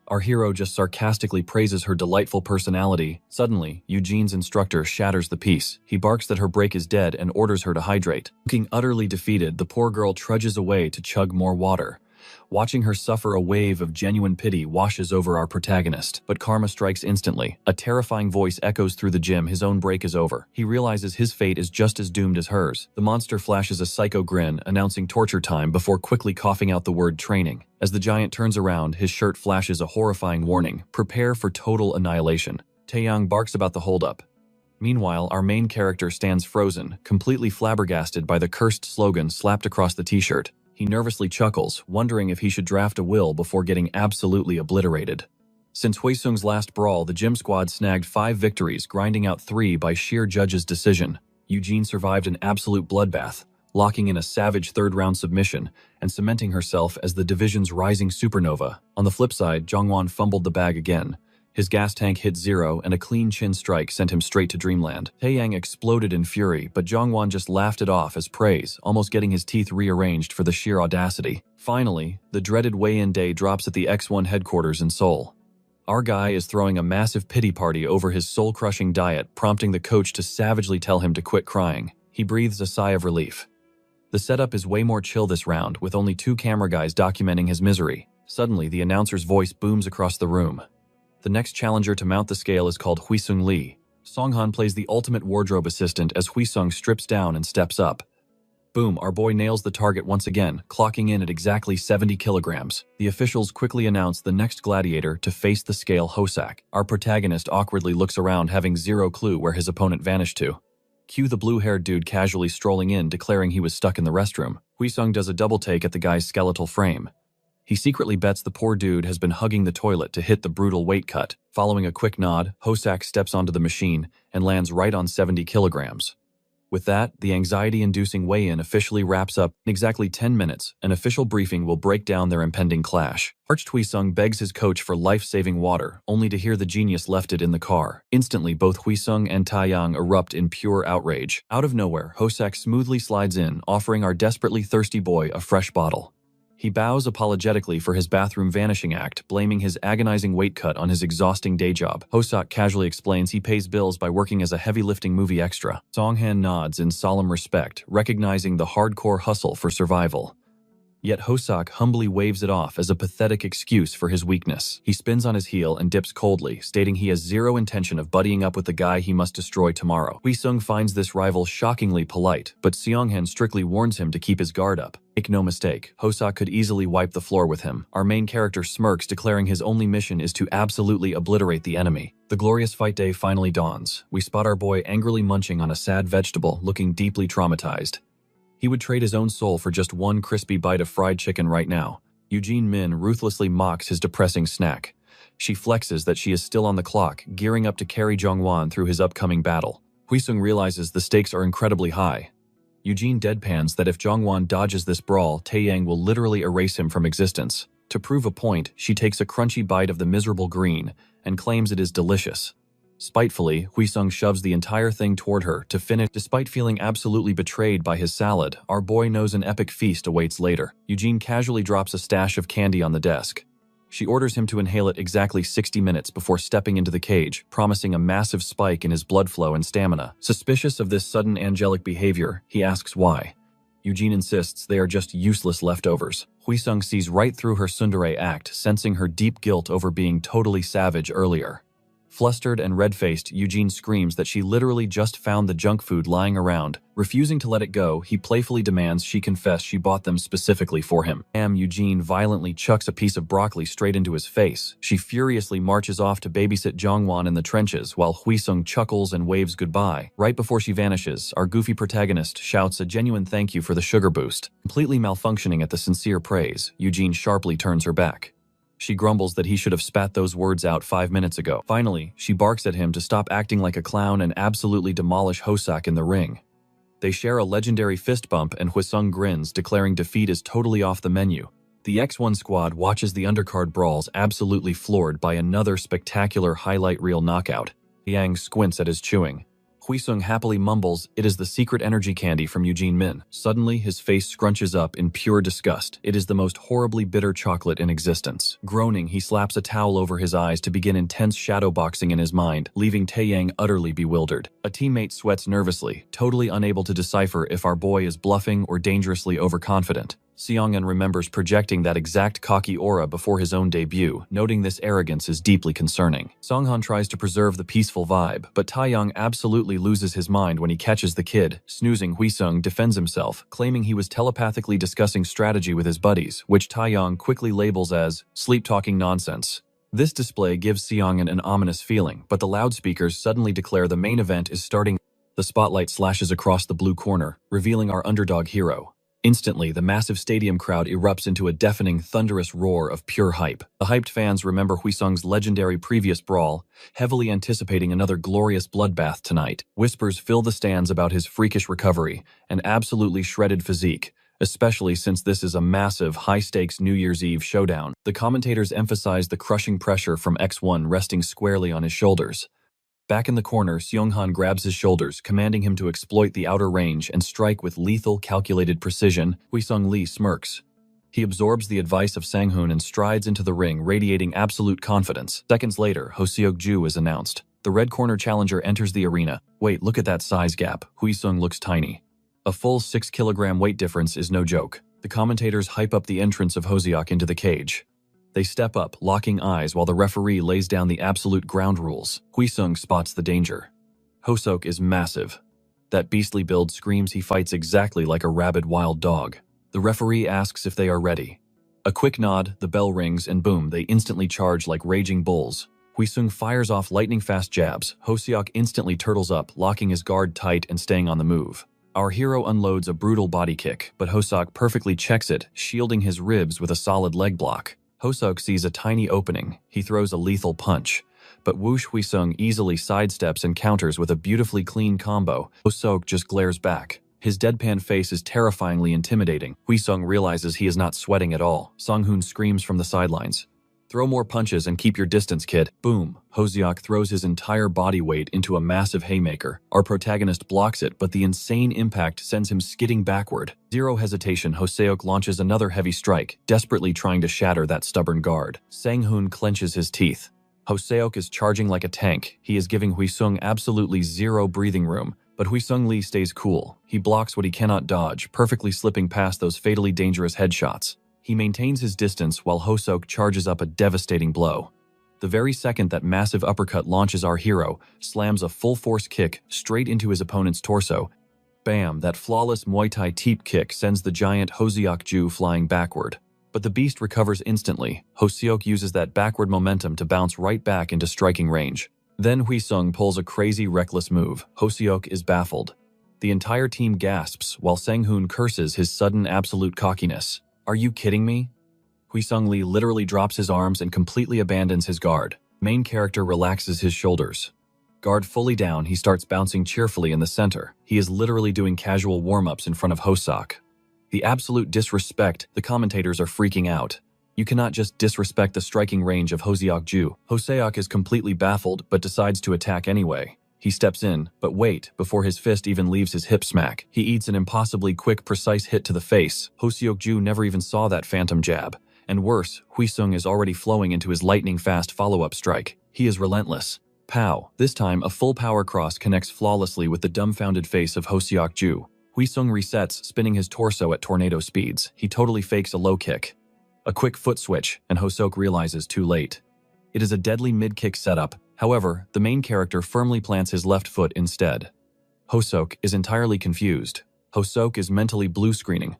Our hero just sarcastically praises her delightful personality. Suddenly, Eugene's instructor shatters the peace. He barks that her break is dead and orders her to hydrate. Looking utterly defeated, the poor girl trudges away to chug more water. Watching her suffer, a wave of genuine pity washes over our protagonist. But karma strikes instantly. A terrifying voice echoes through the gym. His own break is over. He realizes his fate is just as doomed as hers. The monster flashes a psycho grin, announcing torture time before quickly coughing out the word training. As the giant turns around, his shirt flashes a horrifying warning. Prepare for total annihilation. Taeyong barks about the holdup. Meanwhile, our main character stands frozen, completely flabbergasted by the cursed slogan slapped across the t-shirt. He nervously chuckles, wondering if he should draft a will before getting absolutely obliterated. Since Huisung's last brawl, the gym squad snagged 5 victories, grinding out 3 by sheer judge's decision. Eugene survived an absolute bloodbath, locking in a savage third-round submission and cementing herself as the division's rising supernova. On the flip side, Zhongwan fumbled the bag again. His gas tank hit zero, and a clean chin strike sent him straight to dreamland. Taeyang exploded in fury, but Zhongwan just laughed it off as praise, almost getting his teeth rearranged for the sheer audacity. Finally, the dreaded weigh-in day drops at the X1 headquarters in Seoul. Our guy is throwing a massive pity party over his soul-crushing diet, prompting the coach to savagely tell him to quit crying. He breathes a sigh of relief. The setup is way more chill this round, with only 2 camera guys documenting his misery. Suddenly, the announcer's voice booms across the room. The next challenger to mount the scale is called Huisung Lee. Songhan plays the ultimate wardrobe assistant as Huisung strips down and steps up. Boom, our boy nails the target once again, clocking in at exactly 70 kilograms. The officials quickly announce the next gladiator to face the scale, Hosak. Our protagonist awkwardly looks around, having zero clue where his opponent vanished to. Cue the blue-haired dude casually strolling in, declaring he was stuck in the restroom. Huisung does a double take at the guy's skeletal frame. He secretly bets the poor dude has been hugging the toilet to hit the brutal weight cut. Following a quick nod, Hosak steps onto the machine and lands right on 70 kilograms. With that, the anxiety-inducing weigh-in officially wraps up. In exactly 10 minutes, an official briefing will break down their impending clash. Parched Huisung begs his coach for life-saving water, only to hear the genius left it in the car. Instantly, both Huisung and Taeyang erupt in pure outrage. Out of nowhere, Hosak smoothly slides in, offering our desperately thirsty boy a fresh bottle. He bows apologetically for his bathroom vanishing act, blaming his agonizing weight cut on his exhausting day job. Hosak casually explains he pays bills by working as a heavy-lifting movie extra. Songhan nods in solemn respect, recognizing the hardcore hustle for survival. Yet Hosak humbly waves it off as a pathetic excuse for his weakness. He spins on his heel and dips coldly, stating he has zero intention of buddying up with the guy he must destroy tomorrow. Huisung finds this rival shockingly polite, but Seonghan strictly warns him to keep his guard up. Make no mistake, Hosak could easily wipe the floor with him. Our main character smirks, declaring his only mission is to absolutely obliterate the enemy. The glorious fight day finally dawns. We spot our boy angrily munching on a sad vegetable, looking deeply traumatized. He would trade his own soul for just one crispy bite of fried chicken right now. Eugene Min ruthlessly mocks his depressing snack. She flexes that she is still on the clock, gearing up to carry Zhongwan through his upcoming battle. Huisung realizes the stakes are incredibly high. Eugene deadpans that if Zhongwan dodges this brawl, Taeyang will literally erase him from existence. To prove a point, she takes a crunchy bite of the miserable green and claims it is delicious. Spitefully, Huisung shoves the entire thing toward her to finish. Despite feeling absolutely betrayed by his salad, our boy knows an epic feast awaits later. Eugene casually drops a stash of candy on the desk. She orders him to inhale it exactly 60 minutes before stepping into the cage, promising a massive spike in his blood flow and stamina. Suspicious of this sudden angelic behavior, he asks why. Eugene insists they are just useless leftovers. Huisung sees right through her tsundere act, sensing her deep guilt over being totally savage earlier. Flustered and red-faced, Eugene screams that she literally just found the junk food lying around. Refusing to let it go, he playfully demands she confess she bought them specifically for him. Eugene violently chucks a piece of broccoli straight into his face. She furiously marches off to babysit Zhongwan in the trenches, while Huisung chuckles and waves goodbye. Right before she vanishes, our goofy protagonist shouts a genuine thank you for the sugar boost. Completely malfunctioning at the sincere praise, Eugene sharply turns her back. She grumbles that he should have spat those words out 5 minutes ago. Finally, she barks at him to stop acting like a clown and absolutely demolish Hosak in the ring. They share a legendary fist bump and Huisung grins, declaring defeat is totally off the menu. The X1 squad watches the undercard brawls, absolutely floored by another spectacular highlight reel knockout. Yang squints at his chewing. Huisung happily mumbles, "It is the secret energy candy from Eugene Min." Suddenly, his face scrunches up in pure disgust. It is the most horribly bitter chocolate in existence. Groaning, he slaps a towel over his eyes to begin intense shadowboxing in his mind, leaving Taeyang utterly bewildered. A teammate sweats nervously, totally unable to decipher if our boy is bluffing or dangerously overconfident. Seonghan remembers projecting that exact cocky aura before his own debut, noting this arrogance is deeply concerning. Songhan tries to preserve the peaceful vibe, but Taeyang absolutely loses his mind when he catches the kid. Snoozing, Huisung defends himself, claiming he was telepathically discussing strategy with his buddies, which Taeyang quickly labels as sleep-talking nonsense. This display gives Seonghan an ominous feeling, but the loudspeakers suddenly declare the main event is starting. The spotlight slashes across the blue corner, revealing our underdog hero. Instantly, the massive stadium crowd erupts into a deafening, thunderous roar of pure hype. The hyped fans remember Huisung's legendary previous brawl, heavily anticipating another glorious bloodbath tonight. Whispers fill the stands about his freakish recovery and absolutely shredded physique, especially since this is a massive, high-stakes New Year's Eve showdown. The commentators emphasize the crushing pressure from X1 resting squarely on his shoulders. Back in the corner, Seonghan grabs his shoulders, commanding him to exploit the outer range and strike with lethal, calculated precision. Hui-sung Lee smirks. He absorbs the advice of Sang-hoon and strides into the ring, radiating absolute confidence. Seconds later, Ho-seok-ju is announced. The red corner challenger enters the arena. Wait, look at that size gap. Hui-sung looks tiny. A full 6-kilogram weight difference is no joke. The commentators hype up the entrance of Ho-seok into the cage. They step up, locking eyes while the referee lays down the absolute ground rules. Hui-sung spots the danger. Ho-seok is massive. That beastly build screams he fights exactly like a rabid wild dog. The referee asks if they are ready. A quick nod, the bell rings, and boom, they instantly charge like raging bulls. Hui-sung fires off lightning-fast jabs. Ho-seok instantly turtles up, locking his guard tight and staying on the move. Our hero unloads a brutal body kick, but Ho-seok perfectly checks it, shielding his ribs with a solid leg block. Ho-seok sees a tiny opening. He throws a lethal punch. But whoosh, Hui-sung easily sidesteps and counters with a beautifully clean combo. Ho-seok just glares back. His deadpan face is terrifyingly intimidating. Hui-sung realizes he is not sweating at all. Sang-hoon screams from the sidelines. Throw more punches and keep your distance, kid. Boom. Ho-seok throws his entire body weight into a massive haymaker. Our protagonist blocks it, but the insane impact sends him skidding backward. Zero hesitation, Ho-seok launches another heavy strike, desperately trying to shatter that stubborn guard. Sang-hoon clenches his teeth. Ho-seok is charging like a tank. He is giving Hui-sung absolutely zero breathing room. But Hui-sung Lee stays cool. He blocks what he cannot dodge, perfectly slipping past those fatally dangerous headshots. He maintains his distance while Ho-seok charges up a devastating blow. The very second that massive uppercut launches our hero, slams a full-force kick straight into his opponent's torso. Bam, that flawless Muay Thai teep kick sends the giant Ho-seok-ju flying backward. But the beast recovers instantly. Ho-seok uses that backward momentum to bounce right back into striking range. Then Hui-sung pulls a crazy, reckless move. Ho-seok is baffled. The entire team gasps while Sang-hoon curses his sudden absolute cockiness. Are you kidding me? Hui-sung Lee literally drops his arms and completely abandons his guard. Main character relaxes his shoulders. Guard fully down, he starts bouncing cheerfully in the center. He is literally doing casual warm-ups in front of Ho-seok. The absolute disrespect, the commentators are freaking out. You cannot just disrespect the striking range of Ho-seok-ju. Ho-seok is completely baffled, but decides to attack anyway. He steps in, but wait, before his fist even leaves his hip smack, he eats an impossibly quick, precise hit to the face. Ho-seok-ju never even saw that phantom jab. And worse, Hui-sung is already flowing into his lightning-fast follow-up strike. He is relentless. Pow! This time, a full power cross connects flawlessly with the dumbfounded face of Ho-seok-ju. Hui-sung resets, spinning his torso at tornado speeds. He totally fakes a low kick. A quick foot switch, and Ho-seok realizes too late. It is a deadly mid-kick setup. However, the main character firmly plants his left foot instead. Ho-seok is entirely confused. Ho-seok is mentally blue-screening.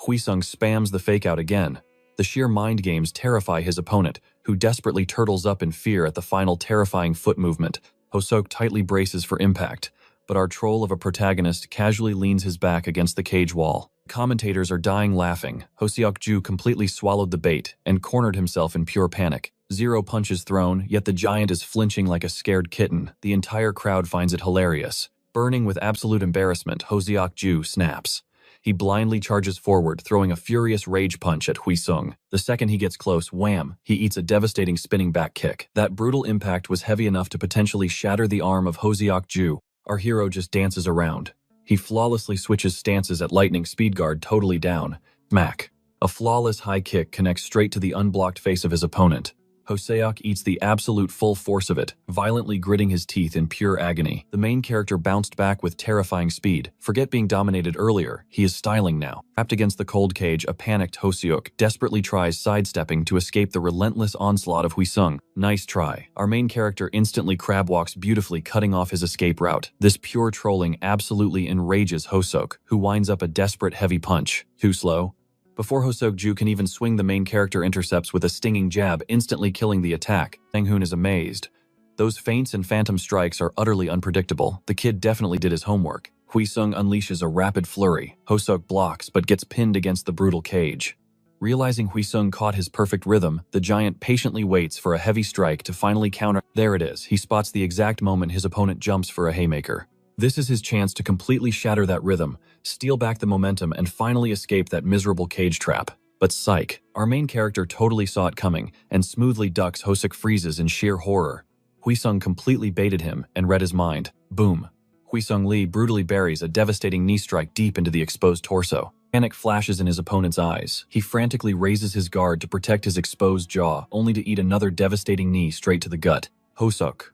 Hui-sung spams the fake-out again. The sheer mind games terrify his opponent, who desperately turtles up in fear at the final terrifying foot movement. Ho-seok tightly braces for impact, but our troll of a protagonist casually leans his back against the cage wall. Commentators are dying laughing. Ho-seok-ju completely swallowed the bait and cornered himself in pure panic. Zero punches thrown, yet the giant is flinching like a scared kitten. The entire crowd finds it hilarious. Burning with absolute embarrassment, Ho-seok-ju snaps. He blindly charges forward, throwing a furious rage punch at Hui-sung. The second he gets close, wham, he eats a devastating spinning back kick. That brutal impact was heavy enough to potentially shatter the arm of Ho-seok-ju. Our hero just dances around. He flawlessly switches stances at lightning speed guard totally down. Smack. A flawless high kick connects straight to the unblocked face of his opponent. Ho-seok eats the absolute full force of it, violently gritting his teeth in pure agony. The main character bounced back with terrifying speed. Forget being dominated earlier, he is styling now. Trapped against the cold cage, a panicked Ho-seok desperately tries sidestepping to escape the relentless onslaught of Hui-sung. Nice try. Our main character instantly crab walks beautifully, cutting off his escape route. This pure trolling absolutely enrages Ho-seok, who winds up a desperate heavy punch. Too slow? Before Ho-seok-ju can even swing, the main character intercepts with a stinging jab, instantly killing the attack. Sang-hoon is amazed. Those feints and phantom strikes are utterly unpredictable. The kid definitely did his homework. Hui-sung unleashes a rapid flurry. Ho-seok blocks, but gets pinned against the brutal cage. Realizing Hui-sung caught his perfect rhythm, the giant patiently waits for a heavy strike to finally counter. There it is. He spots the exact moment his opponent jumps for a haymaker. This is his chance to completely shatter that rhythm, steal back the momentum, and finally escape that miserable cage trap. But psych, our main character totally saw it coming and smoothly ducks. Hosuk freezes in sheer horror. Huisung completely baited him and read his mind. Boom. Huisung Lee brutally buries a devastating knee strike deep into the exposed torso. Panic flashes in his opponent's eyes. He frantically raises his guard to protect his exposed jaw, only to eat another devastating knee straight to the gut. Hosuk.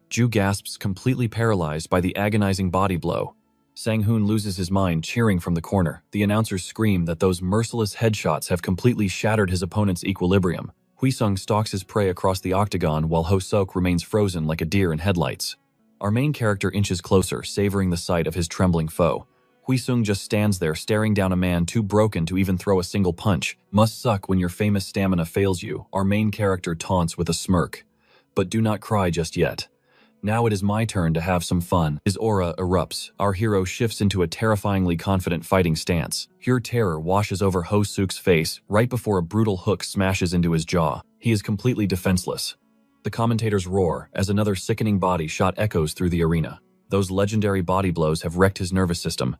Ju gasps, completely paralyzed by the agonizing body blow. Sang-hoon loses his mind, cheering from the corner. The announcers scream that those merciless headshots have completely shattered his opponent's equilibrium. Huisung stalks his prey across the octagon while Hosuk remains frozen like a deer in headlights. Our main character inches closer, savoring the sight of his trembling foe. Huisung just stands there, staring down a man too broken to even throw a single punch. Must suck when your famous stamina fails you, our main character taunts with a smirk. But do not cry just yet. Now it is my turn to have some fun. His aura erupts. Our hero shifts into a terrifyingly confident fighting stance. Pure terror washes over Hosuk's face right before a brutal hook smashes into his jaw. He is completely defenseless. The commentators roar as another sickening body shot echoes through the arena. Those legendary body blows have wrecked his nervous system.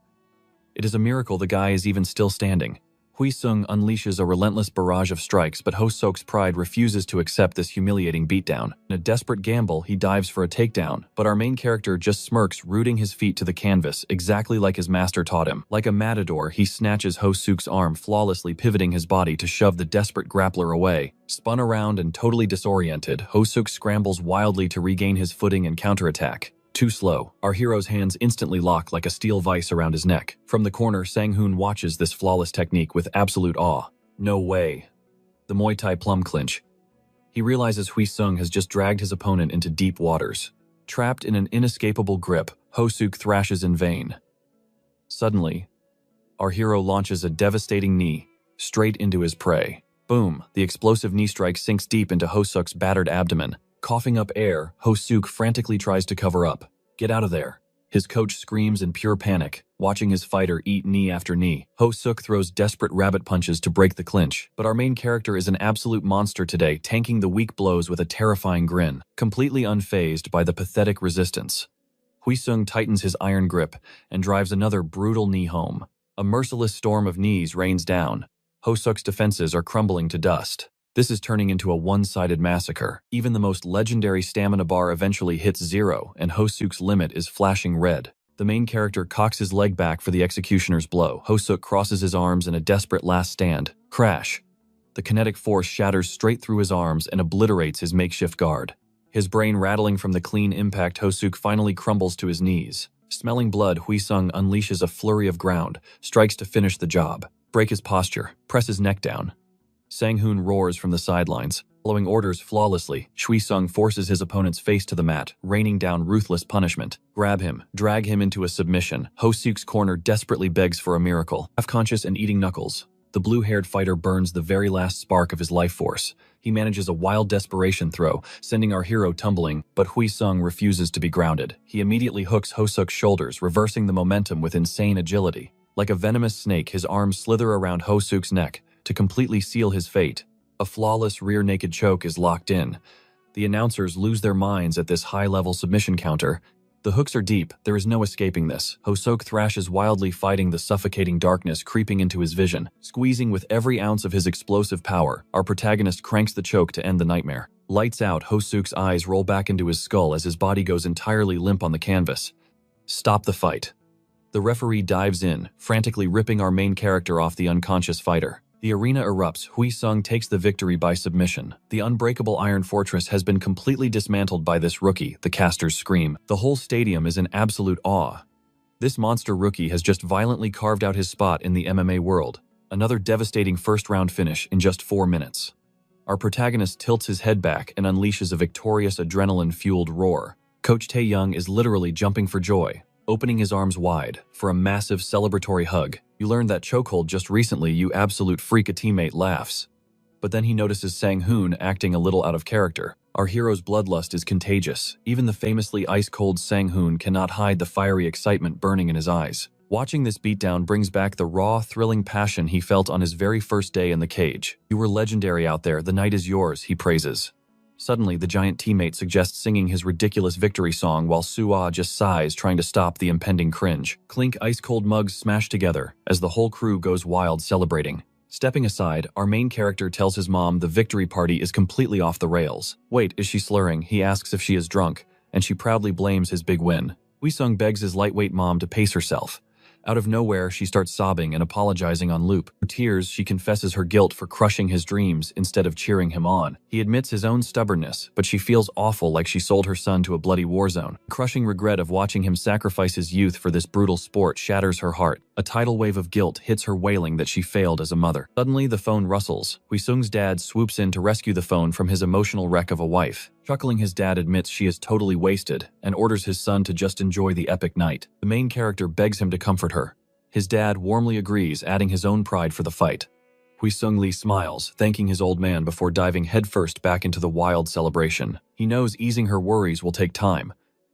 It is a miracle the guy is even still standing. Huisung unleashes a relentless barrage of strikes, but Hosuk's pride refuses to accept this humiliating beatdown. In a desperate gamble, he dives for a takedown, but our main character just smirks, rooting his feet to the canvas, exactly like his master taught him. Like a matador, he snatches Hosuk's arm, flawlessly pivoting his body to shove the desperate grappler away. Spun around and totally disoriented, Hosuk scrambles wildly to regain his footing and counterattack. Too slow. Our hero's hands instantly lock like a steel vice around his neck. From the corner, Sang-hoon watches this flawless technique with absolute awe. No way. The Muay Thai plum clinch. He realizes Huisung has just dragged his opponent into deep waters. Trapped in an inescapable grip, Hosuk thrashes in vain. Suddenly, our hero launches a devastating knee straight into his prey. Boom! The explosive knee strike sinks deep into Hosuk's battered abdomen. Coughing up air, Hosuk frantically tries to cover up. Get out of there. His coach screams in pure panic, watching his fighter eat knee after knee. Hosuk throws desperate rabbit punches to break the clinch, but our main character is an absolute monster today, tanking the weak blows with a terrifying grin, completely unfazed by the pathetic resistance. Huisung tightens his iron grip and drives another brutal knee home. A merciless storm of knees rains down. Hosuk's defenses are crumbling to dust. This is turning into a one-sided massacre. Even the most legendary stamina bar eventually hits zero, and Hosuk's limit is flashing red. The main character cocks his leg back for the executioner's blow. Hosuk crosses his arms in a desperate last stand. Crash! The kinetic force shatters straight through his arms and obliterates his makeshift guard. His brain rattling from the clean impact, Hosuk finally crumbles to his knees. Smelling blood, Huisung unleashes a flurry of ground, strikes to finish the job. Break his posture, press his neck down. Sang-hoon roars from the sidelines. Following orders flawlessly, Huisung forces his opponent's face to the mat, raining down ruthless punishment. Grab him, drag him into a submission. Hosuk's corner desperately begs for a miracle. Half-conscious and eating knuckles, the blue-haired fighter burns the very last spark of his life force. He manages a wild desperation throw, sending our hero tumbling, but Huisung refuses to be grounded. He immediately hooks Hosuk's shoulders, reversing the momentum with insane agility. Like a venomous snake, his arms slither around Hosuk's neck to completely seal his fate. A flawless rear naked choke is locked in. The announcers lose their minds at this high-level submission counter. The hooks are deep, there is no escaping this. Hosuk thrashes wildly, fighting the suffocating darkness creeping into his vision. Squeezing with every ounce of his explosive power, our protagonist cranks the choke to end the nightmare. Lights out, Hosuk's eyes roll back into his skull as his body goes entirely limp on the canvas. Stop the fight. The referee dives in, frantically ripping our main character off the unconscious fighter. The arena erupts. Huisung takes the victory by submission. The unbreakable Iron Fortress has been completely dismantled by this rookie, the casters scream. The whole stadium is in absolute awe. This monster rookie has just violently carved out his spot in the MMA world. Another devastating first-round finish in just 4 minutes. Our protagonist tilts his head back and unleashes a victorious adrenaline-fueled roar. Coach Tae-young is literally jumping for joy, opening his arms wide for a massive celebratory hug. You learned that chokehold just recently, you absolute freak. A teammate laughs. But then he notices Sang-hoon acting a little out of character. Our hero's bloodlust is contagious. Even the famously ice-cold Sang-hoon cannot hide the fiery excitement burning in his eyes. Watching this beatdown brings back the raw, thrilling passion he felt on his very first day in the cage. You were legendary out there, the night is yours, he praises. Suddenly, the giant teammate suggests singing his ridiculous victory song while Suah just sighs, trying to stop the impending cringe. Clink, ice-cold mugs smash together as the whole crew goes wild celebrating. Stepping aside, our main character tells his mom the victory party is completely off the rails. Wait, is she slurring? He asks if she is drunk, and she proudly blames his big win. Hui-sung begs his lightweight mom to pace herself. Out of nowhere, she starts sobbing and apologizing on loop. Through tears, she confesses her guilt for crushing his dreams instead of cheering him on. He admits his own stubbornness, but she feels awful, like she sold her son to a bloody war zone. The crushing regret of watching him sacrifice his youth for this brutal sport shatters her heart. A tidal wave of guilt hits her, wailing that she failed as a mother. Suddenly, the phone rustles. Hui-sung's dad swoops in to rescue the phone from his emotional wreck of a wife. Chuckling, his dad admits she is totally wasted and orders his son to just enjoy the epic night. The main character begs him to comfort her. His dad warmly agrees, adding his own pride for the fight. Hui-sung Lee smiles, thanking his old man before diving headfirst back into the wild celebration. He knows easing her worries will take time,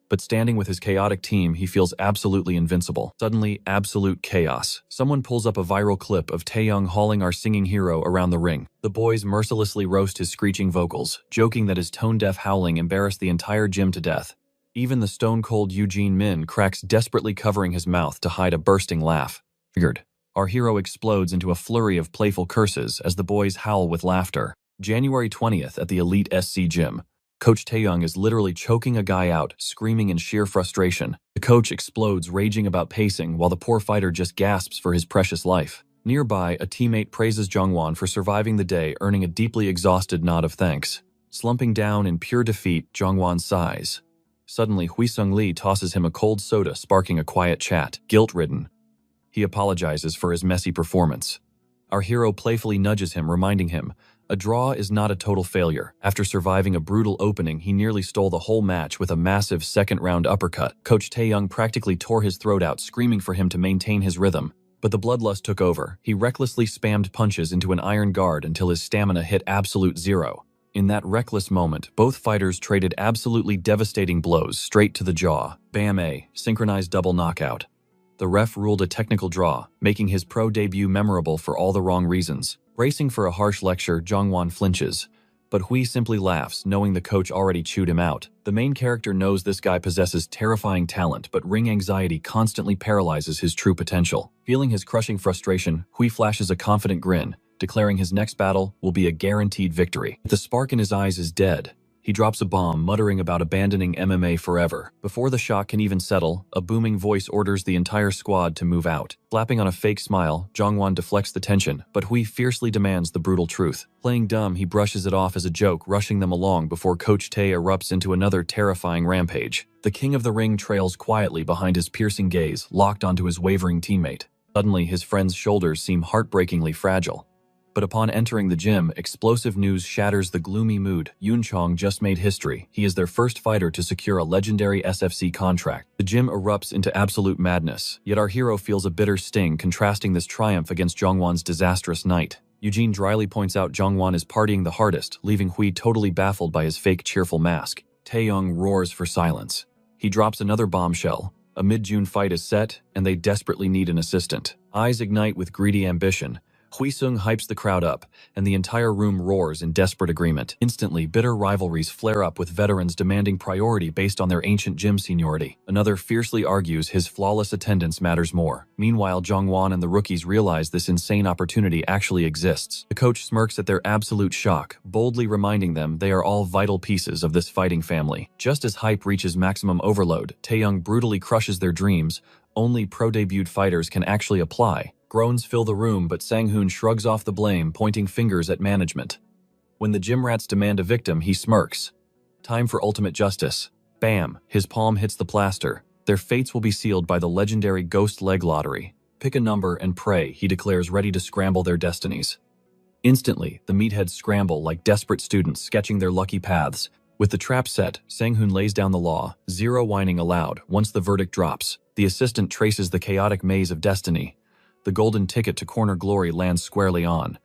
but standing with his chaotic team, he feels absolutely invincible. Suddenly, absolute chaos. Someone pulls up a viral clip of Taeyoung hauling our singing hero around the ring. The boys mercilessly roast his screeching vocals, joking that his tone-deaf howling embarrassed the entire gym to death. Even the stone-cold Eugene Min cracks, desperately covering his mouth to hide a bursting laugh. Triggered. Our hero explodes into a flurry of playful curses as the boys howl with laughter. January 20th at the Elite SC gym. Coach Taeyoung is literally choking a guy out, screaming in sheer frustration. The coach explodes, raging about pacing, while the poor fighter just gasps for his precious life. Nearby, a teammate praises Jongwon for surviving the day, earning a deeply exhausted nod of thanks. Slumping down in pure defeat, Jongwon sighs. Suddenly, Hui-sung Lee tosses him a cold soda, sparking a quiet chat. Guilt-ridden, he apologizes for his messy performance. Our hero playfully nudges him, reminding him, a draw is not a total failure. After surviving a brutal opening, he nearly stole the whole match with a massive second-round uppercut. Coach Taeyoung practically tore his throat out, screaming for him to maintain his rhythm. But the bloodlust took over. He recklessly spammed punches into an iron guard until his stamina hit absolute zero. In that reckless moment, both fighters traded absolutely devastating blows straight to the jaw. Bam! A synchronized double knockout. The ref ruled a technical draw, making his pro debut memorable for all the wrong reasons. Bracing for a harsh lecture, Jongwon flinches, but Hui simply laughs, knowing the coach already chewed him out. The main character knows this guy possesses terrifying talent, but ring anxiety constantly paralyzes his true potential. Feeling his crushing frustration, Hui flashes a confident grin, declaring his next battle will be a guaranteed victory. The spark in his eyes is dead. He drops a bomb, muttering about abandoning MMA forever. Before the shock can even settle, a booming voice orders the entire squad to move out. Slapping on a fake smile, Jongwon deflects the tension, but Hui fiercely demands the brutal truth. Playing dumb, he brushes it off as a joke, rushing them along before Coach Tae erupts into another terrifying rampage. The king of the ring trails quietly behind his piercing gaze, locked onto his wavering teammate. Suddenly, his friend's shoulders seem heartbreakingly fragile. But upon entering the gym, explosive news shatters the gloomy mood. Yoon Chong just made history. He is their first fighter to secure a legendary SFC contract. The gym erupts into absolute madness, yet our hero feels a bitter sting, contrasting this triumph against Jongwon's disastrous night. Eugene dryly points out Jongwon is partying the hardest, leaving Hui totally baffled by his fake cheerful mask. Taeyoung roars for silence. He drops another bombshell. A mid-June fight is set, and they desperately need an assistant. Eyes ignite with greedy ambition. Hui-sung hypes the crowd up, and the entire room roars in desperate agreement. Instantly, bitter rivalries flare up, with veterans demanding priority based on their ancient gym seniority. Another fiercely argues his flawless attendance matters more. Meanwhile, Jongwon and the rookies realize this insane opportunity actually exists. The coach smirks at their absolute shock, boldly reminding them they are all vital pieces of this fighting family. Just as hype reaches maximum overload, Taeyoung brutally crushes their dreams. Only pro-debuted fighters can actually apply. Groans fill the room, but Sang-hoon shrugs off the blame, pointing fingers at management. When the gym rats demand a victim, he smirks. Time for ultimate justice. Bam! His palm hits the plaster. Their fates will be sealed by the legendary Ghost Leg Lottery. Pick a number and pray, he declares, ready to scramble their destinies. Instantly, the meatheads scramble like desperate students, sketching their lucky paths. With the trap set, Sang-hoon lays down the law, zero whining allowed. Once the verdict drops, the assistant traces the chaotic maze of destiny. The golden ticket to corner glory lands squarely on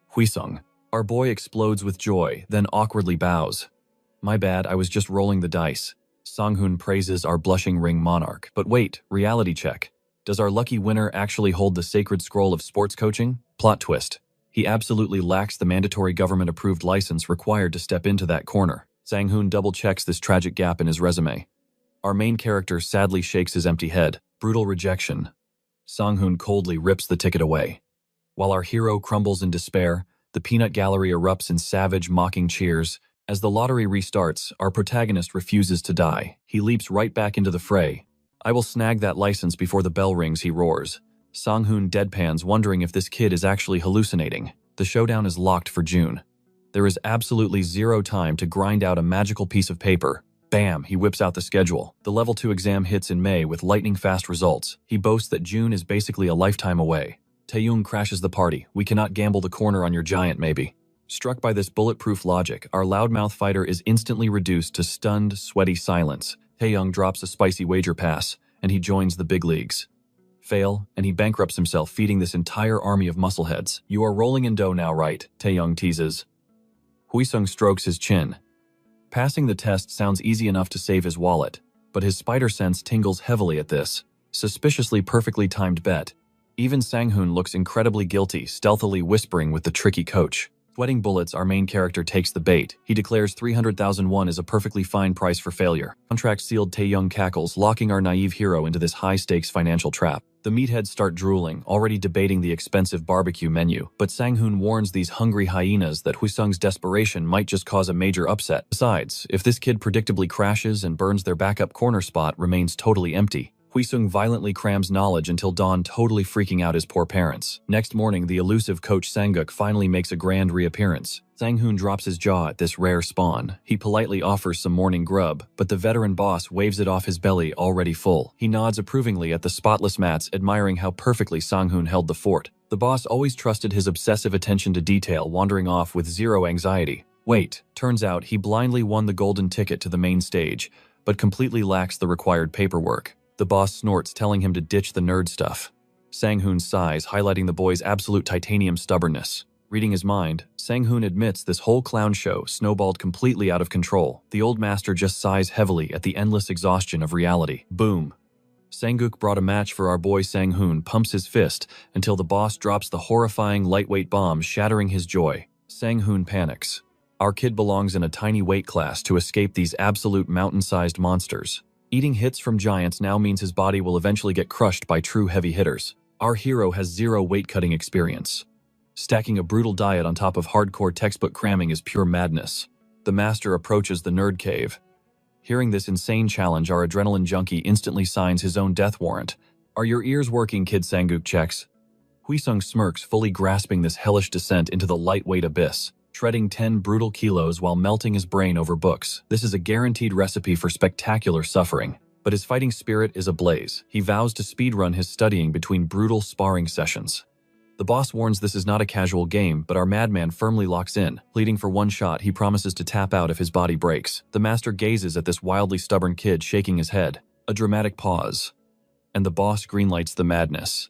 Hui-sung. Our boy explodes with joy, then awkwardly bows. My bad, I was just rolling the dice. Sang-hoon praises our blushing ring monarch. But wait, reality check. Does our lucky winner actually hold the sacred scroll of sports coaching? Plot twist. He absolutely lacks the mandatory government-approved license required to step into that corner. Sang-hoon double-checks this tragic gap in his resume. Our main character sadly shakes his empty head. Brutal rejection. Sang-hoon coldly rips the ticket away. While our hero crumbles in despair, the peanut gallery erupts in savage, mocking cheers. As the lottery restarts, our protagonist refuses to die. He leaps right back into the fray. "I will snag that license before the bell rings," he roars. Sang-hoon deadpans, wondering if this kid is actually hallucinating. The showdown is locked for June. There is absolutely zero time to grind out a magical piece of paper. Bam, he whips out the schedule. The Level 2 exam hits in May with lightning-fast results. He boasts that June is basically a lifetime away. Taeyong crashes the party. "We cannot gamble the corner on your giant, maybe." Struck by this bulletproof logic, our loudmouth fighter is instantly reduced to stunned, sweaty silence. Taeyong drops a spicy wager pass, and he joins the big leagues. Fail, and he bankrupts himself, feeding this entire army of muscleheads. "You are rolling in dough now, right?" Taeyong teases. Huisung strokes his chin. Passing the test sounds easy enough to save his wallet, but his spider sense tingles heavily at this suspiciously perfectly timed bet. Even Sang-hoon looks incredibly guilty, stealthily whispering with the tricky coach. Sweating bullets, our main character takes the bait. He declares 300,000 won is a perfectly fine price for failure. Contract sealed. Taeyong cackles, locking our naive hero into this high-stakes financial trap. The meatheads start drooling, already debating the expensive barbecue menu, but Sang-hoon warns these hungry hyenas that Huisung's desperation might just cause a major upset. Besides, if this kid predictably crashes and burns, their backup corner spot remains totally empty. Huisung violently crams knowledge until dawn, totally freaking out his poor parents. Next morning, the elusive coach Sang-guk finally makes a grand reappearance. Sang-hoon drops his jaw at this rare spawn. He politely offers some morning grub, but the veteran boss waves it off his belly already full. He nods approvingly at the spotless mats, admiring how perfectly Sang-hoon held the fort. The boss always trusted his obsessive attention to detail, wandering off with zero anxiety. Wait, turns out he blindly won the golden ticket to the main stage, but completely lacks the required paperwork. The boss snorts, telling him to ditch the nerd stuff. Sang-hoon sighs, highlighting the boy's absolute titanium stubbornness. Reading his mind, Sang-hoon admits this whole clown show snowballed completely out of control. The old master just sighs heavily at the endless exhaustion of reality. Boom. Sang-guk brought a match for our boy. Sang-hoon pumps his fist until the boss drops the horrifying lightweight bomb, shattering his joy. Sang-hoon panics. Our kid belongs in a tiny weight class to escape these absolute mountain-sized monsters. Eating hits from giants now means his body will eventually get crushed by true heavy hitters. Our hero has zero weight-cutting experience. Stacking a brutal diet on top of hardcore textbook cramming is pure madness. The master approaches the nerd cave. Hearing this insane challenge, our adrenaline junkie instantly signs his own death warrant. "Are your ears working, kid?" Sang-guk checks. Huisung smirks, fully grasping this hellish descent into the lightweight abyss, treading 10 brutal kilos while melting his brain over books. This is a guaranteed recipe for spectacular suffering. But his fighting spirit is ablaze. He vows to speedrun his studying between brutal sparring sessions. The boss warns this is not a casual game, but our madman firmly locks in. Pleading for one shot, he promises to tap out if his body breaks. The master gazes at this wildly stubborn kid, shaking his head. A dramatic pause, and the boss greenlights the madness.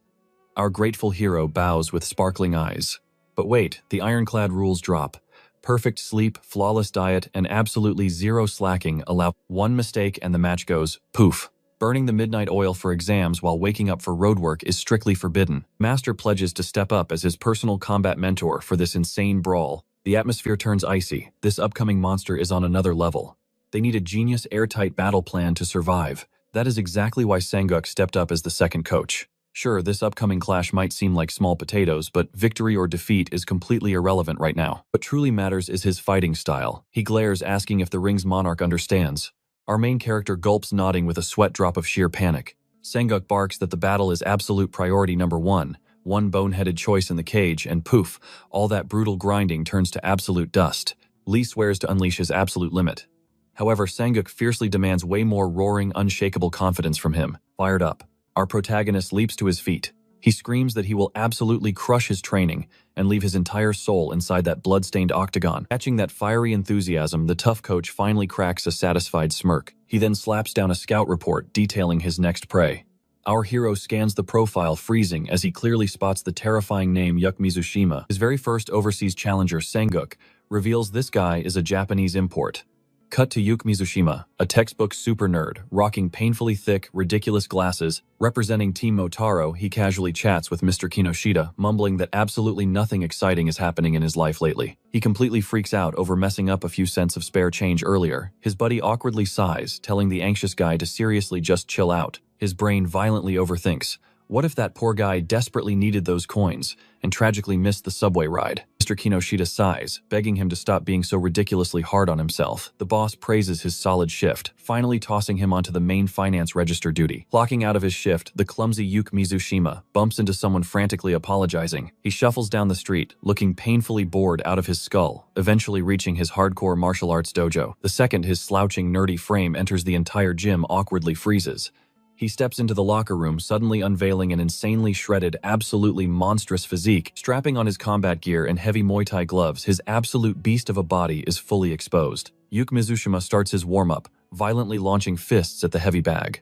Our grateful hero bows with sparkling eyes. But wait, the ironclad rules drop. Perfect sleep, flawless diet, and absolutely zero slacking allow one mistake and the match goes poof. Burning the midnight oil for exams while waking up for roadwork is strictly forbidden. Master pledges to step up as his personal combat mentor for this insane brawl. The atmosphere turns icy. This upcoming monster is on another level. They need a genius, airtight battle plan to survive. That is exactly why Sang-guk stepped up as the second coach. Sure, this upcoming clash might seem like small potatoes, but victory or defeat is completely irrelevant right now. What truly matters is his fighting style. He glares, asking if the ring's monarch understands. Our main character gulps, nodding with a sweat drop of sheer panic. Sang-guk barks that the battle is absolute priority number one. One boneheaded choice in the cage, and poof, all that brutal grinding turns to absolute dust. Lee swears to unleash his absolute limit. However, Sang-guk fiercely demands way more roaring, unshakable confidence from him. Fired up, our protagonist leaps to his feet. He screams that he will absolutely crush his training and leave his entire soul inside that blood-stained octagon. Catching that fiery enthusiasm, the tough coach finally cracks a satisfied smirk. He then slaps down a scout report detailing his next prey. Our hero scans the profile, freezing as he clearly spots the terrifying name Yuk Mizushima. His very first overseas challenger, Sang-guk, reveals this guy is a Japanese import. Cut to Yuke Mizushima, a textbook super nerd, rocking painfully thick, ridiculous glasses. Representing Team Motaro, he casually chats with Mr. Kinoshita, mumbling that absolutely nothing exciting is happening in his life lately. He completely freaks out over messing up a few cents of spare change earlier. His buddy awkwardly sighs, telling the anxious guy to seriously just chill out. His brain violently overthinks. What if that poor guy desperately needed those coins and tragically missed the subway ride? Mr. Kinoshita sighs, begging him to stop being so ridiculously hard on himself. The boss praises his solid shift, finally tossing him onto the main finance register duty. Clocking out of his shift, the clumsy Yuke Mizushima bumps into someone frantically apologizing. He shuffles down the street, looking painfully bored out of his skull, eventually reaching his hardcore martial arts dojo. The second his slouching, nerdy frame enters the entire gym awkwardly freezes. He steps into the locker room, suddenly unveiling an insanely shredded, absolutely monstrous physique. Strapping on his combat gear and heavy Muay Thai gloves, his absolute beast of a body is fully exposed. Yuke Mizushima starts his warm-up, violently launching fists at the heavy bag.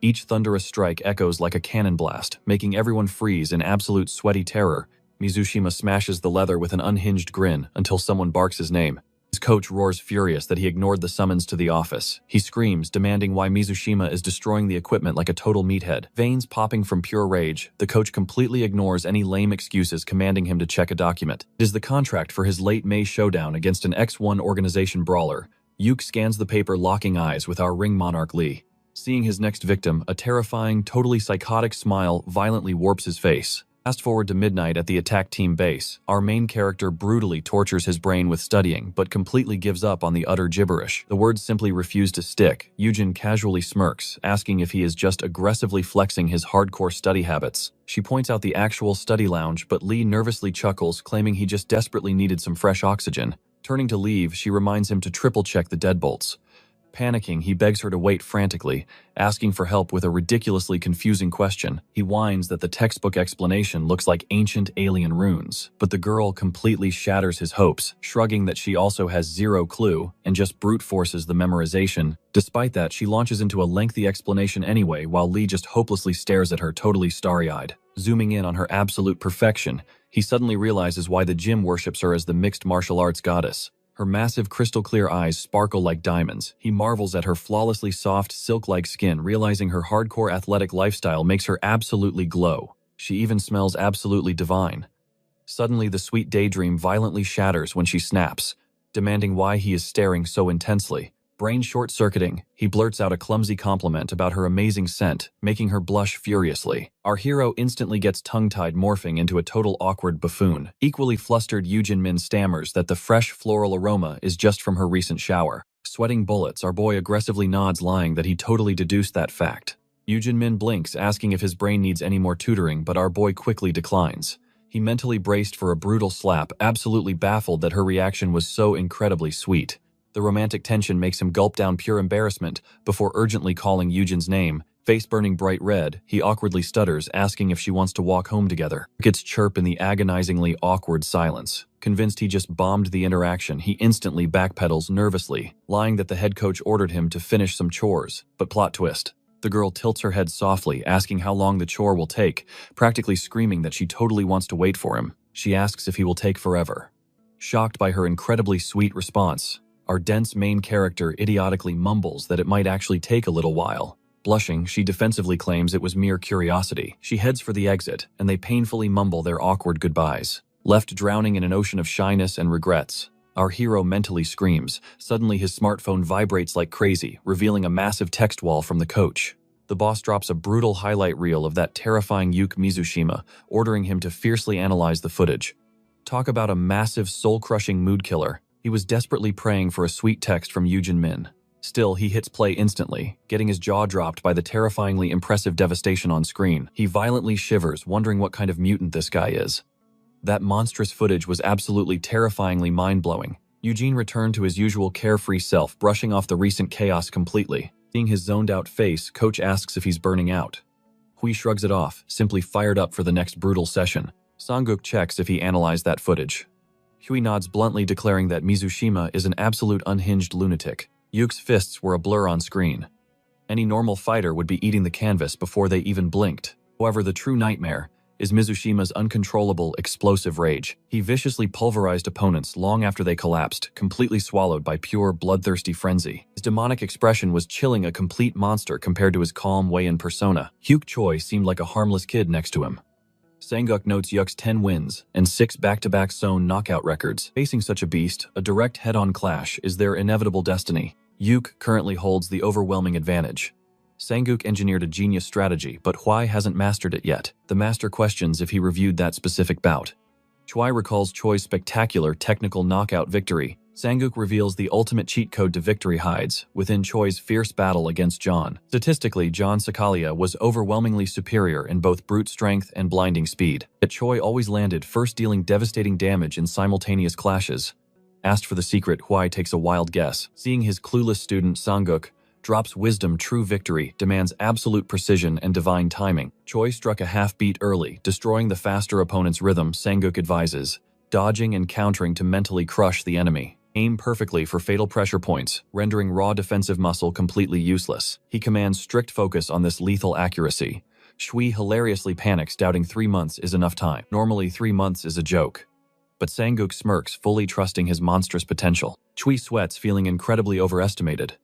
Each thunderous strike echoes like a cannon blast, making everyone freeze in absolute sweaty terror. Mizushima smashes the leather with an unhinged grin until someone barks his name. His coach roars furious that he ignored the summons to the office. He screams, demanding why Mizushima is destroying the equipment like a total meathead. Veins popping from pure rage, the coach completely ignores any lame excuses, commanding him to check a document. It is the contract for his late May showdown against an X1 organization brawler. Yuke scans the paper, locking eyes with our ring monarch Lee. Seeing his next victim, a terrifying, totally psychotic smile violently warps his face. Fast forward to midnight at the attack team base. Our main character brutally tortures his brain with studying, but completely gives up on the utter gibberish. The words simply refuse to stick. Yujin casually smirks, asking if he is just aggressively flexing his hardcore study habits. She points out the actual study lounge, but Lee nervously chuckles, claiming he just desperately needed some fresh oxygen. Turning to leave, she reminds him to triple-check the deadbolts. Panicking, he begs her to wait frantically, asking for help with a ridiculously confusing question. He whines that the textbook explanation looks like ancient alien runes, but the girl completely shatters his hopes, shrugging that she also has zero clue and just brute forces the memorization. Despite that, she launches into a lengthy explanation anyway, while Lee just hopelessly stares at her, totally starry-eyed. Zooming in on her absolute perfection, he suddenly realizes why the gym worships her as the mixed martial arts goddess. Her massive crystal-clear eyes sparkle like diamonds. He marvels at her flawlessly soft, silk-like skin, realizing her hardcore athletic lifestyle makes her absolutely glow. She even smells absolutely divine. Suddenly, the sweet daydream violently shatters when she snaps, demanding why he is staring so intensely. Brain short-circuiting, he blurts out a clumsy compliment about her amazing scent, making her blush furiously. Our hero instantly gets tongue-tied, morphing into a total awkward buffoon. Equally flustered, Yujin Min stammers that the fresh floral aroma is just from her recent shower. Sweating bullets, our boy aggressively nods, lying that he totally deduced that fact. Yujin Min blinks, asking if his brain needs any more tutoring, but our boy quickly declines. He mentally braced for a brutal slap, absolutely baffled that her reaction was so incredibly sweet. The romantic tension makes him gulp down pure embarrassment before urgently calling Yujin's name. Face burning bright red, he awkwardly stutters, asking if she wants to walk home together. Gets chirp in the agonizingly awkward silence. Convinced he just bombed the interaction, he instantly backpedals nervously, lying that the head coach ordered him to finish some chores. But plot twist. The girl tilts her head softly, asking how long the chore will take, practically screaming that she totally wants to wait for him. She asks if he will take forever. Shocked by her incredibly sweet response, our dense main character idiotically mumbles that it might actually take a little while. Blushing, she defensively claims it was mere curiosity. She heads for the exit, and they painfully mumble their awkward goodbyes. Left drowning in an ocean of shyness and regrets, our hero mentally screams. Suddenly his smartphone vibrates like crazy, revealing a massive text wall from the coach. The boss drops a brutal highlight reel of that terrifying Yuke Mizushima, ordering him to fiercely analyze the footage. Talk about a massive soul-crushing mood killer. He was desperately praying for a sweet text from Yujin Min. Still, he hits play instantly, getting his jaw dropped by the terrifyingly impressive devastation on screen. He violently shivers, wondering what kind of mutant this guy is. That monstrous footage was absolutely terrifyingly mind-blowing. Eugene returned to his usual carefree self, brushing off the recent chaos completely. Seeing his zoned-out face, coach asks if he's burning out. Hui shrugs it off, simply fired up for the next brutal session. Sanguk checks if he analyzed that footage. Hui nods bluntly, declaring that Mizushima is an absolute unhinged lunatic. Yuke's fists were a blur on screen. Any normal fighter would be eating the canvas before they even blinked. However, the true nightmare is Mizushima's uncontrollable, explosive rage. He viciously pulverized opponents long after they collapsed, completely swallowed by pure, bloodthirsty frenzy. His demonic expression was chilling a complete monster compared to his calm Wei-in persona. Hyuk Choi seemed like a harmless kid next to him. Sanguk notes Yuk's 10 wins and 6 back-to-back Seon knockout records. Facing such a beast, a direct head-on clash is their inevitable destiny. Yuk currently holds the overwhelming advantage. Sanguk engineered a genius strategy, but Hwai hasn't mastered it yet. The master questions if he reviewed that specific bout. Choi recalls Choi's spectacular technical knockout victory. Sanguk reveals the ultimate cheat code to victory hides within Choi's fierce battle against John. Statistically, John Sakalia was overwhelmingly superior in both brute strength and blinding speed, yet Choi always landed first, dealing devastating damage in simultaneous clashes. Asked for the secret, Hwai takes a wild guess. Seeing his clueless student Sanguk drops wisdom, true victory demands absolute precision and divine timing. Choi struck a half beat early, destroying the faster opponent's rhythm. Sanguk advises, dodging and countering to mentally crush the enemy. Aim perfectly for fatal pressure points, rendering raw defensive muscle completely useless. He commands strict focus on this lethal accuracy. Shui hilariously panics, doubting 3 months is enough time. Normally 3 months is a joke. But Sanguk smirks, fully trusting his monstrous potential. Shui sweats, feeling incredibly overestimated.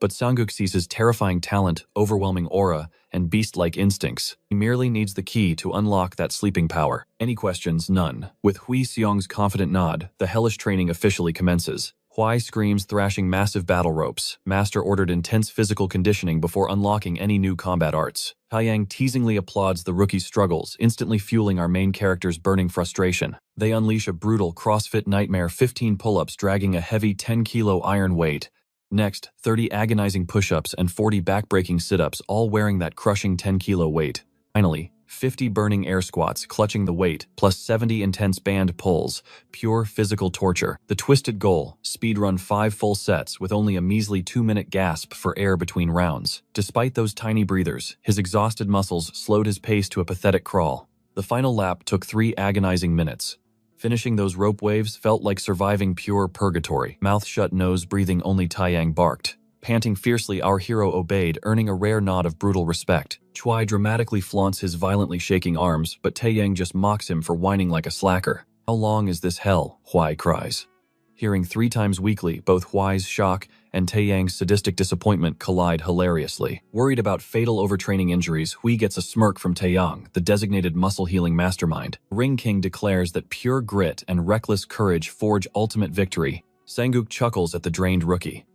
But Sanguk sees his terrifying talent, overwhelming aura, and beast-like instincts. He merely needs the key to unlock that sleeping power. Any questions? None. With Hui Seong's confident nod, the hellish training officially commences. Hwai screams, thrashing massive battle ropes. Master ordered intense physical conditioning before unlocking any new combat arts. Taeyang teasingly applauds the rookie's struggles, instantly fueling our main character's burning frustration. They unleash a brutal CrossFit nightmare, 15 pull-ups dragging a heavy 10-kilo iron weight. Next, 30 agonizing push-ups and 40 back-breaking sit-ups, all wearing that crushing 10-kilo weight. Finally, 50 burning air squats clutching the weight, plus 70 intense band pulls, pure physical torture. The twisted goal, speedrun 5 full sets with only a measly 2-minute gasp for air between rounds. Despite those tiny breathers, his exhausted muscles slowed his pace to a pathetic crawl. The final lap took 3 agonizing minutes. Finishing those rope waves felt like surviving pure purgatory. Mouth shut, nose breathing, only Taeyang barked. Panting fiercely, our hero obeyed, earning a rare nod of brutal respect. Choi dramatically flaunts his violently shaking arms, but Taeyang just mocks him for whining like a slacker. How long is this hell? Hwai cries. Hearing 3 times weekly, both Hwai's shock and Taeyang's sadistic disappointment collide hilariously. Worried about fatal overtraining injuries, Hui gets a smirk from Taeyang, the designated muscle-healing mastermind. Ring King declares that pure grit and reckless courage forge ultimate victory. Sanguk chuckles at the drained rookie.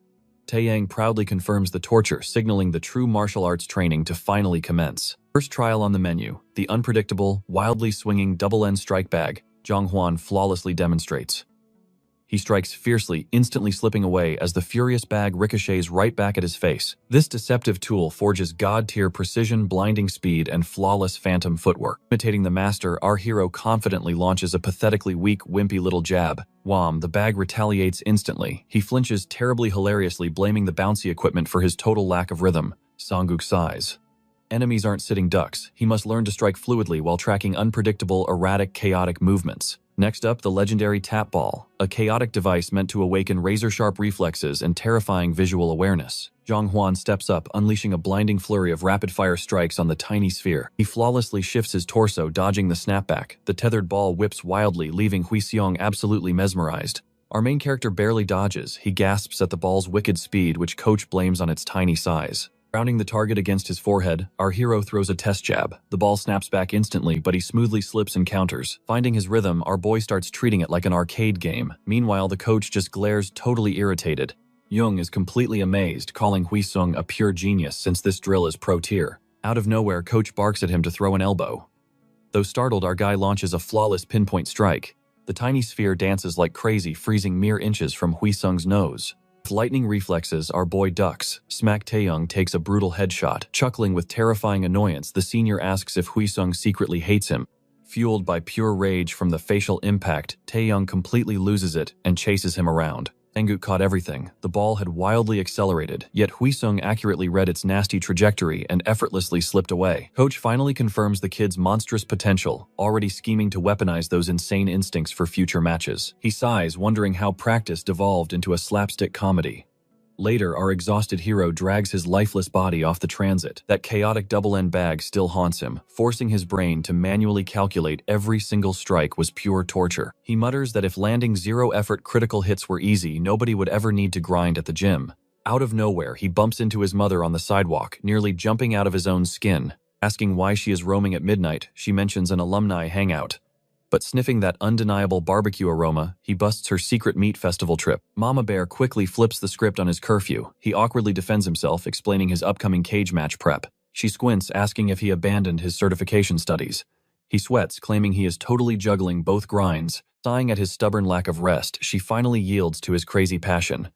Taeyang proudly confirms the torture, signaling the true martial arts training to finally commence. First trial on the menu, the unpredictable, wildly swinging double-end strike bag, Zhang Huan flawlessly demonstrates. He strikes fiercely, instantly slipping away as the furious bag ricochets right back at his face. This deceptive tool forges god-tier precision, blinding speed, and flawless phantom footwork. Imitating the master, our hero confidently launches a pathetically weak, wimpy little jab. Wham! The bag retaliates instantly. He flinches terribly hilariously, blaming the bouncy equipment for his total lack of rhythm. Sanguk sighs. Enemies aren't sitting ducks. He must learn to strike fluidly while tracking unpredictable, erratic, chaotic movements. Next up, the legendary tap ball, a chaotic device meant to awaken razor-sharp reflexes and terrifying visual awareness. Zhang Huan steps up, unleashing a blinding flurry of rapid-fire strikes on the tiny sphere. He flawlessly shifts his torso, dodging the snapback. The tethered ball whips wildly, leaving Hui Seong absolutely mesmerized. Our main character barely dodges. He gasps at the ball's wicked speed, which Coach blames on its tiny size. Rounding the target against his forehead, our hero throws a test jab. The ball snaps back instantly, but he smoothly slips and counters. Finding his rhythm, our boy starts treating it like an arcade game. Meanwhile, the coach just glares, totally irritated. Jung is completely amazed, calling Hui Sung a pure genius since this drill is pro tier. Out of nowhere, coach barks at him to throw an elbow. Though startled, our guy launches a flawless pinpoint strike. The tiny sphere dances like crazy, freezing mere inches from Hui Sung's nose. With lightning reflexes, our boy ducks. Smack Taeyang takes a brutal headshot. Chuckling with terrifying annoyance, the senior asks if Hui Sung secretly hates him. Fueled by pure rage from the facial impact, Taeyang completely loses it and chases him around. Sanguk caught everything. The ball had wildly accelerated, yet Hui Sung accurately read its nasty trajectory and effortlessly slipped away. Coach finally confirms the kid's monstrous potential, already scheming to weaponize those insane instincts for future matches. He sighs, wondering how practice devolved into a slapstick comedy. Later, our exhausted hero drags his lifeless body off the transit. That chaotic double-end bag still haunts him, forcing his brain to manually calculate every single strike was pure torture. He mutters that if landing zero-effort critical hits were easy, nobody would ever need to grind at the gym. Out of nowhere, he bumps into his mother on the sidewalk, nearly jumping out of his own skin. Asking why she is roaming at midnight, she mentions an alumni hangout. But sniffing that undeniable barbecue aroma, he busts her secret meat festival trip. Mama Bear quickly flips the script on his curfew. He awkwardly defends himself, explaining his upcoming cage match prep. She squints, asking if he abandoned his certification studies. He sweats, claiming he is totally juggling both grinds. Sighing at his stubborn lack of rest, she finally yields to his crazy passion.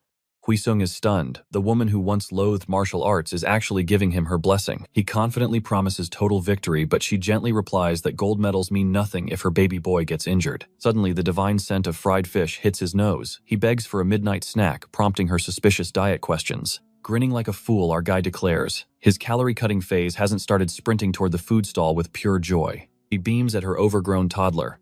Huisung is stunned. The woman who once loathed martial arts is actually giving him her blessing. He confidently promises total victory, but she gently replies that gold medals mean nothing if her baby boy gets injured. Suddenly, the divine scent of fried fish hits his nose. He begs for a midnight snack, prompting her suspicious diet questions. Grinning like a fool, our guy declares. His calorie-cutting phase hasn't started sprinting toward the food stall with pure joy. He beams at her overgrown toddler.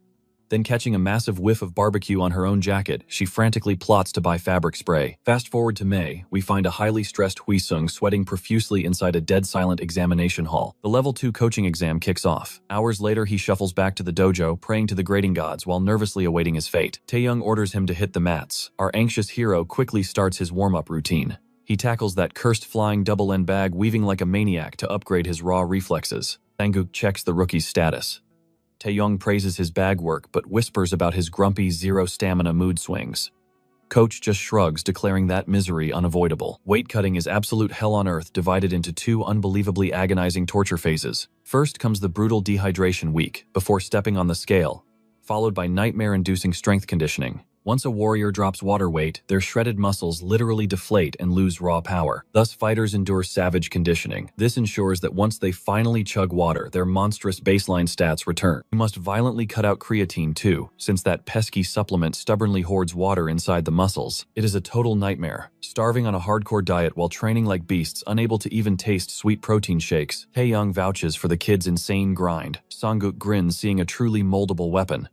Then, catching a massive whiff of barbecue on her own jacket, she frantically plots to buy fabric spray. Fast forward to May, we find a highly stressed Huisung sweating profusely inside a dead-silent examination hall. The Level 2 coaching exam kicks off. Hours later, he shuffles back to the dojo, praying to the grading gods while nervously awaiting his fate. Taeyong orders him to hit the mats. Our anxious hero quickly starts his warm-up routine. He tackles that cursed flying double-end bag, weaving like a maniac to upgrade his raw reflexes. Sanguk checks the rookie's status. Taeyong praises his bag work, but whispers about his grumpy, zero-stamina mood swings. Coach just shrugs, declaring that misery unavoidable. Weight cutting is absolute hell on earth, divided into two unbelievably agonizing torture phases. First comes the brutal dehydration week, before stepping on the scale, followed by nightmare-inducing strength conditioning. Once a warrior drops water weight, their shredded muscles literally deflate and lose raw power. Thus, fighters endure savage conditioning. This ensures that once they finally chug water, their monstrous baseline stats return. You must violently cut out creatine too, since that pesky supplement stubbornly hoards water inside the muscles. It is a total nightmare. Starving on a hardcore diet while training like beasts, unable to even taste sweet protein shakes. Taeyong vouches for the kid's insane grind. Sanguk grins, seeing a truly moldable weapon.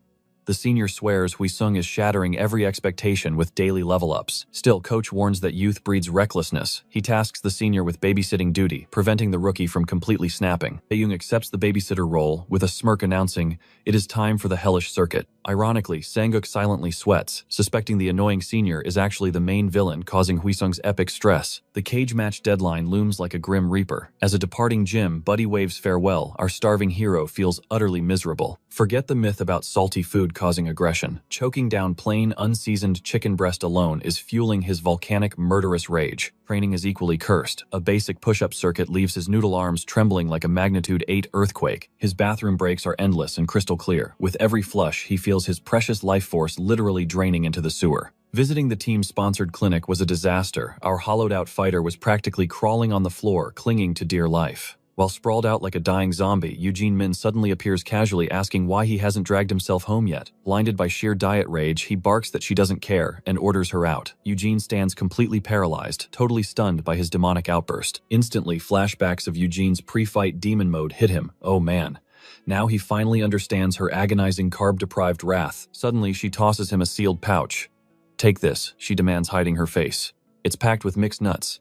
The senior swears Huisung is shattering every expectation with daily level-ups. Still, Coach warns that youth breeds recklessness. He tasks the senior with babysitting duty, preventing the rookie from completely snapping. Taeyong accepts the babysitter role, with a smirk announcing, "It is time for the hellish circuit." Ironically, Sanguk silently sweats, suspecting the annoying senior is actually the main villain causing Huisung's epic stress. The cage match deadline looms like a grim reaper. As a departing Jim Buddy waves farewell, our starving hero feels utterly miserable. Forget the myth about salty food causing aggression. Choking down plain, unseasoned chicken breast alone is fueling his volcanic, murderous rage. Training is equally cursed. A basic push-up circuit leaves his noodle arms trembling like a magnitude 8 earthquake. His bathroom breaks are endless and crystal clear. With every flush, he feels his precious life force literally draining into the sewer. Visiting the team-sponsored clinic was a disaster. Our hollowed-out fighter was practically crawling on the floor, clinging to dear life. While sprawled out like a dying zombie, Eugene Min suddenly appears casually, asking why he hasn't dragged himself home yet. Blinded by sheer diet rage, he barks that she doesn't care and orders her out. Eugene stands completely paralyzed, totally stunned by his demonic outburst. Instantly, flashbacks of Eugene's pre-fight demon mode hit him. Oh man. Now he finally understands her agonizing carb-deprived wrath. Suddenly, she tosses him a sealed pouch. "Take this," she demands, hiding her face. "It's packed with mixed nuts."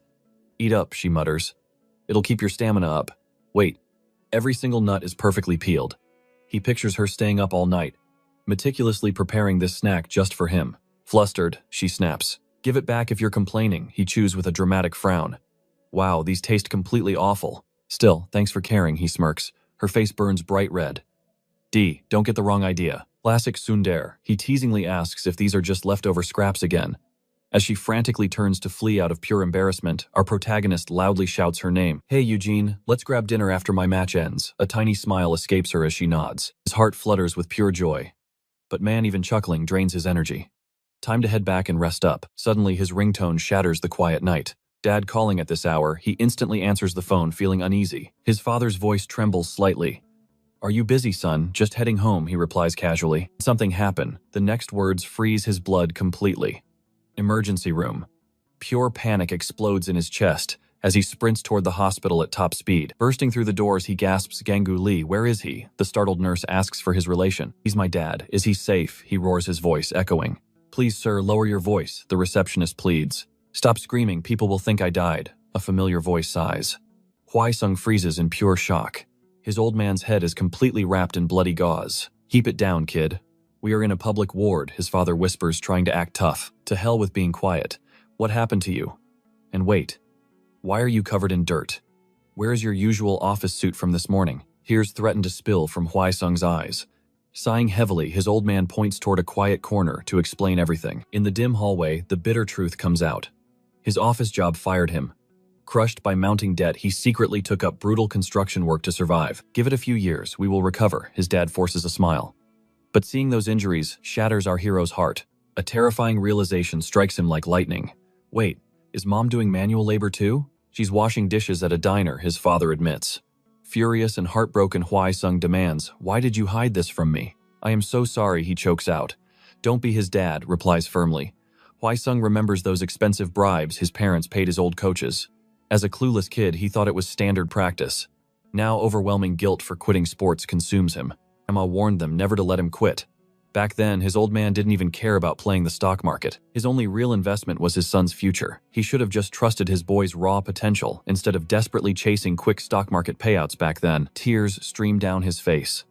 "Eat up," she mutters. "It'll keep your stamina up." Wait, every single nut is perfectly peeled. He pictures her staying up all night, meticulously preparing this snack just for him. Flustered, she snaps. "Give it back if you're complaining," he chews with a dramatic frown. "Wow, these taste completely awful." "Still, thanks for caring," he smirks. Her face burns bright red. Don't get the wrong idea. Classic tsundere. He teasingly asks if these are just leftover scraps again. As she frantically turns to flee out of pure embarrassment, our protagonist loudly shouts her name. "Hey Eugene, let's grab dinner after my match ends." A tiny smile escapes her as she nods. His heart flutters with pure joy. But man, even chuckling drains his energy. Time to head back and rest up. Suddenly, his ringtone shatters the quiet night. Dad calling at this hour, he instantly answers the phone, feeling uneasy. His father's voice trembles slightly. "Are you busy, son? Just heading home," he replies casually. Something happened. The next words freeze his blood completely. Emergency room. Pure panic explodes in his chest as he sprints toward the hospital at top speed. Bursting through the doors, he gasps, "Gangu Lee, where is he?" The startled nurse asks for his relation. "He's my dad. Is he safe?" He roars, his voice echoing. "Please, sir, lower your voice," the receptionist pleads. Stop screaming, people will think I died, a familiar voice sighs. Hwai-sung freezes in pure shock. His old man's head is completely wrapped in bloody gauze. Keep it down, kid. We are in a public ward, his father whispers, trying to act tough. To hell with being quiet. What happened to you? And wait, why are you covered in dirt? Where is your usual office suit from this morning? Tears threaten to spill from Hwai-sung's eyes. Sighing heavily, his old man points toward a quiet corner to explain everything. In the dim hallway, the bitter truth comes out. His office job fired him. Crushed by mounting debt, he secretly took up brutal construction work to survive. Give it a few years, we will recover, his dad forces a smile. But seeing those injuries shatters our hero's heart. A terrifying realization strikes him like lightning. Wait, is mom doing manual labor too? She's washing dishes at a diner, his father admits. Furious and heartbroken, Hwai-sung demands, why did you hide this from me? I am so sorry, he chokes out. Don't be his dad, replies firmly. Hwai-sung remembers those expensive bribes his parents paid his old coaches. As a clueless kid, he thought it was standard practice. Now overwhelming guilt for quitting sports consumes him. Emma warned them never to let him quit. Back then, his old man didn't even care about playing the stock market. His only real investment was his son's future. He should have just trusted his boy's raw potential instead of desperately chasing quick stock market payouts back then. Tears stream down his face.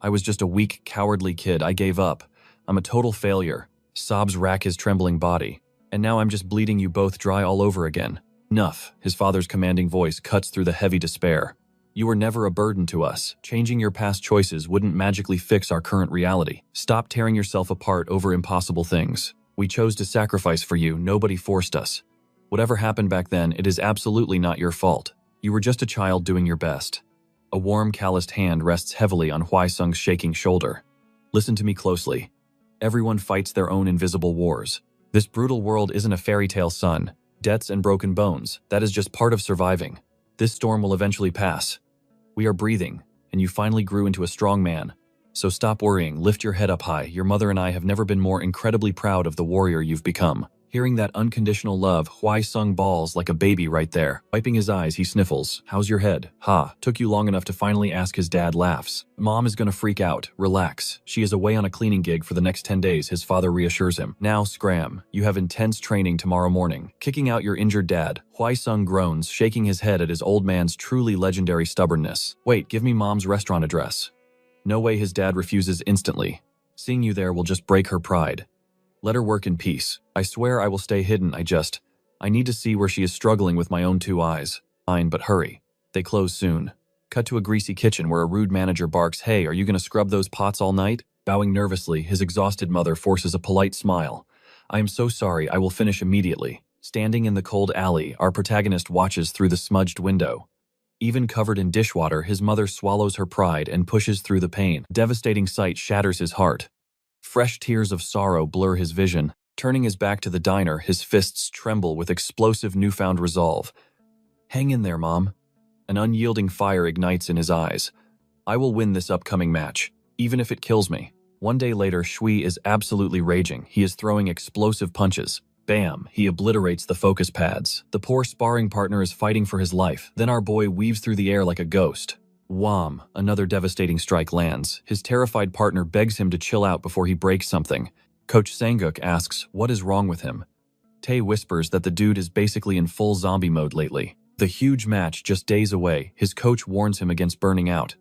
I was just a weak, cowardly kid. I gave up. I'm a total failure. Sobs rack his trembling body. And now I'm just bleeding you both dry all over again. Enough, his father's commanding voice cuts through the heavy despair. You were never a burden to us. Changing your past choices wouldn't magically fix our current reality. Stop tearing yourself apart over impossible things. We chose to sacrifice for you. Nobody forced us. Whatever happened back then, it is absolutely not your fault. You were just a child doing your best. A warm, calloused hand rests heavily on Hwai-sung's shaking shoulder. Listen to me closely. Everyone fights their own invisible wars. This brutal world isn't a fairy tale, son. Debts and broken bones, that is just part of surviving. This storm will eventually pass. We are breathing, and you finally grew into a strong man. So stop worrying, lift your head up high. Your mother and I have never been more incredibly proud of the warrior you've become. Hearing that unconditional love, Hwai-sung bawls like a baby right there. Wiping his eyes, he sniffles. How's your head? Ha, took you long enough to finally ask. His dad laughs. Mom is gonna freak out. Relax. She is away on a cleaning gig for the next 10 days, his father reassures him. Now scram. You have intense training tomorrow morning. Kicking out your injured dad, Hwai-sung groans, shaking his head at his old man's truly legendary stubbornness. Wait, give me mom's restaurant address. No way, his dad refuses instantly. Seeing you there will just break her pride. Let her work in peace. I swear I will stay hidden. I need to see where she is struggling with my own 2 eyes. Fine, but hurry. They close soon. Cut to a greasy kitchen where a rude manager barks, hey, are you gonna scrub those pots all night? Bowing nervously, his exhausted mother forces a polite smile. I am so sorry, I will finish immediately. Standing in the cold alley, our protagonist watches through the smudged window. Even covered in dishwater, his mother swallows her pride and pushes through the pain. A devastating sight shatters his heart. Fresh tears of sorrow blur his vision. Turning his back to the diner, his fists tremble with explosive newfound resolve. Hang in there, Mom. An unyielding fire ignites in his eyes. I will win this upcoming match, even if it kills me. One day later, Shui is absolutely raging. He is throwing explosive punches. Bam! He obliterates the focus pads. The poor sparring partner is fighting for his life. Then our boy weaves through the air like a ghost. Wham! Another devastating strike lands. His terrified partner begs him to chill out before he breaks something. Coach Sanguk asks, what is wrong with him? Tae whispers that the dude is basically in full zombie mode lately. The huge match just days away, his coach warns him against burning out.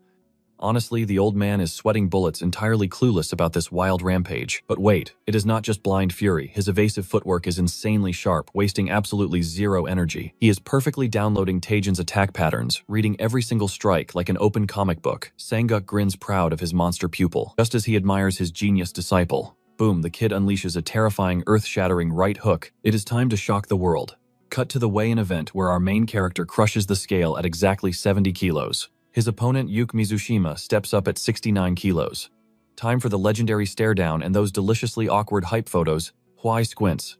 Honestly, the old man is sweating bullets, entirely clueless about this wild rampage. But wait, it is not just blind fury. His evasive footwork is insanely sharp, wasting absolutely zero energy. He is perfectly downloading Taejin's attack patterns, reading every single strike like an open comic book. Sanguk grins proud of his monster pupil, just as he admires his genius disciple. Boom, the kid unleashes a terrifying, earth-shattering right hook. It is time to shock the world. Cut to the weigh-in event where our main character crushes the scale at exactly 70 kilos. His opponent, Yuki Mizushima, steps up at 69 kilos. Time for the legendary stare-down and those deliciously awkward hype photos. Hwai squints.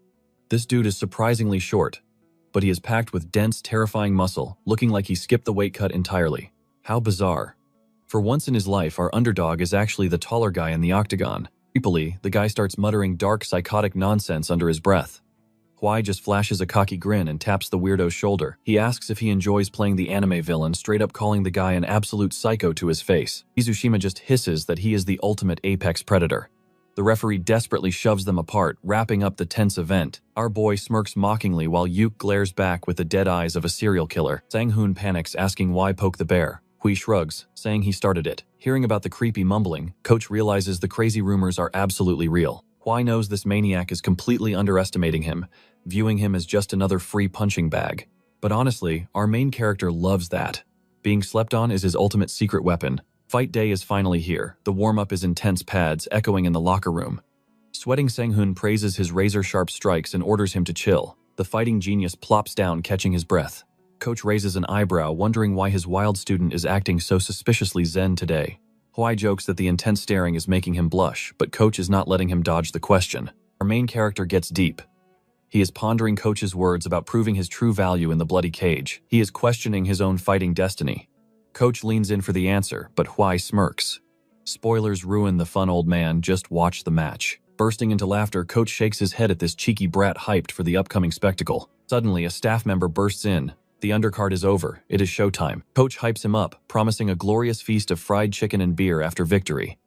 This dude is surprisingly short, but he is packed with dense, terrifying muscle, looking like he skipped the weight cut entirely. How bizarre. For once in his life, our underdog is actually the taller guy in the octagon. Creepily, the guy starts muttering dark, psychotic nonsense under his breath. Hwai just flashes a cocky grin and taps the weirdo's shoulder. He asks if he enjoys playing the anime villain, straight up calling the guy an absolute psycho to his face. Mizushima just hisses that he is the ultimate apex predator. The referee desperately shoves them apart, wrapping up the tense event. Our boy smirks mockingly while Yuk glares back with the dead eyes of a serial killer. Sang-hoon panics, asking why poke the bear. Hui shrugs, saying he started it. Hearing about the creepy mumbling, Coach realizes the crazy rumors are absolutely real. Hui knows this maniac is completely underestimating him, viewing him as just another free punching bag. But honestly, our main character loves that. Being slept on is his ultimate secret weapon. Fight day is finally here. The warm-up is intense pads echoing in the locker room. Sweating Sang-hoon praises his razor-sharp strikes and orders him to chill. The fighting genius plops down, catching his breath. Coach raises an eyebrow, wondering why his wild student is acting so suspiciously zen today. Hui jokes that the intense staring is making him blush, but Coach is not letting him dodge the question. Our main character gets deep. He is pondering Coach's words about proving his true value in the bloody cage. He is questioning his own fighting destiny. Coach leans in for the answer, but Hui smirks. Spoilers ruin the fun, old man. Just watch the match. Bursting into laughter, Coach shakes his head at this cheeky brat hyped for the upcoming spectacle. Suddenly, a staff member bursts in. The undercard is over. It is showtime. Coach hypes him up, promising a glorious feast of fried chicken and beer after victory.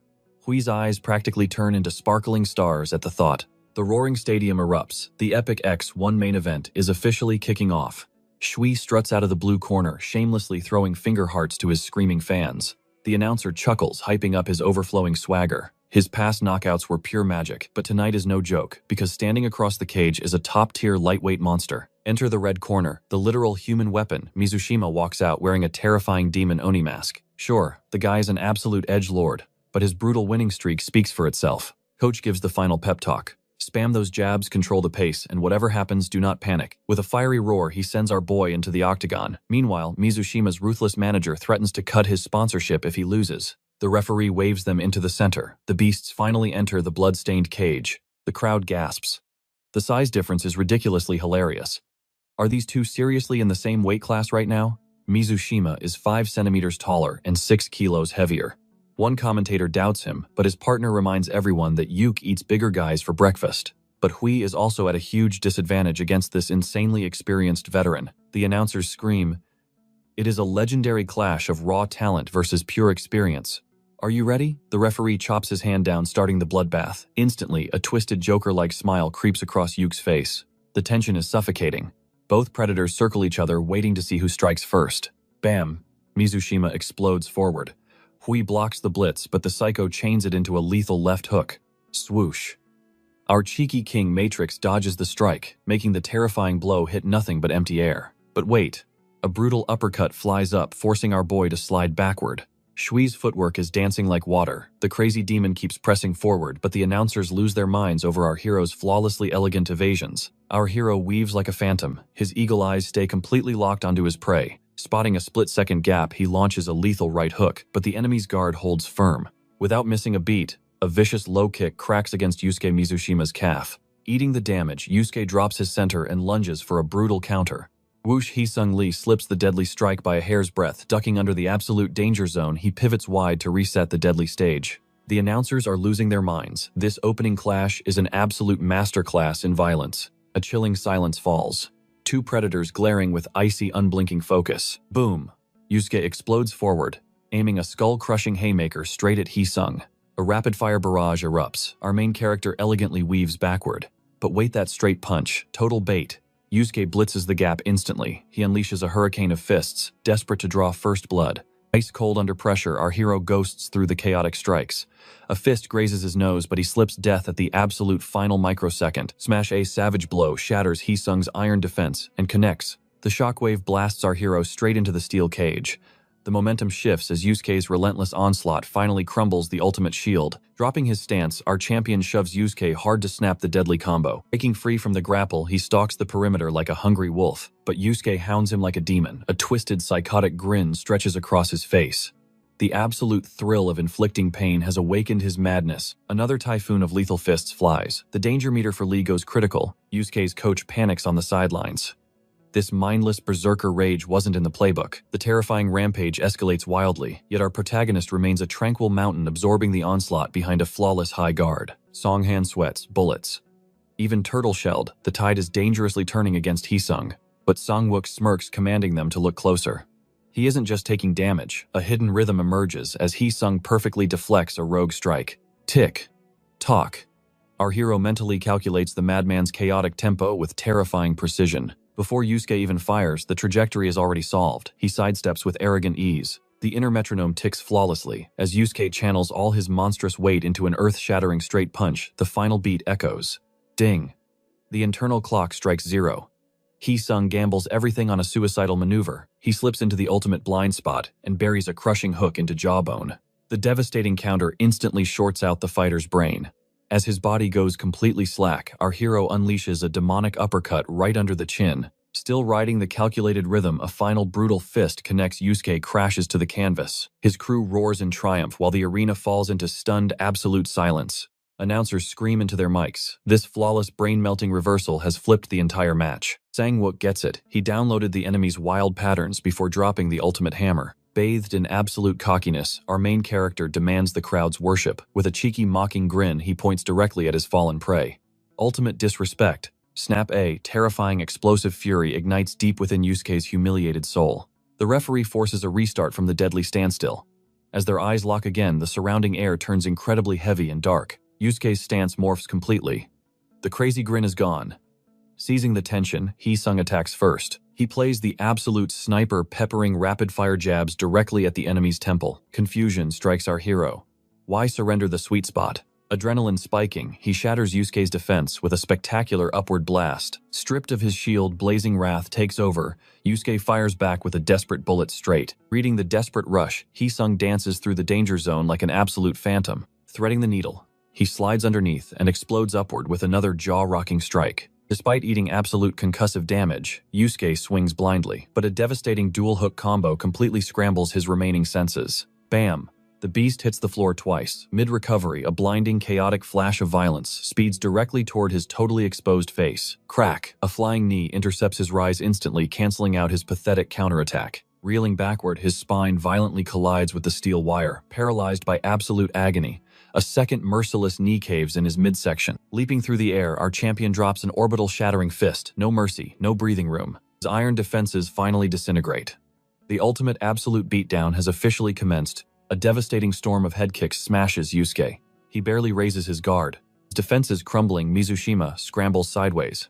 Hui's eyes practically turn into sparkling stars at the thought. The roaring stadium erupts. The epic X1 main event is officially kicking off. Shui struts out of the blue corner, shamelessly throwing finger hearts to his screaming fans. The announcer chuckles, hyping up his overflowing swagger. His past knockouts were pure magic, but tonight is no joke, because standing across the cage is a top-tier lightweight monster. Enter the red corner. The literal human weapon, Mizushima walks out wearing a terrifying demon Oni mask. Sure, the guy is an absolute edgelord, but his brutal winning streak speaks for itself. Coach gives the final pep talk. Spam those jabs, control the pace, and whatever happens, do not panic. With a fiery roar, he sends our boy into the octagon. Meanwhile, Mizushima's ruthless manager threatens to cut his sponsorship if he loses. The referee waves them into the center. The beasts finally enter the blood-stained cage. The crowd gasps. The size difference is ridiculously hilarious. Are these two seriously in the same weight class right now? Mizushima is 5 centimeters taller and 6 kilos heavier. One commentator doubts him, but his partner reminds everyone that Yuk eats bigger guys for breakfast. But Hui is also at a huge disadvantage against this insanely experienced veteran. The announcers scream, "It is a legendary clash of raw talent versus pure experience. Are you ready?" The referee chops his hand down, starting the bloodbath. Instantly, a twisted Joker-like smile creeps across Yuk's face. The tension is suffocating. Both predators circle each other, waiting to see who strikes first. Bam! Mizushima explodes forward. Hui blocks the blitz, but the psycho chains it into a lethal left hook. Swoosh. Our cheeky King Matrix dodges the strike, making the terrifying blow hit nothing but empty air. But wait, a brutal uppercut flies up, forcing our boy to slide backward. Shui's footwork is dancing like water. The crazy demon keeps pressing forward, but the announcers lose their minds over our hero's flawlessly elegant evasions. Our hero weaves like a phantom. His eagle eyes stay completely locked onto his prey. Spotting a split-second gap, he launches a lethal right hook, but the enemy's guard holds firm. Without missing a beat, a vicious low kick cracks against Yusuke Mizushima's calf. Eating the damage, Yusuke drops his center and lunges for a brutal counter. Whoosh! Hee-sung Lee slips the deadly strike by a hair's breadth. Ducking under the absolute danger zone, he pivots wide to reset the deadly stage. The announcers are losing their minds. This opening clash is an absolute masterclass in violence. A chilling silence falls. Two predators glaring with icy, unblinking focus. Boom! Yusuke explodes forward, aiming a skull-crushing haymaker straight at Hee-sung. A rapid-fire barrage erupts. Our main character elegantly weaves backward. But wait, that straight punch. Total bait. Yusuke blitzes the gap instantly. He unleashes a hurricane of fists, desperate to draw first blood. Ice cold under pressure, our hero ghosts through the chaotic strikes. A fist grazes his nose, but he slips death at the absolute final microsecond. Smash A savage blow shatters Hee-sung's iron defense and connects. The shockwave blasts our hero straight into the steel cage. The momentum shifts as Yusuke's relentless onslaught finally crumbles the ultimate shield. Dropping his stance, our champion shoves Yusuke hard to snap the deadly combo. Breaking free from the grapple, he stalks the perimeter like a hungry wolf. But Yusuke hounds him like a demon. A twisted, psychotic grin stretches across his face. The absolute thrill of inflicting pain has awakened his madness. Another typhoon of lethal fists flies. The danger meter for Lee goes critical. Yusuke's coach panics on the sidelines. This mindless berserker rage wasn't in the playbook. The terrifying rampage escalates wildly, yet our protagonist remains a tranquil mountain absorbing the onslaught behind a flawless high guard. Songhan sweats, bullets. Even turtle-shelled, the tide is dangerously turning against Hee-sung, but Songwook smirks, commanding them to look closer. He isn't just taking damage. A hidden rhythm emerges as Hee-sung perfectly deflects a rogue strike. Tick. Talk. Our hero mentally calculates the madman's chaotic tempo with terrifying precision. Before Yusuke even fires, the trajectory is already solved. He sidesteps with arrogant ease. The inner metronome ticks flawlessly. As Yusuke channels all his monstrous weight into an earth-shattering straight punch, the final beat echoes. Ding. The internal clock strikes 0. Hee-sung gambles everything on a suicidal maneuver. He slips into the ultimate blind spot and buries a crushing hook into jawbone. The devastating counter instantly shorts out the fighter's brain. As his body goes completely slack, our hero unleashes a demonic uppercut right under the chin. Still riding the calculated rhythm, a final brutal fist connects. Yusuke crashes to the canvas. His crew roars in triumph while the arena falls into stunned, absolute silence. Announcers scream into their mics. This flawless, brain-melting reversal has flipped the entire match. Sang-wook gets it. He downloaded the enemy's wild patterns before dropping the ultimate hammer. Bathed in absolute cockiness, our main character demands the crowd's worship. With a cheeky, mocking grin, he points directly at his fallen prey. Ultimate disrespect. Snap A, terrifying explosive fury ignites deep within Yusuke's humiliated soul. The referee forces a restart from the deadly standstill. As their eyes lock again, the surrounding air turns incredibly heavy and dark. Yusuke's stance morphs completely. The crazy grin is gone. Seizing the tension, Hee-sung attacks first. He plays the absolute sniper, peppering rapid-fire jabs directly at the enemy's temple. Confusion strikes our hero. Why surrender the sweet spot? Adrenaline spiking, he shatters Yusuke's defense with a spectacular upward blast. Stripped of his shield, blazing wrath takes over. Yusuke fires back with a desperate bullet straight. Reading the desperate rush, Hee-sung dances through the danger zone like an absolute phantom. Threading the needle, he slides underneath and explodes upward with another jaw-rocking strike. Despite eating absolute concussive damage, Yusuke swings blindly, but a devastating dual-hook combo completely scrambles his remaining senses. Bam! The beast hits the floor twice. Mid-recovery, a blinding, chaotic flash of violence speeds directly toward his totally exposed face. Crack! A flying knee intercepts his rise instantly, canceling out his pathetic counterattack. Reeling backward, his spine violently collides with the steel wire. Paralyzed by absolute agony, a second merciless knee caves in his midsection. Leaping through the air, our champion drops an orbital shattering fist. No mercy, no breathing room. His iron defenses finally disintegrate. The ultimate absolute beatdown has officially commenced. A devastating storm of head kicks smashes Yusuke. He barely raises his guard. His defenses crumbling, Mizushima scrambles sideways.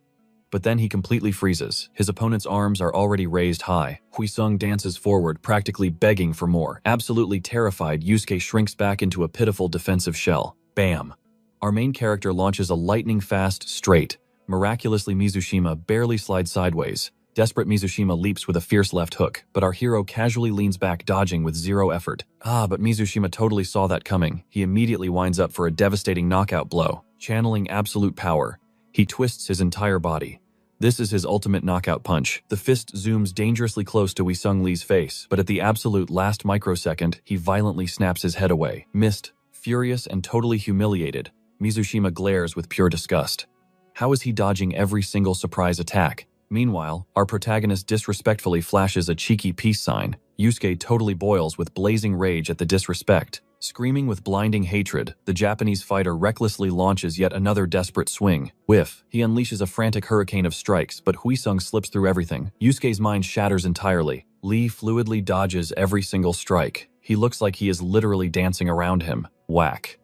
But then he completely freezes. His opponent's arms are already raised high. Hee-sung dances forward, practically begging for more. Absolutely terrified, Yusuke shrinks back into a pitiful defensive shell. Bam! Our main character launches a lightning-fast straight. Miraculously, Mizushima barely slides sideways. Desperate Mizushima leaps with a fierce left hook, but our hero casually leans back, dodging with zero effort. But Mizushima totally saw that coming. He immediately winds up for a devastating knockout blow. Channeling absolute power, he twists his entire body. This is his ultimate knockout punch. The fist zooms dangerously close to Wee-sung Lee's face, but at the absolute last microsecond, he violently snaps his head away. Missed. Furious and totally humiliated, Mizushima glares with pure disgust. How is he dodging every single surprise attack? Meanwhile, our protagonist disrespectfully flashes a cheeky peace sign. Yusuke totally boils with blazing rage at the disrespect. Screaming with blinding hatred, the Japanese fighter recklessly launches yet another desperate swing. Whiff. He unleashes a frantic hurricane of strikes, but Hee-sung slips through everything. Yusuke's mind shatters entirely. Lee fluidly dodges every single strike. He looks like he is literally dancing around him. Whack.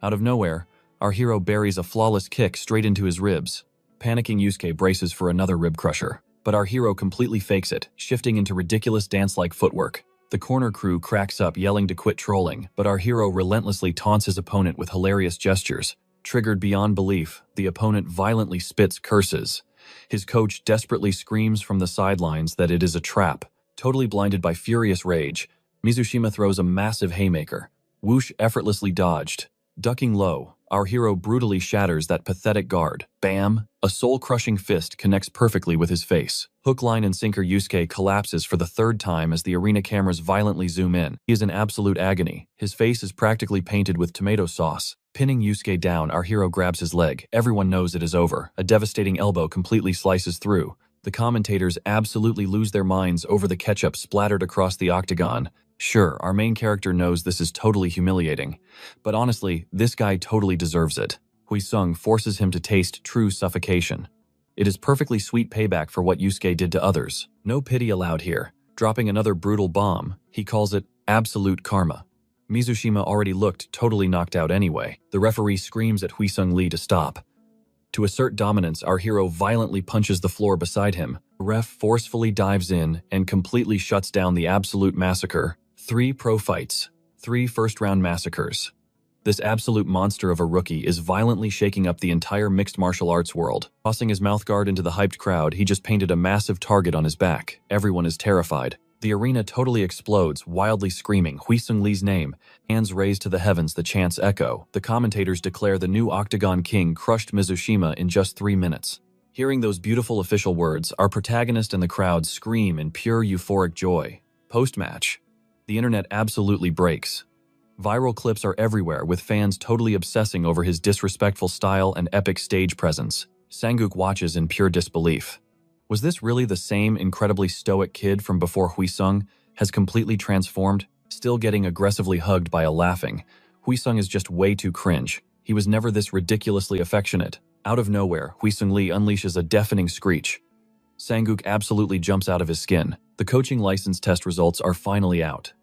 Out of nowhere, our hero buries a flawless kick straight into his ribs. Panicking Yusuke braces for another rib crusher. But our hero completely fakes it, shifting into ridiculous dance-like footwork. The corner crew cracks up, yelling to quit trolling, but our hero relentlessly taunts his opponent with hilarious gestures. Triggered beyond belief, the opponent violently spits curses. His coach desperately screams from the sidelines that it is a trap. Totally blinded by furious rage, Mizushima throws a massive haymaker. Whoosh effortlessly dodged. Ducking low, our hero brutally shatters that pathetic guard. Bam! A soul-crushing fist connects perfectly with his face. Hook, line, and sinker Yusuke collapses for the third time as the arena cameras violently zoom in. He is in absolute agony. His face is practically painted with tomato sauce. Pinning Yusuke down, our hero grabs his leg. Everyone knows it is over. A devastating elbow completely slices through. The commentators absolutely lose their minds over the ketchup splattered across the octagon. Sure, our main character knows this is totally humiliating, but honestly, this guy totally deserves it. Hee-sung forces him to taste true suffocation. It is perfectly sweet payback for what Yusuke did to others. No pity allowed here. Dropping another brutal bomb, he calls it absolute karma. Mizushima already looked totally knocked out anyway. The referee screams at Huisung Lee to stop. To assert dominance, our hero violently punches the floor beside him. The ref forcefully dives in and completely shuts down the absolute massacre. 3 pro fights, 3 first-round massacres. This absolute monster of a rookie is violently shaking up the entire mixed martial arts world. Tossing his mouthguard into the hyped crowd, he just painted a massive target on his back. Everyone is terrified. The arena totally explodes, wildly screaming Huisung Lee's name. Hands raised to the heavens, the chants echo. The commentators declare the new Octagon King crushed Mizushima in just 3 minutes. Hearing those beautiful official words, our protagonist and the crowd scream in pure euphoric joy. Post-match, the internet absolutely breaks. Viral clips are everywhere, with fans totally obsessing over his disrespectful style and epic stage presence. Sanguk watches in pure disbelief. Was this really the same incredibly stoic kid from before Huisung has completely transformed, still getting aggressively hugged by a laughing? Huisung is just way too cringe. He was never this ridiculously affectionate. Out of nowhere, Huisung Lee unleashes a deafening screech. Sanguk absolutely jumps out of his skin. The coaching license test results are finally out.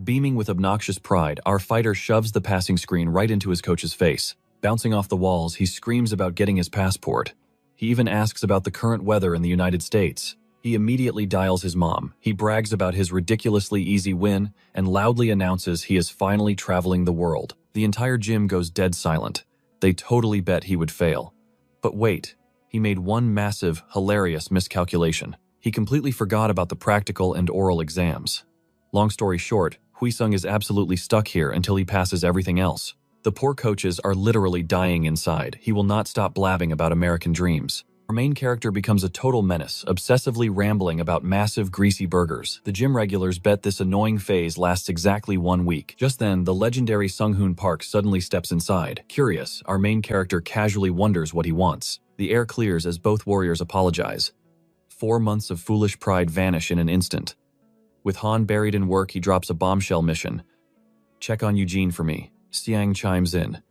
Beaming with obnoxious pride, our fighter shoves the passing screen right into his coach's face. Bouncing off the walls, he screams about getting his passport. He even asks about the current weather in the United States. He immediately dials his mom. He brags about his ridiculously easy win and loudly announces he is finally traveling the world. The entire gym goes dead silent. They totally bet he would fail. But wait, he made one massive, hilarious miscalculation. He completely forgot about the practical and oral exams. Long story short, Huisung is absolutely stuck here until he passes everything else. The poor coaches are literally dying inside. He will not stop blabbing about American dreams. Our main character becomes a total menace, obsessively rambling about massive greasy burgers. The gym regulars bet this annoying phase lasts exactly 1 week. Just then, the legendary Sung-hoon Park suddenly steps inside. Curious, our main character casually wonders what he wants. The air clears as both warriors apologize. 4 months of foolish pride vanish in an instant. With Han buried in work, he drops a bombshell mission. Check on Eugene for me. Xiang chimes in.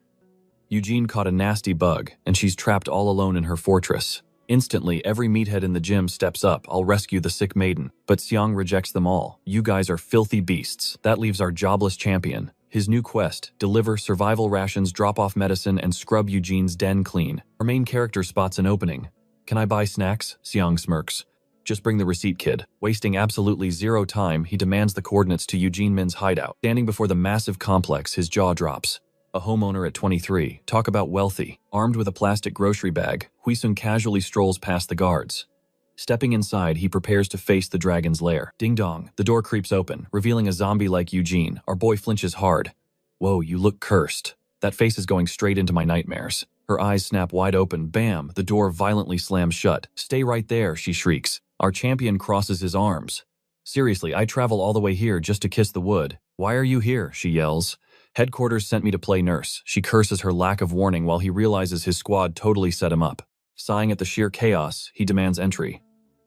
Eugene caught a nasty bug, and she's trapped all alone in her fortress. Instantly, every meathead in the gym steps up. I'll rescue the sick maiden. But Xiang rejects them all. You guys are filthy beasts. That leaves our jobless champion. His new quest, deliver survival rations, drop off medicine, and scrub Eugene's den clean. Our main character spots an opening. Can I buy snacks? Xiang smirks. Just bring the receipt, kid. Wasting absolutely zero time, he demands the coordinates to Eugene Min's hideout. Standing before the massive complex, his jaw drops. A homeowner at 23. Talk about wealthy. Armed with a plastic grocery bag, Huisung casually strolls past the guards. Stepping inside, he prepares to face the dragon's lair. Ding dong, the door creeps open, revealing a zombie like Eugene. Our boy flinches hard. Whoa, you look cursed. That face is going straight into my nightmares. Her eyes snap wide open. Bam, the door violently slams shut. Stay right there, she shrieks. Our champion crosses his arms. Seriously, I travel all the way here just to kiss the wood. Why are you here? She yells. Headquarters sent me to play nurse. She curses her lack of warning while he realizes his squad totally set him up. Sighing at the sheer chaos, he demands entry.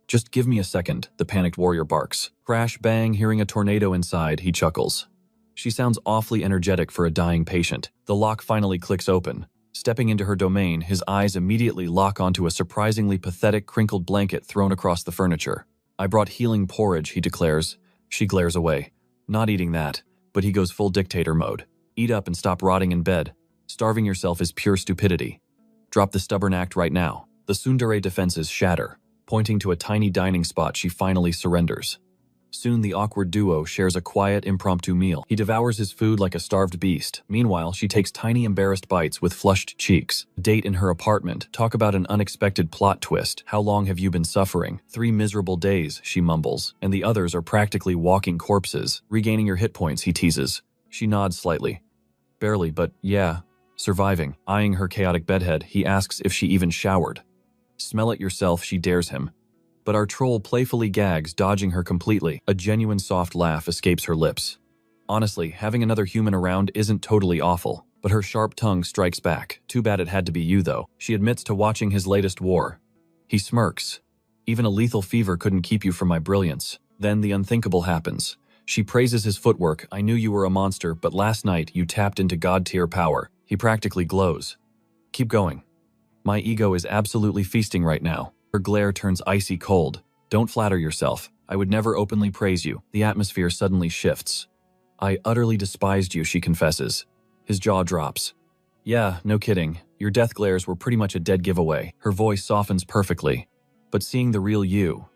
Just give me a second, the panicked warrior barks. Crash, bang, hearing a tornado inside, he chuckles. She sounds awfully energetic for a dying patient. The lock finally clicks open. Stepping into her domain, his eyes immediately lock onto a surprisingly pathetic crinkled blanket thrown across the furniture. I brought healing porridge, he declares. She glares away. Not eating that, but he goes full dictator mode. Eat up and stop rotting in bed. Starving yourself is pure stupidity. Drop the stubborn act right now. The tsundere defenses shatter. Pointing to a tiny dining spot, she finally surrenders. Soon the awkward duo shares a quiet, impromptu meal. He devours his food like a starved beast. Meanwhile, she takes tiny, embarrassed bites with flushed cheeks. Date in her apartment. Talk about an unexpected plot twist. How long have you been suffering? 3 miserable days, she mumbles, and the others are practically walking corpses. Regaining your hit points, he teases. She nods slightly. Barely, but yeah, surviving. Eyeing her chaotic bedhead, he asks if she even showered. Smell it yourself, she dares him. But our troll playfully gags, dodging her completely. A genuine soft laugh escapes her lips. Honestly, having another human around isn't totally awful, but her sharp tongue strikes back. Too bad it had to be you, though. She admits to watching his latest war. He smirks. Even a lethal fever couldn't keep you from my brilliance. Then the unthinkable happens. She praises his footwork. I knew you were a monster, but last night you tapped into god-tier power. He practically glows. Keep going. My ego is absolutely feasting right now. Her glare turns icy cold. Don't flatter yourself. I would never openly praise you. The atmosphere suddenly shifts. I utterly despised you, she confesses. His jaw drops. Yeah, no kidding. Your death glares were pretty much a dead giveaway. Her voice softens perfectly. But seeing the real you,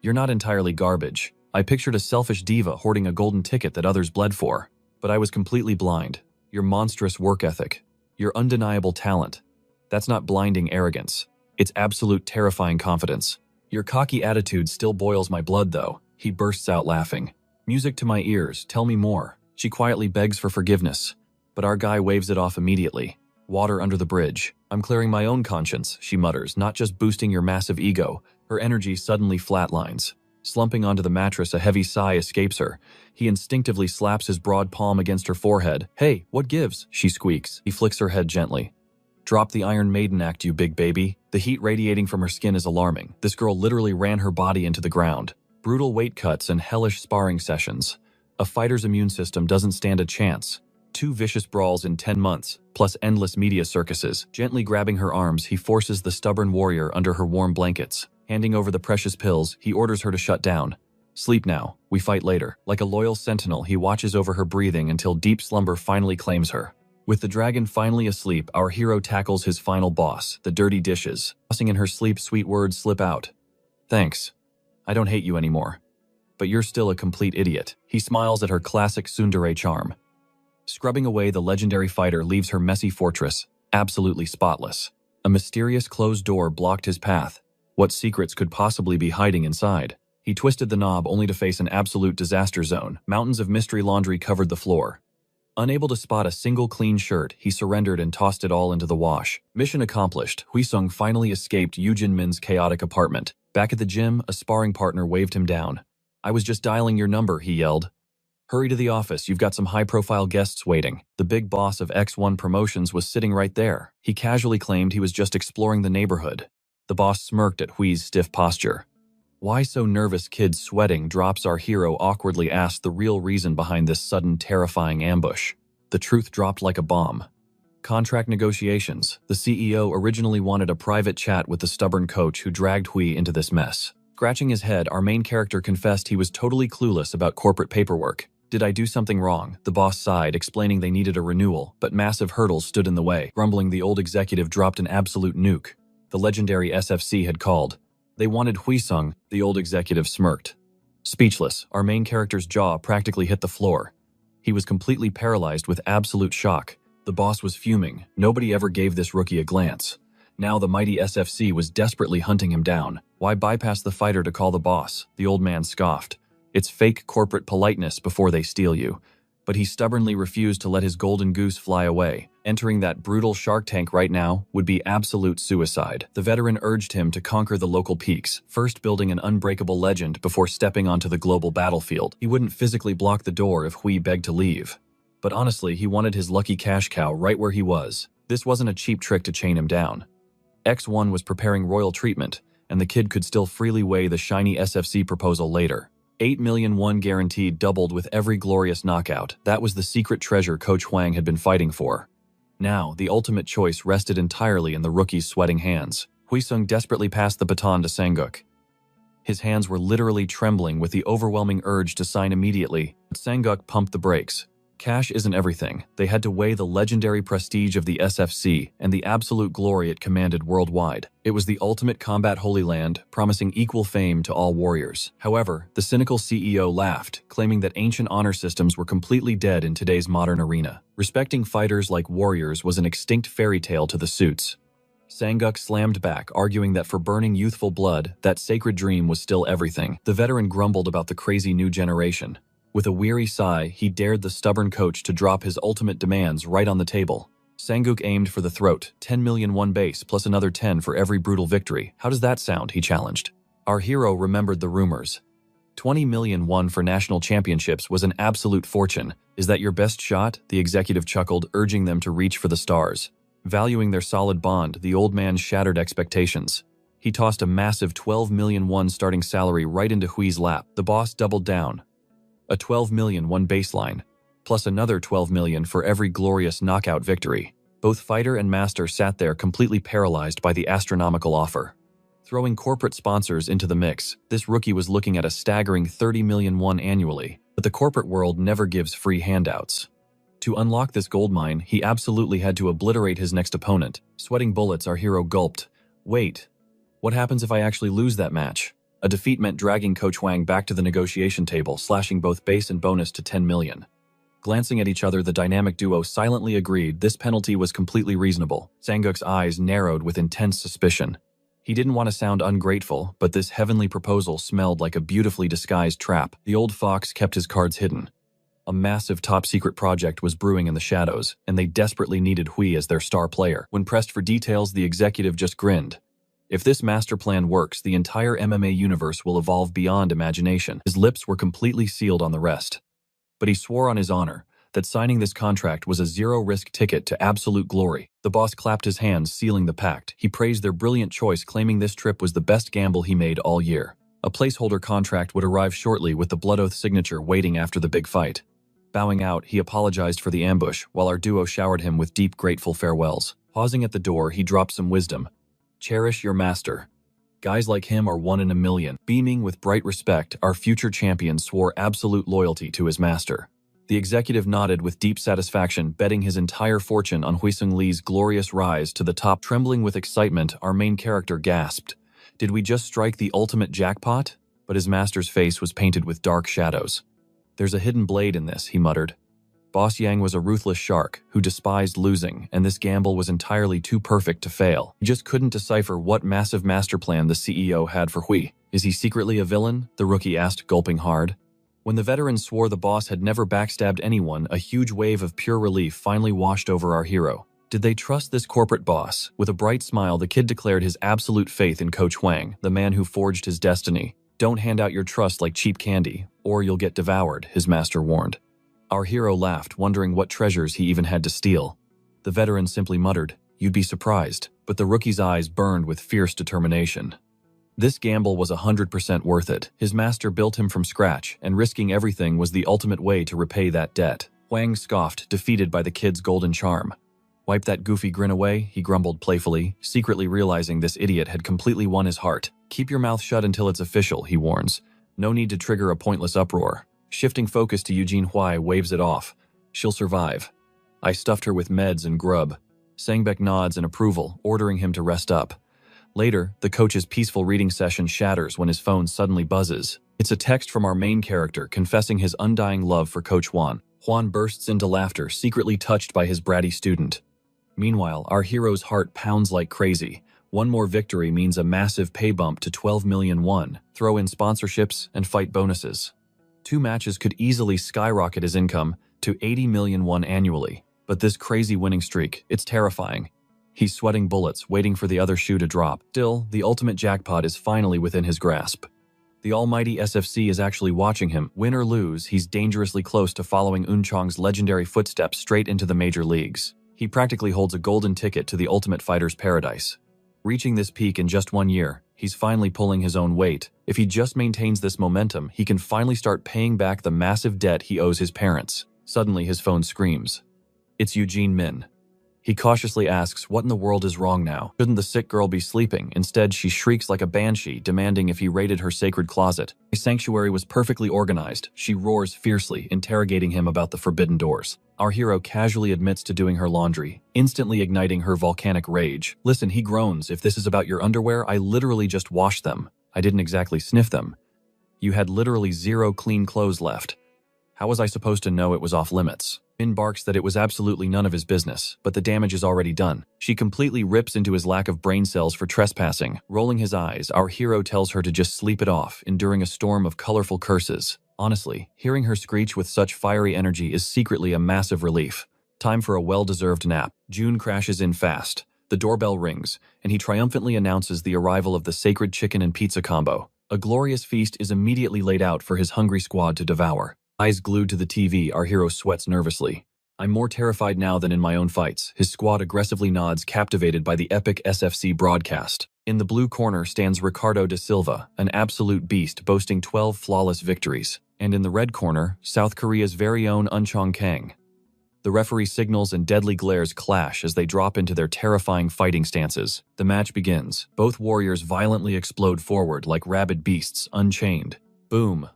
you're not entirely garbage. I pictured a selfish diva hoarding a golden ticket that others bled for. But I was completely blind. Your monstrous work ethic. Your undeniable talent. That's not blinding arrogance. It's absolute terrifying confidence. Your cocky attitude still boils my blood, though. He bursts out laughing. Music to my ears, tell me more. She quietly begs for forgiveness. But our guy waves it off immediately. Water under the bridge. I'm clearing my own conscience, she mutters, not just boosting your massive ego. Her energy suddenly flatlines. Slumping onto the mattress, a heavy sigh escapes her. He instinctively slaps his broad palm against her forehead. Hey, what gives? She squeaks. He flicks her head gently. Drop the Iron Maiden act, you big baby. The heat radiating from her skin is alarming. This girl literally ran her body into the ground. Brutal weight cuts and hellish sparring sessions. A fighter's immune system doesn't stand a chance. 2 vicious brawls in 10 months, plus endless media circuses. Gently grabbing her arms, he forces the stubborn warrior under her warm blankets. Handing over the precious pills, he orders her to shut down. Sleep now. We fight later. Like a loyal sentinel, he watches over her breathing until deep slumber finally claims her. With the dragon finally asleep, our hero tackles his final boss, the dirty dishes. Tossing in her sleep, sweet words slip out. Thanks. I don't hate you anymore. But you're still a complete idiot. He smiles at her classic tsundere charm. Scrubbing away, the legendary fighter leaves her messy fortress, absolutely spotless. A mysterious closed door blocked his path. What secrets could possibly be hiding inside? He twisted the knob only to face an absolute disaster zone. Mountains of mystery laundry covered the floor. Unable to spot a single clean shirt, he surrendered and tossed it all into the wash. Mission accomplished. Huisung finally escaped Yu Jinmin's chaotic apartment. Back at the gym, a sparring partner waved him down. I was just dialing your number, he yelled. Hurry to the office, you've got some high-profile guests waiting. The big boss of X1 Promotions was sitting right there. He casually claimed he was just exploring the neighborhood. The boss smirked at Hui's stiff posture. Why so nervous, kid? Sweating drops. Our hero awkwardly asked the real reason behind this sudden, terrifying ambush. The truth dropped like a bomb. Contract negotiations. The CEO originally wanted a private chat with the stubborn coach who dragged Hui into this mess. Scratching his head, our main character confessed he was totally clueless about corporate paperwork. Did I do something wrong? The boss sighed, explaining they needed a renewal, but massive hurdles stood in the way. Grumbling, the old executive dropped an absolute nuke. The legendary SFC had called. They wanted Huisung, the old executive smirked. Speechless, our main character's jaw practically hit the floor. He was completely paralyzed with absolute shock. The boss was fuming. Nobody ever gave this rookie a glance. Now the mighty SFC was desperately hunting him down. Why bypass the fighter to call the boss? The old man scoffed. It's fake corporate politeness before they steal you. But he stubbornly refused to let his golden goose fly away. Entering that brutal Shark Tank right now would be absolute suicide. The veteran urged him to conquer the local peaks, first building an unbreakable legend before stepping onto the global battlefield. He wouldn't physically block the door if Hui begged to leave. But honestly, he wanted his lucky cash cow right where he was. This wasn't a cheap trick to chain him down. X1 was preparing royal treatment, and the kid could still freely weigh the shiny SFC proposal later. 8 million won guaranteed, doubled with every glorious knockout. That was the secret treasure Coach Huang had been fighting for. Now, the ultimate choice rested entirely in the rookie's sweating hands. Huisung desperately passed the baton to Sanguk. His hands were literally trembling with the overwhelming urge to sign immediately, but Sanguk pumped the brakes. Cash isn't everything. They had to weigh the legendary prestige of the SFC and the absolute glory it commanded worldwide. It was the ultimate combat holy land, promising equal fame to all warriors. However, the cynical CEO laughed, claiming that ancient honor systems were completely dead in today's modern arena. Respecting fighters like warriors was an extinct fairy tale to the suits. Sanguk slammed back, arguing that for burning youthful blood, that sacred dream was still everything. The veteran grumbled about the crazy new generation. With a weary sigh, he dared the stubborn coach to drop his ultimate demands right on the table. Sanguk aimed for the throat, 10 million won base plus another 10 for every brutal victory. How does that sound? He challenged. Our hero remembered the rumors. 20 million won for national championships was an absolute fortune. Is that your best shot? The executive chuckled, urging them to reach for the stars. Valuing their solid bond, the old man shattered expectations. He tossed a massive 12 million won starting salary right into Hui's lap. The boss doubled down. A 12 million won baseline, plus another 12 million for every glorious knockout victory. Both fighter and master sat there completely paralyzed by the astronomical offer. Throwing corporate sponsors into the mix, this rookie was looking at a staggering 30 million won annually, but the corporate world never gives free handouts. To unlock this goldmine, he absolutely had to obliterate his next opponent. Sweating bullets, our hero gulped. Wait, what happens if I actually lose that match? A defeat meant dragging Coach Wang back to the negotiation table, slashing both base and bonus to 10 million. Glancing at each other, the dynamic duo silently agreed this penalty was completely reasonable. Sanguk's eyes narrowed with intense suspicion. He didn't want to sound ungrateful, but this heavenly proposal smelled like a beautifully disguised trap. The old fox kept his cards hidden. A massive top-secret project was brewing in the shadows, and they desperately needed Hui as their star player. When pressed for details, the executive just grinned. If this master plan works, the entire MMA universe will evolve beyond imagination. His lips were completely sealed on the rest. But he swore on his honor that signing this contract was a zero-risk ticket to absolute glory. The boss clapped his hands, sealing the pact. He praised their brilliant choice, claiming this trip was the best gamble he made all year. A placeholder contract would arrive shortly with the blood oath signature waiting after the big fight. Bowing out, he apologized for the ambush, while our duo showered him with deep, grateful farewells. Pausing at the door, he dropped some wisdom. Cherish your master. Guys like him are one in a million. Beaming with bright respect, our future champion swore absolute loyalty to his master. The executive nodded with deep satisfaction, betting his entire fortune on Huisung Li's glorious rise to the top. Trembling with excitement, our main character gasped. Did we just strike the ultimate jackpot? But his master's face was painted with dark shadows. There's a hidden blade in this, he muttered. Boss Yang was a ruthless shark who despised losing, and this gamble was entirely too perfect to fail. He just couldn't decipher what massive master plan the CEO had for Hui. Is he secretly a villain? The rookie asked, gulping hard. When the veteran swore the boss had never backstabbed anyone, a huge wave of pure relief finally washed over our hero. Did they trust this corporate boss? With a bright smile, the kid declared his absolute faith in Coach Wang, the man who forged his destiny. Don't hand out your trust like cheap candy, or you'll get devoured, his master warned. Our hero laughed, wondering what treasures he even had to steal. The veteran simply muttered, "You'd be surprised," but the rookie's eyes burned with fierce determination. This gamble was 100% worth it. His master built him from scratch, and risking everything was the ultimate way to repay that debt. Wang scoffed, defeated by the kid's golden charm. Wipe that goofy grin away, he grumbled playfully, secretly realizing this idiot had completely won his heart. Keep your mouth shut until it's official, he warns. No need to trigger a pointless uproar. Shifting focus to Eugene Huai waves it off. She'll survive. I stuffed her with meds and grub. Sangbek nods in approval, ordering him to rest up. Later, the coach's peaceful reading session shatters when his phone suddenly buzzes. It's a text from our main character confessing his undying love for Coach Juan. Juan bursts into laughter, secretly touched by his bratty student. Meanwhile, our hero's heart pounds like crazy. One more victory means a massive pay bump to 12 million won. Throw in sponsorships and fight bonuses. 2 matches could easily skyrocket his income to 80 million won annually. But this crazy winning streak, it's terrifying. He's sweating bullets, waiting for the other shoe to drop. Still, the ultimate jackpot is finally within his grasp. The almighty SFC is actually watching him. Win or lose, he's dangerously close to following Unchong's legendary footsteps straight into the major leagues. He practically holds a golden ticket to the ultimate fighter's paradise. Reaching this peak in just 1 year, he's finally pulling his own weight. If he just maintains this momentum, he can finally start paying back the massive debt he owes his parents. Suddenly, his phone screams. It's Eugene Min. He cautiously asks, what in the world is wrong now? Shouldn't the sick girl be sleeping? Instead, she shrieks like a banshee, demanding if he raided her sacred closet. The sanctuary was perfectly organized. She roars fiercely, interrogating him about the forbidden doors. Our hero casually admits to doing her laundry, instantly igniting her volcanic rage. Listen, he groans, if this is about your underwear, I literally just washed them. I didn't exactly sniff them. You had literally 0 clean clothes left. How was I supposed to know it was off limits? Min barks that it was absolutely none of his business, but the damage is already done. She completely rips into his lack of brain cells for trespassing. Rolling his eyes, our hero tells her to just sleep it off, enduring a storm of colorful curses. Honestly, hearing her screech with such fiery energy is secretly a massive relief. Time for a well-deserved nap. June crashes in fast. The doorbell rings, and he triumphantly announces the arrival of the sacred chicken and pizza combo. A glorious feast is immediately laid out for his hungry squad to devour. Eyes glued to the TV, our hero sweats nervously. I'm more terrified now than in my own fights. His squad aggressively nods, captivated by the epic SFC broadcast. In the blue corner stands Ricardo da Silva, an absolute beast boasting 12 flawless victories. And in the red corner, South Korea's very own Unchong Kang. The referee signals and deadly glares clash as they drop into their terrifying fighting stances. The match begins. Both warriors violently explode forward like rabid beasts, unchained. Boom.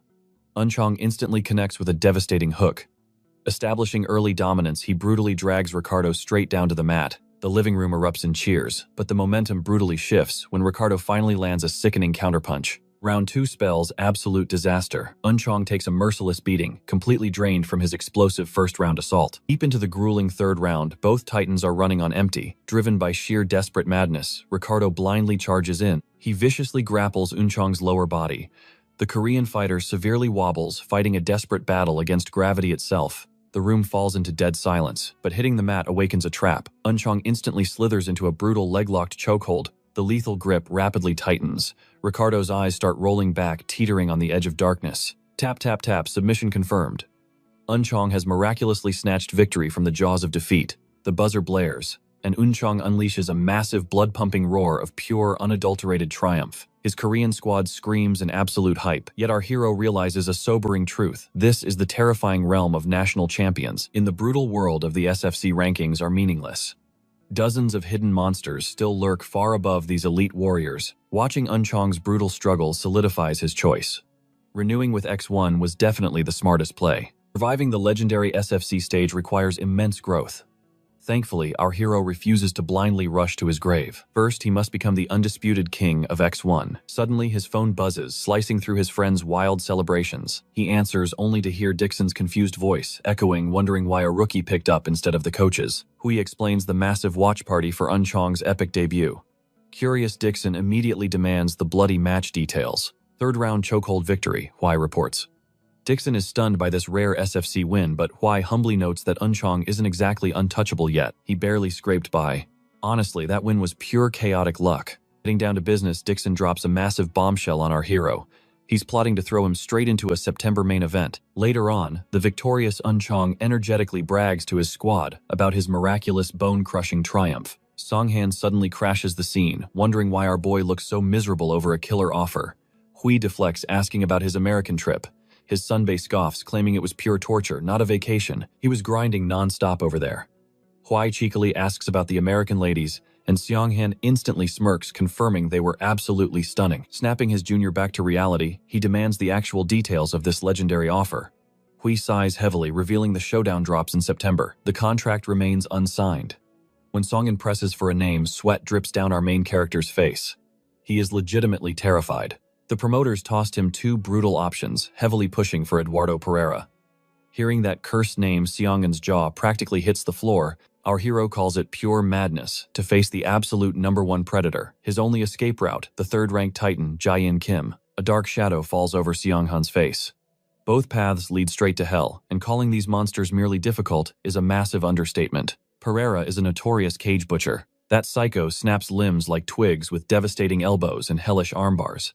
Unchong instantly connects with a devastating hook. Establishing early dominance, he brutally drags Ricardo straight down to the mat. The living room erupts in cheers, but the momentum brutally shifts when Ricardo finally lands a sickening counterpunch. Round 2 spells absolute disaster. Unchong takes a merciless beating, completely drained from his explosive first-round assault. Deep into the grueling third round, both titans are running on empty. Driven by sheer desperate madness, Ricardo blindly charges in. He viciously grapples Unchong's lower body. The Korean fighter severely wobbles, fighting a desperate battle against gravity itself. The room falls into dead silence, but hitting the mat awakens a trap. Unchong instantly slithers into a brutal leg-locked chokehold. The lethal grip rapidly tightens. Ricardo's eyes start rolling back, teetering on the edge of darkness. Tap, tap, tap, submission confirmed. Unchong has miraculously snatched victory from the jaws of defeat. The buzzer blares, and Unchong unleashes a massive blood-pumping roar of pure, unadulterated triumph. His Korean squad screams in absolute hype, yet our hero realizes a sobering truth. This is the terrifying realm of national champions. In the brutal world of the SFC, rankings are meaningless. Dozens of hidden monsters still lurk far above these elite warriors. Watching Unchong's brutal struggle solidifies his choice. Renewing with X1 was definitely the smartest play. Surviving the legendary SFC stage requires immense growth. Thankfully, our hero refuses to blindly rush to his grave. First, he must become the undisputed king of X1. Suddenly, his phone buzzes, slicing through his friend's wild celebrations. He answers only to hear Dixon's confused voice, echoing, wondering why a rookie picked up instead of the coaches. Hui explains the massive watch party for Unchong's epic debut. Curious Dixon immediately demands the bloody match details. Third-round chokehold victory, Hui reports. Dixon is stunned by this rare SFC win, but Hui humbly notes that Unchong isn't exactly untouchable yet. He barely scraped by. Honestly, that win was pure chaotic luck. Getting down to business, Dixon drops a massive bombshell on our hero. He's plotting to throw him straight into a September main event. Later on, the victorious Unchong energetically brags to his squad about his miraculous bone-crushing triumph. Songhan suddenly crashes the scene, wondering why our boy looks so miserable over a killer offer. Hui deflects, asking about his American trip. His Sunbei scoffs, claiming it was pure torture, not a vacation. He was grinding non-stop over there. Hui cheekily asks about the American ladies, and Seonghan instantly smirks, confirming they were absolutely stunning. Snapping his junior back to reality, he demands the actual details of this legendary offer. Hui sighs heavily, revealing the showdown drops in September. The contract remains unsigned. When Songhan presses for a name, sweat drips down our main character's face. He is legitimately terrified. The promoters tossed him 2 brutal options, heavily pushing for Eduardo Pereira. Hearing that cursed name, Seonghan's jaw practically hits the floor. Our hero calls it pure madness to face the absolute #1 predator. His only escape route, the third-ranked titan, Jae-in Kim. A dark shadow falls over Seonghan's face. Both paths lead straight to hell, and calling these monsters merely difficult is a massive understatement. Pereira is a notorious cage butcher. That psycho snaps limbs like twigs with devastating elbows and hellish armbars.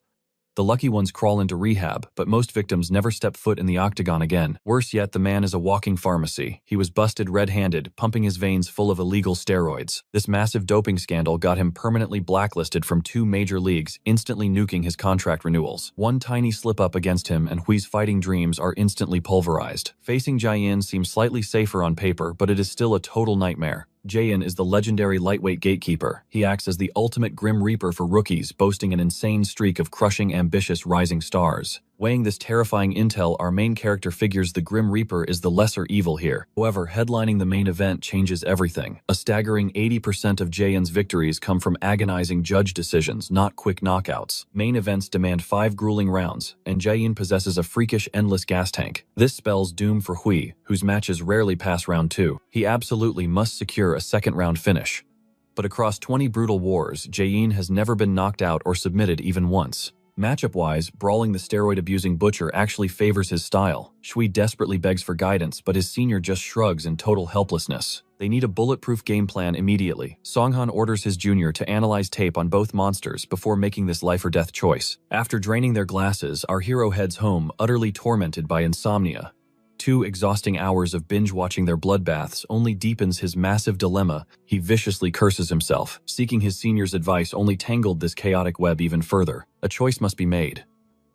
The lucky ones crawl into rehab, but most victims never step foot in the octagon again. Worse yet, the man is a walking pharmacy. He was busted red-handed, pumping his veins full of illegal steroids. This massive doping scandal got him permanently blacklisted from 2 major leagues, instantly nuking his contract renewals. One tiny slip-up against him, and Hui's fighting dreams are instantly pulverized. Facing Jae-in seems slightly safer on paper, but it is still a total nightmare. Jae-in is the legendary lightweight gatekeeper. He acts as the ultimate Grim Reaper for rookies, boasting an insane streak of crushing ambitious rising stars. Weighing this terrifying intel, our main character figures the Grim Reaper is the lesser evil here. However, headlining the main event changes everything. A staggering 80% of Jae-in's victories come from agonizing judge decisions, not quick knockouts. Main events demand 5 grueling rounds, and Jae-in possesses a freakish endless gas tank. This spells doom for Hui, whose matches rarely pass round 2. He absolutely must secure a second-round finish. But across 20 brutal wars, Jae-in has never been knocked out or submitted even once. Matchup-wise, brawling the steroid-abusing butcher actually favors his style. Shui desperately begs for guidance, but his senior just shrugs in total helplessness. They need a bulletproof game plan immediately. Songhan orders his junior to analyze tape on both monsters before making this life-or-death choice. After draining their glasses, our hero heads home, utterly tormented by insomnia. 2 exhausting hours of binge-watching their bloodbaths only deepens his massive dilemma. He viciously curses himself. Seeking his senior's advice only tangled this chaotic web even further. A choice must be made.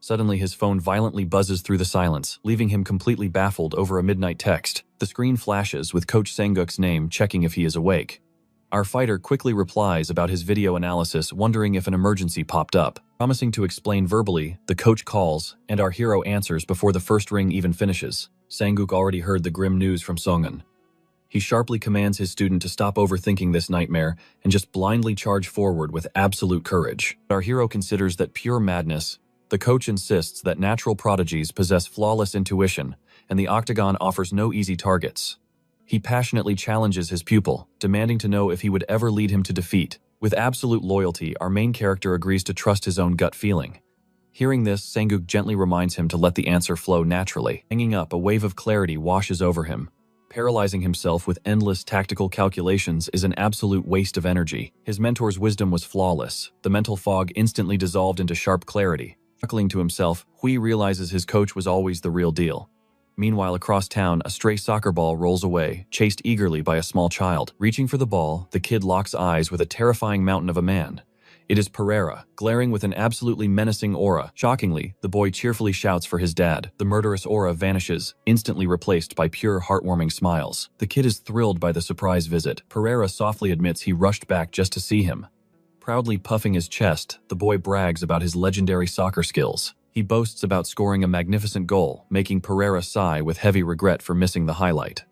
Suddenly, his phone violently buzzes through the silence, leaving him completely baffled over a midnight text. The screen flashes with Coach Sanguk's name checking if he is awake. Our fighter quickly replies about his video analysis, wondering if an emergency popped up. Promising to explain verbally, the coach calls, and our hero answers before the first ring even finishes. Sanguk already heard the grim news from Songun. He sharply commands his student to stop overthinking this nightmare and just blindly charge forward with absolute courage. Our hero considers that pure madness. The coach insists that natural prodigies possess flawless intuition, and the octagon offers no easy targets. He passionately challenges his pupil, demanding to know if he would ever lead him to defeat. With absolute loyalty, our main character agrees to trust his own gut feeling. Hearing this, Sanguk gently reminds him to let the answer flow naturally. Hanging up, a wave of clarity washes over him. Paralyzing himself with endless tactical calculations is an absolute waste of energy. His mentor's wisdom was flawless. The mental fog instantly dissolved into sharp clarity. Chuckling to himself, Hui realizes his coach was always the real deal. Meanwhile, across town, a stray soccer ball rolls away, chased eagerly by a small child. Reaching for the ball, the kid locks eyes with a terrifying mountain of a man. It is Pereira, glaring with an absolutely menacing aura. Shockingly, the boy cheerfully shouts for his dad. The murderous aura vanishes, instantly replaced by pure, heartwarming smiles. The kid is thrilled by the surprise visit. Pereira softly admits he rushed back just to see him. Proudly puffing his chest, the boy brags about his legendary soccer skills. He boasts about scoring a magnificent goal, making Pereira sigh with heavy regret for missing the highlight.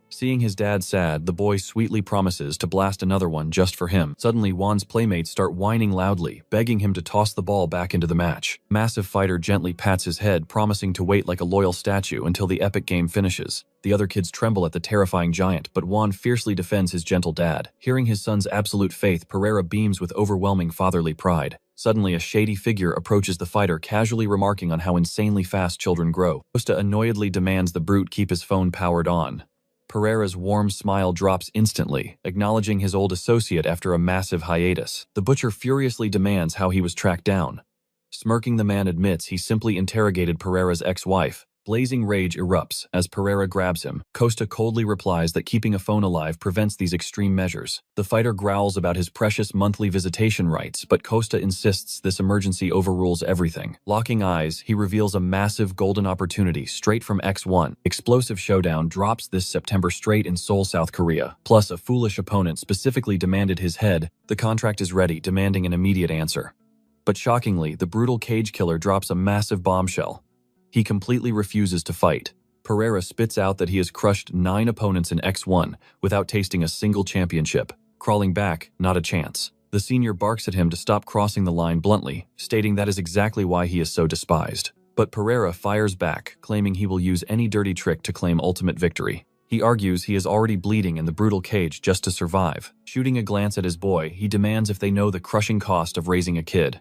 Seeing his dad sad, the boy sweetly promises to blast another one just for him. Suddenly, Juan's playmates start whining loudly, begging him to toss the ball back into the match. Massive Fighter gently pats his head, promising to wait like a loyal statue until the epic game finishes. The other kids tremble at the terrifying giant, but Juan fiercely defends his gentle dad. Hearing his son's absolute faith, Pereira beams with overwhelming fatherly pride. Suddenly, a shady figure approaches the fighter, casually remarking on how insanely fast children grow. Costa annoyedly demands the brute keep his phone powered on. Pereira's warm smile drops instantly, acknowledging his old associate after a massive hiatus. The butcher furiously demands how he was tracked down. Smirking, the man admits he simply interrogated Pereira's ex-wife. Blazing rage erupts as Pereira grabs him. Costa coldly replies that keeping a phone alive prevents these extreme measures. The fighter growls about his precious monthly visitation rights, but Costa insists this emergency overrules everything. Locking eyes, he reveals a massive golden opportunity straight from X1. Explosive showdown drops this September straight in Seoul, South Korea. Plus, a foolish opponent specifically demanded his head. The contract is ready, demanding an immediate answer. But shockingly, the brutal cage killer drops a massive bombshell. He completely refuses to fight. Pereira spits out that he has crushed 9 opponents in X1 without tasting a single championship. Crawling back, not a chance. The senior barks at him to stop crossing the line bluntly, stating that is exactly why he is so despised. But Pereira fires back, claiming he will use any dirty trick to claim ultimate victory. He argues he is already bleeding in the brutal cage just to survive. Shooting a glance at his boy, he demands if they know the crushing cost of raising a kid.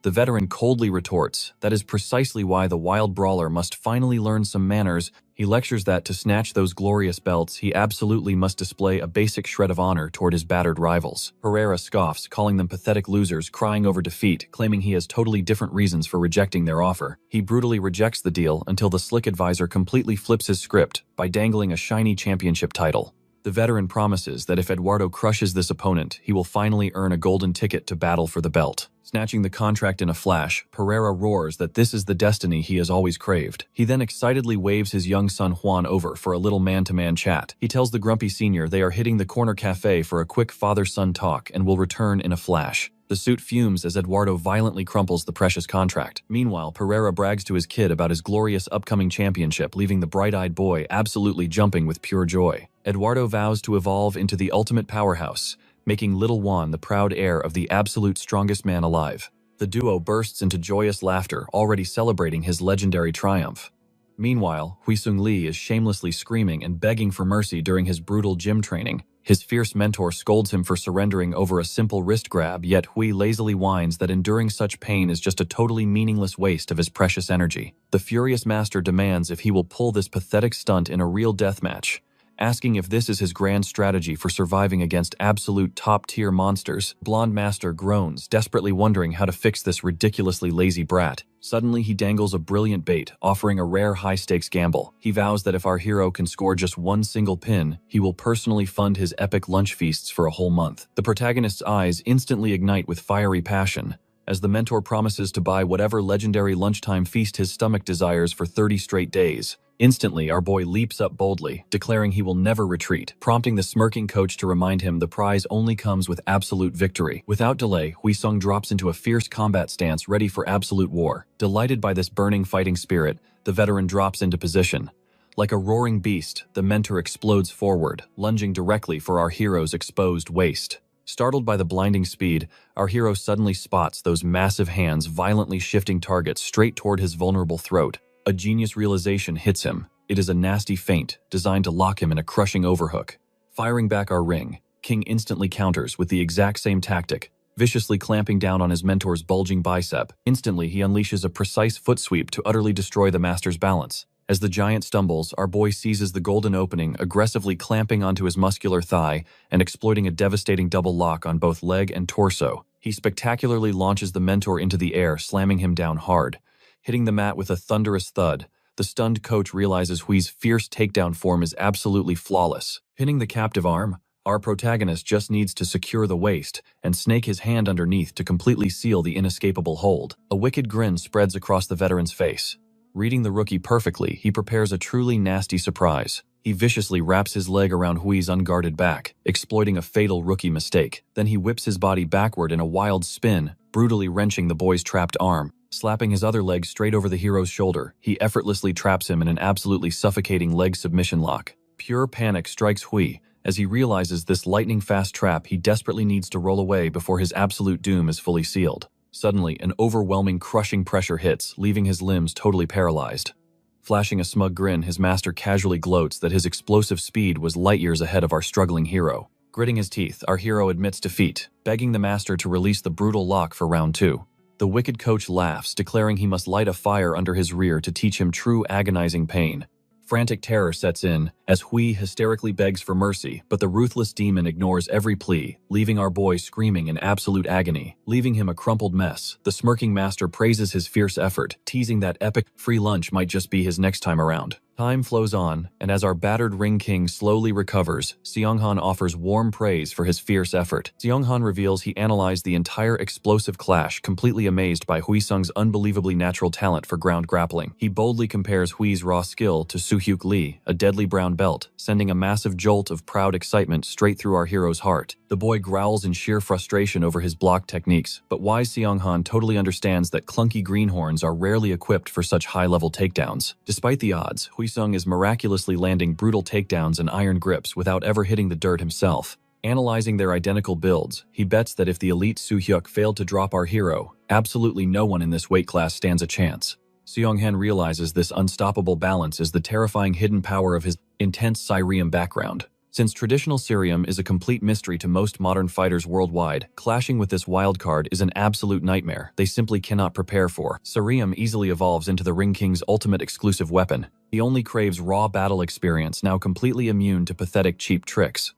The veteran coldly retorts that is precisely why the wild brawler must finally learn some manners. He lectures that to snatch those glorious belts, he absolutely must display a basic shred of honor toward his battered rivals. Pereira scoffs, calling them pathetic losers, crying over defeat, claiming he has totally different reasons for rejecting their offer. He brutally rejects the deal until the slick advisor completely flips his script by dangling a shiny championship title. The veteran promises that if Eduardo crushes this opponent, he will finally earn a golden ticket to battle for the belt. Snatching the contract in a flash, Pereira roars that this is the destiny he has always craved. He then excitedly waves his young son Juan over for a little man-to-man chat. He tells the grumpy senior they are hitting the corner cafe for a quick father-son talk and will return in a flash. The suit fumes as Eduardo violently crumples the precious contract. Meanwhile, Pereira brags to his kid about his glorious upcoming championship, leaving the bright-eyed boy absolutely jumping with pure joy. Eduardo vows to evolve into the ultimate powerhouse, making little Juan the proud heir of the absolute strongest man alive. The duo bursts into joyous laughter, already celebrating his legendary triumph. Meanwhile, Huisung Lee is shamelessly screaming and begging for mercy during his brutal gym training. His fierce mentor scolds him for surrendering over a simple wrist grab, yet Hui lazily whines that enduring such pain is just a totally meaningless waste of his precious energy. The furious master demands if he will pull this pathetic stunt in a real deathmatch, asking if this is his grand strategy for surviving against absolute top-tier monsters. Blonde Master groans, desperately wondering how to fix this ridiculously lazy brat. Suddenly, he dangles a brilliant bait, offering a rare high-stakes gamble. He vows that if our hero can score just one single pin, he will personally fund his epic lunch feasts for a whole month. The protagonist's eyes instantly ignite with fiery passion, as the mentor promises to buy whatever legendary lunchtime feast his stomach desires for 30 straight days. Instantly, our boy leaps up boldly, declaring he will never retreat, prompting the smirking coach to remind him the prize only comes with absolute victory. Without delay, Huisung drops into a fierce combat stance ready for absolute war. Delighted by this burning fighting spirit, the veteran drops into position. Like a roaring beast, the mentor explodes forward, lunging directly for our hero's exposed waist. Startled by the blinding speed, our hero suddenly spots those massive hands violently shifting targets straight toward his vulnerable throat. A genius realization hits him. It is a nasty feint, designed to lock him in a crushing overhook. Firing back our ring, King instantly counters with the exact same tactic, viciously clamping down on his mentor's bulging bicep. Instantly, he unleashes a precise foot sweep to utterly destroy the master's balance. As the giant stumbles, our boy seizes the golden opening, aggressively clamping onto his muscular thigh and exploiting a devastating double lock on both leg and torso. He spectacularly launches the mentor into the air, slamming him down hard. Hitting the mat with a thunderous thud, the stunned coach realizes Hui's fierce takedown form is absolutely flawless. Pinning the captive arm, our protagonist just needs to secure the waist and snake his hand underneath to completely seal the inescapable hold. A wicked grin spreads across the veteran's face. Reading the rookie perfectly, he prepares a truly nasty surprise. He viciously wraps his leg around Hui's unguarded back, exploiting a fatal rookie mistake. Then he whips his body backward in a wild spin, brutally wrenching the boy's trapped arm. Slapping his other leg straight over the hero's shoulder, he effortlessly traps him in an absolutely suffocating leg submission lock. Pure panic strikes Hui. As he realizes this lightning-fast trap, he desperately needs to roll away before his absolute doom is fully sealed. Suddenly, an overwhelming, crushing pressure hits, leaving his limbs totally paralyzed. Flashing a smug grin, his master casually gloats that his explosive speed was light years ahead of our struggling hero. Gritting his teeth, our hero admits defeat, begging the master to release the brutal lock for round 2. The wicked coach laughs, declaring he must light a fire under his rear to teach him true agonizing pain. Frantic terror sets in as Hui hysterically begs for mercy, but the ruthless demon ignores every plea, leaving our boy screaming in absolute agony. Leaving him a crumpled mess, the smirking master praises his fierce effort, teasing that epic free lunch might just be his next time around. Time flows on, and as our battered ring king slowly recovers, Seonghan offers warm praise for his fierce effort. Seonghan reveals he analyzed the entire explosive clash, completely amazed by Huisung's unbelievably natural talent for ground grappling. He boldly compares Hui's raw skill to Soo-hyuk Lee, a deadly brown belt, sending a massive jolt of proud excitement straight through our hero's heart. The boy growls in sheer frustration over his block techniques, but wise Seonghan totally understands that clunky greenhorns are rarely equipped for such high-level takedowns. Despite the odds, Huisung is miraculously landing brutal takedowns and iron grips without ever hitting the dirt himself. Analyzing their identical builds, he bets that if the elite Soo-hyuk failed to drop our hero, absolutely no one in this weight class stands a chance. Seonghan realizes this unstoppable balance is the terrifying hidden power of his intense Syrium background. Since traditional Syrium is a complete mystery to most modern fighters worldwide, clashing with this wildcard is an absolute nightmare they simply cannot prepare for. Syrium easily evolves into the Ring King's ultimate exclusive weapon. He only craves raw battle experience, now completely immune to pathetic cheap tricks.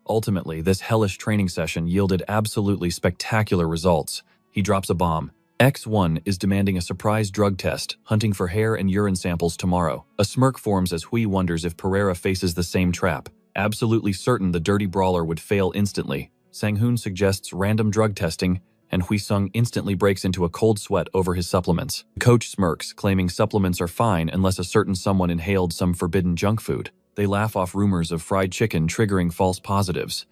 Ultimately, this hellish training session yielded absolutely spectacular results. He drops a bomb. X1 is demanding a surprise drug test, hunting for hair and urine samples tomorrow. A smirk forms as Hui wonders if Pereira faces the same trap. Absolutely certain the dirty brawler would fail instantly, Sang-hoon suggests random drug testing, and Huisung instantly breaks into a cold sweat over his supplements. The coach smirks, claiming supplements are fine unless a certain someone inhaled some forbidden junk food. They laugh off rumors of fried chicken triggering false positives.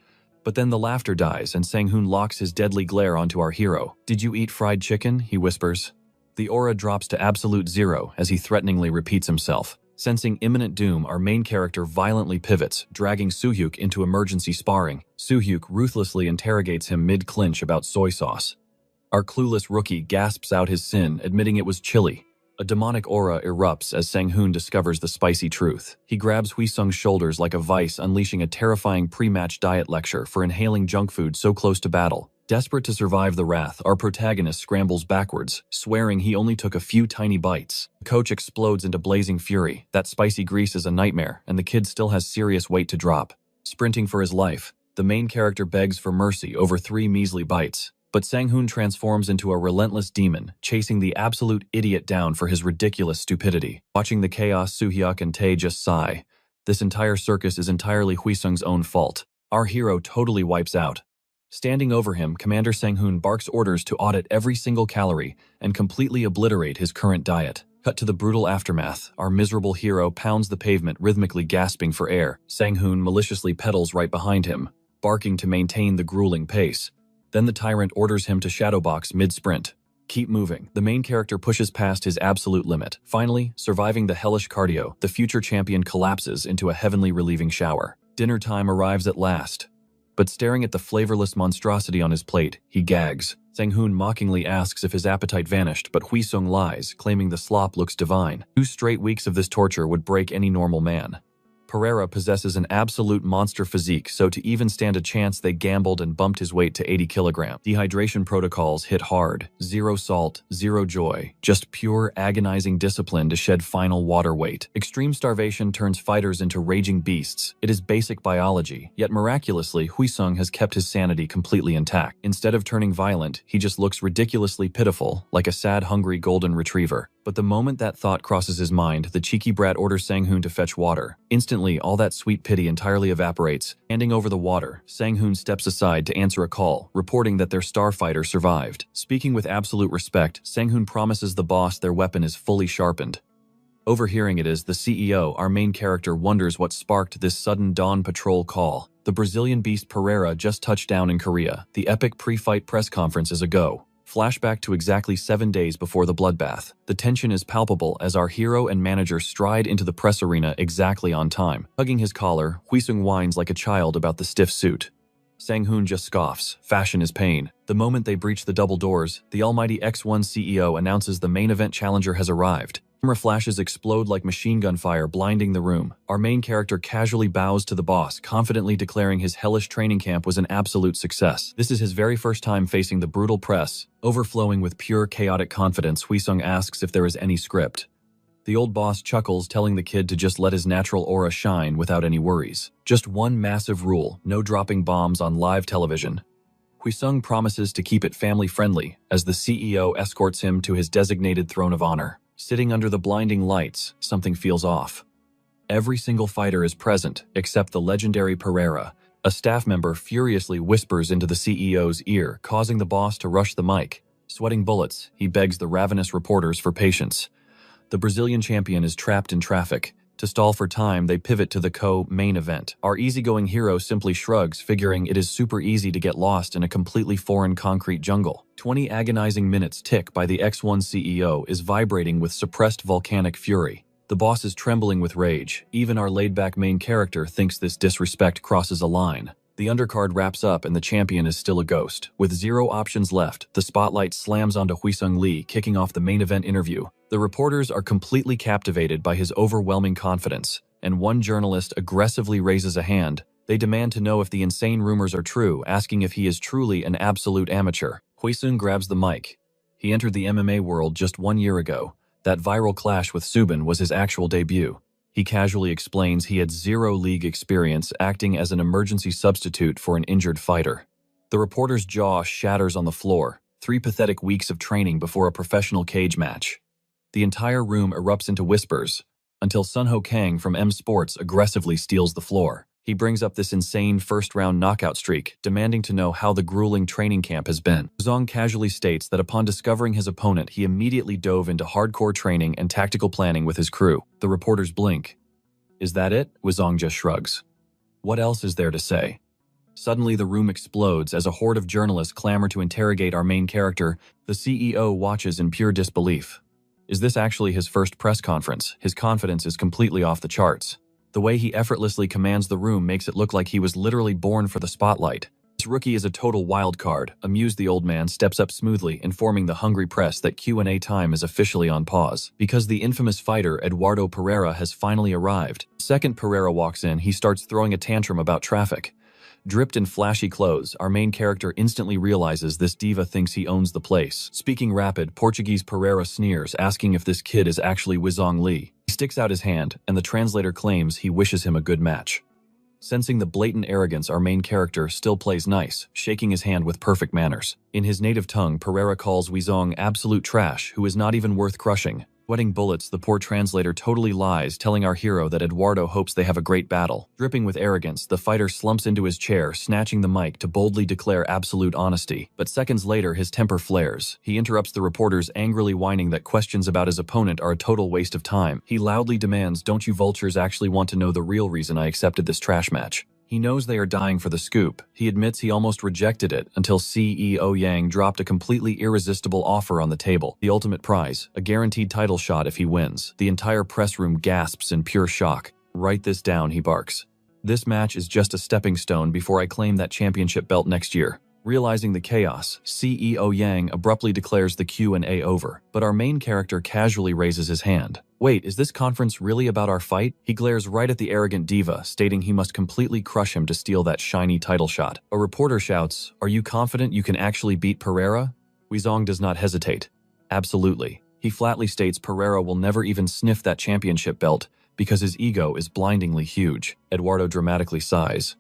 But then the laughter dies and Sang-hoon locks his deadly glare onto our hero. "Did you eat fried chicken?" he whispers. The aura drops to absolute zero as he threateningly repeats himself. Sensing imminent doom, our main character violently pivots, dragging Soo-hyuk into emergency sparring. Soo-hyuk ruthlessly interrogates him mid-clinch about soy sauce. Our clueless rookie gasps out his sin, admitting it was chili. A demonic aura erupts as Sang-hoon discovers the spicy truth. He grabs Huisung's shoulders like a vice, unleashing a terrifying pre-match diet lecture for inhaling junk food so close to battle. Desperate to survive the wrath, our protagonist scrambles backwards, swearing he only took a few tiny bites. The coach explodes into blazing fury. That spicy grease is a nightmare, and the kid still has serious weight to drop. Sprinting for his life, the main character begs for mercy over 3 measly bites. But Sang-hoon transforms into a relentless demon, chasing the absolute idiot down for his ridiculous stupidity. Watching the chaos, Soo-hyuk and Tae just sigh. This entire circus is entirely Huisung's own fault. Our hero totally wipes out. Standing over him, Commander Sang-hoon barks orders to audit every single calorie and completely obliterate his current diet. Cut to the brutal aftermath. Our miserable hero pounds the pavement, rhythmically gasping for air. Sang-hoon maliciously pedals right behind him, barking to maintain the grueling pace. Then the tyrant orders him to shadowbox mid-sprint. Keep moving. The main character pushes past his absolute limit. Finally, surviving the hellish cardio, the future champion collapses into a heavenly relieving shower. Dinner time arrives at last. But staring at the flavorless monstrosity on his plate, he gags. Sang-hoon mockingly asks if his appetite vanished, but Hui-sung lies, claiming the slop looks divine. 2 straight weeks of this torture would break any normal man. Pereira possesses an absolute monster physique, so to even stand a chance they gambled and bumped his weight to 80 kilograms. Dehydration protocols hit hard. 0 salt, 0 joy. Just pure, agonizing discipline to shed final water weight. Extreme starvation turns fighters into raging beasts. It is basic biology, yet miraculously, Hui-sung has kept his sanity completely intact. Instead of turning violent, he just looks ridiculously pitiful, like a sad, hungry golden retriever. But the moment that thought crosses his mind, the cheeky brat orders Sang-hoon to fetch water. Instantly, all that sweet pity entirely evaporates. Handing over the water, Sang-hoon steps aside to answer a call, reporting that their starfighter survived. Speaking with absolute respect, Sang-hoon promises the boss their weapon is fully sharpened. Overhearing it as the CEO, our main character wonders what sparked this sudden dawn patrol call. The Brazilian beast Pereira just touched down in Korea. The epic pre-fight press conference is a go. Flashback to exactly 7 days before the bloodbath. The tension is palpable as our hero and manager stride into the press arena exactly on time. Hugging his collar, Hui-sung whines like a child about the stiff suit. Sang-hoon just scoffs. Fashion is pain. The moment they breach the double doors, the almighty X1 CEO announces the main event challenger has arrived. Camera flashes explode like machine gun fire, blinding the room. Our main character casually bows to the boss, confidently declaring his hellish training camp was an absolute success. This is his very first time facing the brutal press. Overflowing with pure chaotic confidence, Hui-sung asks if there is any script. The old boss chuckles, telling the kid to just let his natural aura shine without any worries. Just one massive rule: no dropping bombs on live television. Hui-sung promises to keep it family-friendly as the CEO escorts him to his designated throne of honor. Sitting under the blinding lights, something feels off. Every single fighter is present, except the legendary Pereira. A staff member furiously whispers into the CEO's ear, causing the boss to rush the mic. Sweating bullets, he begs the ravenous reporters for patience. The Brazilian champion is trapped in traffic. To stall for time, they pivot to the main event. Our easygoing hero simply shrugs, figuring it is super easy to get lost in a completely foreign concrete jungle. 20 agonizing minutes tick by the X1 CEO is vibrating with suppressed volcanic fury. The boss is trembling with rage. Even our laid-back main character thinks this disrespect crosses a line. The undercard wraps up and the champion is still a ghost. With 0 options left, the spotlight slams onto Hui-sung Lee, kicking off the main event interview. The reporters are completely captivated by his overwhelming confidence, and one journalist aggressively raises a hand. They demand to know if the insane rumors are true, asking if he is truly an absolute amateur. Hui-sung grabs the mic. He entered the MMA world just 1 year ago. That viral clash with Subin was his actual debut. He casually explains he had 0 league experience, acting as an emergency substitute for an injured fighter. The reporter's jaw shatters on the floor. 3 pathetic weeks of training before a professional cage match. The entire room erupts into whispers, until Sun-ho Kang from M Sports aggressively steals the floor. He brings up this insane first-round knockout streak, demanding to know how the grueling training camp has been. Zong casually states that upon discovering his opponent, he immediately dove into hardcore training and tactical planning with his crew. The reporters blink. Is that it? Zong just shrugs. What else is there to say? Suddenly, the room explodes as a horde of journalists clamor to interrogate our main character. The CEO watches in pure disbelief. Is this actually his first press conference? His confidence is completely off the charts. The way he effortlessly commands the room makes it look like he was literally born for the spotlight. This rookie is a total wild card. Amused, the old man steps up smoothly, informing the hungry press that Q&A time is officially on pause. Because the infamous fighter Eduardo Pereira has finally arrived. The second Pereira walks in, he starts throwing a tantrum about traffic. Dripped in flashy clothes, our main character instantly realizes this diva thinks he owns the place. Speaking rapid, Portuguese Pereira sneers, asking if this kid is actually Hui-sung Lee. He sticks out his hand, and the translator claims he wishes him a good match. Sensing the blatant arrogance, our main character still plays nice, shaking his hand with perfect manners. In his native tongue, Pereira calls Hui-sung absolute trash, who is not even worth crushing. Sweating bullets, the poor translator totally lies, telling our hero that Eduardo hopes they have a great battle. Dripping with arrogance, the fighter slumps into his chair, snatching the mic to boldly declare absolute honesty. But seconds later, his temper flares. He interrupts the reporters, angrily whining that questions about his opponent are a total waste of time. He loudly demands, "Don't you vultures actually want to know the real reason I accepted this trash match?" He knows they are dying for the scoop. He admits he almost rejected it until CEO Yang dropped a completely irresistible offer on the table. The ultimate prize, a guaranteed title shot if he wins. The entire press room gasps in pure shock. "Write this down," he barks. "This match is just a stepping stone before I claim that championship belt next year." Realizing the chaos, CEO Yang abruptly declares the Q&A over, but our main character casually raises his hand. "Wait, is this conference really about our fight?" He glares right at the arrogant diva, stating he must completely crush him to steal that shiny title shot. A reporter shouts, "Are you confident you can actually beat Pereira?" Wizong does not hesitate. "Absolutely." He flatly states Pereira will never even sniff that championship belt because his ego is blindingly huge. Eduardo dramatically sighs.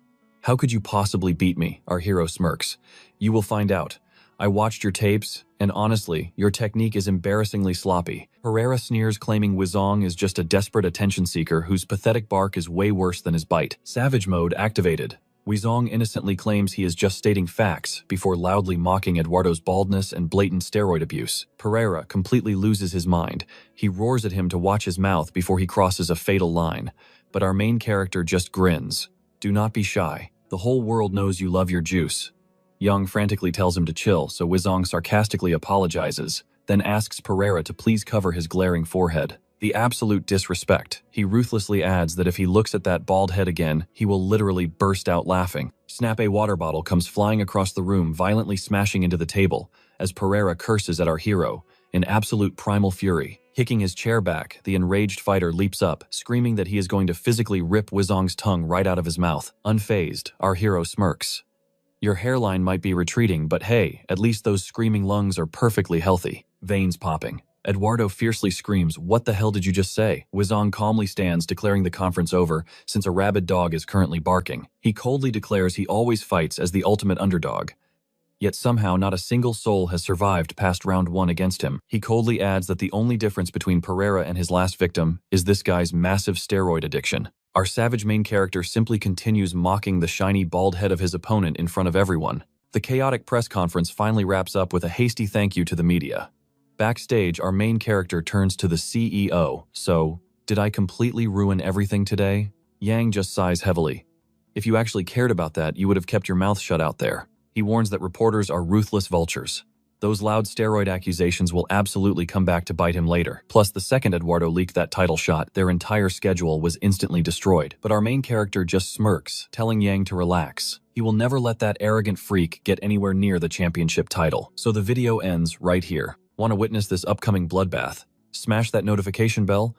"How could you possibly beat me?" Our hero smirks. "You will find out. I watched your tapes, and honestly, your technique is embarrassingly sloppy." Pereira sneers, claiming Wizong is just a desperate attention seeker whose pathetic bark is way worse than his bite. Savage mode activated. Wizong innocently claims he is just stating facts before loudly mocking Eduardo's baldness and blatant steroid abuse. Pereira completely loses his mind. He roars at him to watch his mouth before he crosses a fatal line. But our main character just grins. "Do not be shy. The whole world knows you love your juice." Young frantically tells him to chill, so Wizong sarcastically apologizes, then asks Pereira to please cover his glaring forehead. The absolute disrespect. He ruthlessly adds that if he looks at that bald head again, he will literally burst out laughing. Snap! A water bottle comes flying across the room, violently smashing into the table, as Pereira curses at our hero, in absolute primal fury. Kicking his chair back, the enraged fighter leaps up, screaming that he is going to physically rip Wizong's tongue right out of his mouth. Unfazed, our hero smirks. "Your hairline might be retreating, but hey, at least those screaming lungs are perfectly healthy." Veins popping. Eduardo fiercely screams, "What the hell did you just say?" Wizong calmly stands, declaring the conference over, since a rabid dog is currently barking. He coldly declares he always fights as the ultimate underdog. Yet somehow not a single soul has survived past round 1 against him. He coldly adds that the only difference between Pereira and his last victim is this guy's massive steroid addiction. Our savage main character simply continues mocking the shiny bald head of his opponent in front of everyone. The chaotic press conference finally wraps up with a hasty thank you to the media. Backstage, our main character turns to the CEO. "So, did I completely ruin everything today?" Yang just sighs heavily. "If you actually cared about that, you would have kept your mouth shut out there." He warns that reporters are ruthless vultures. Those loud steroid accusations will absolutely come back to bite him later. Plus, the second Eduardo leaked that title shot, their entire schedule was instantly destroyed. But our main character just smirks, telling Yang to relax. He will never let that arrogant freak get anywhere near the championship title. So the video ends right here. Want to witness this upcoming bloodbath? Smash that notification bell,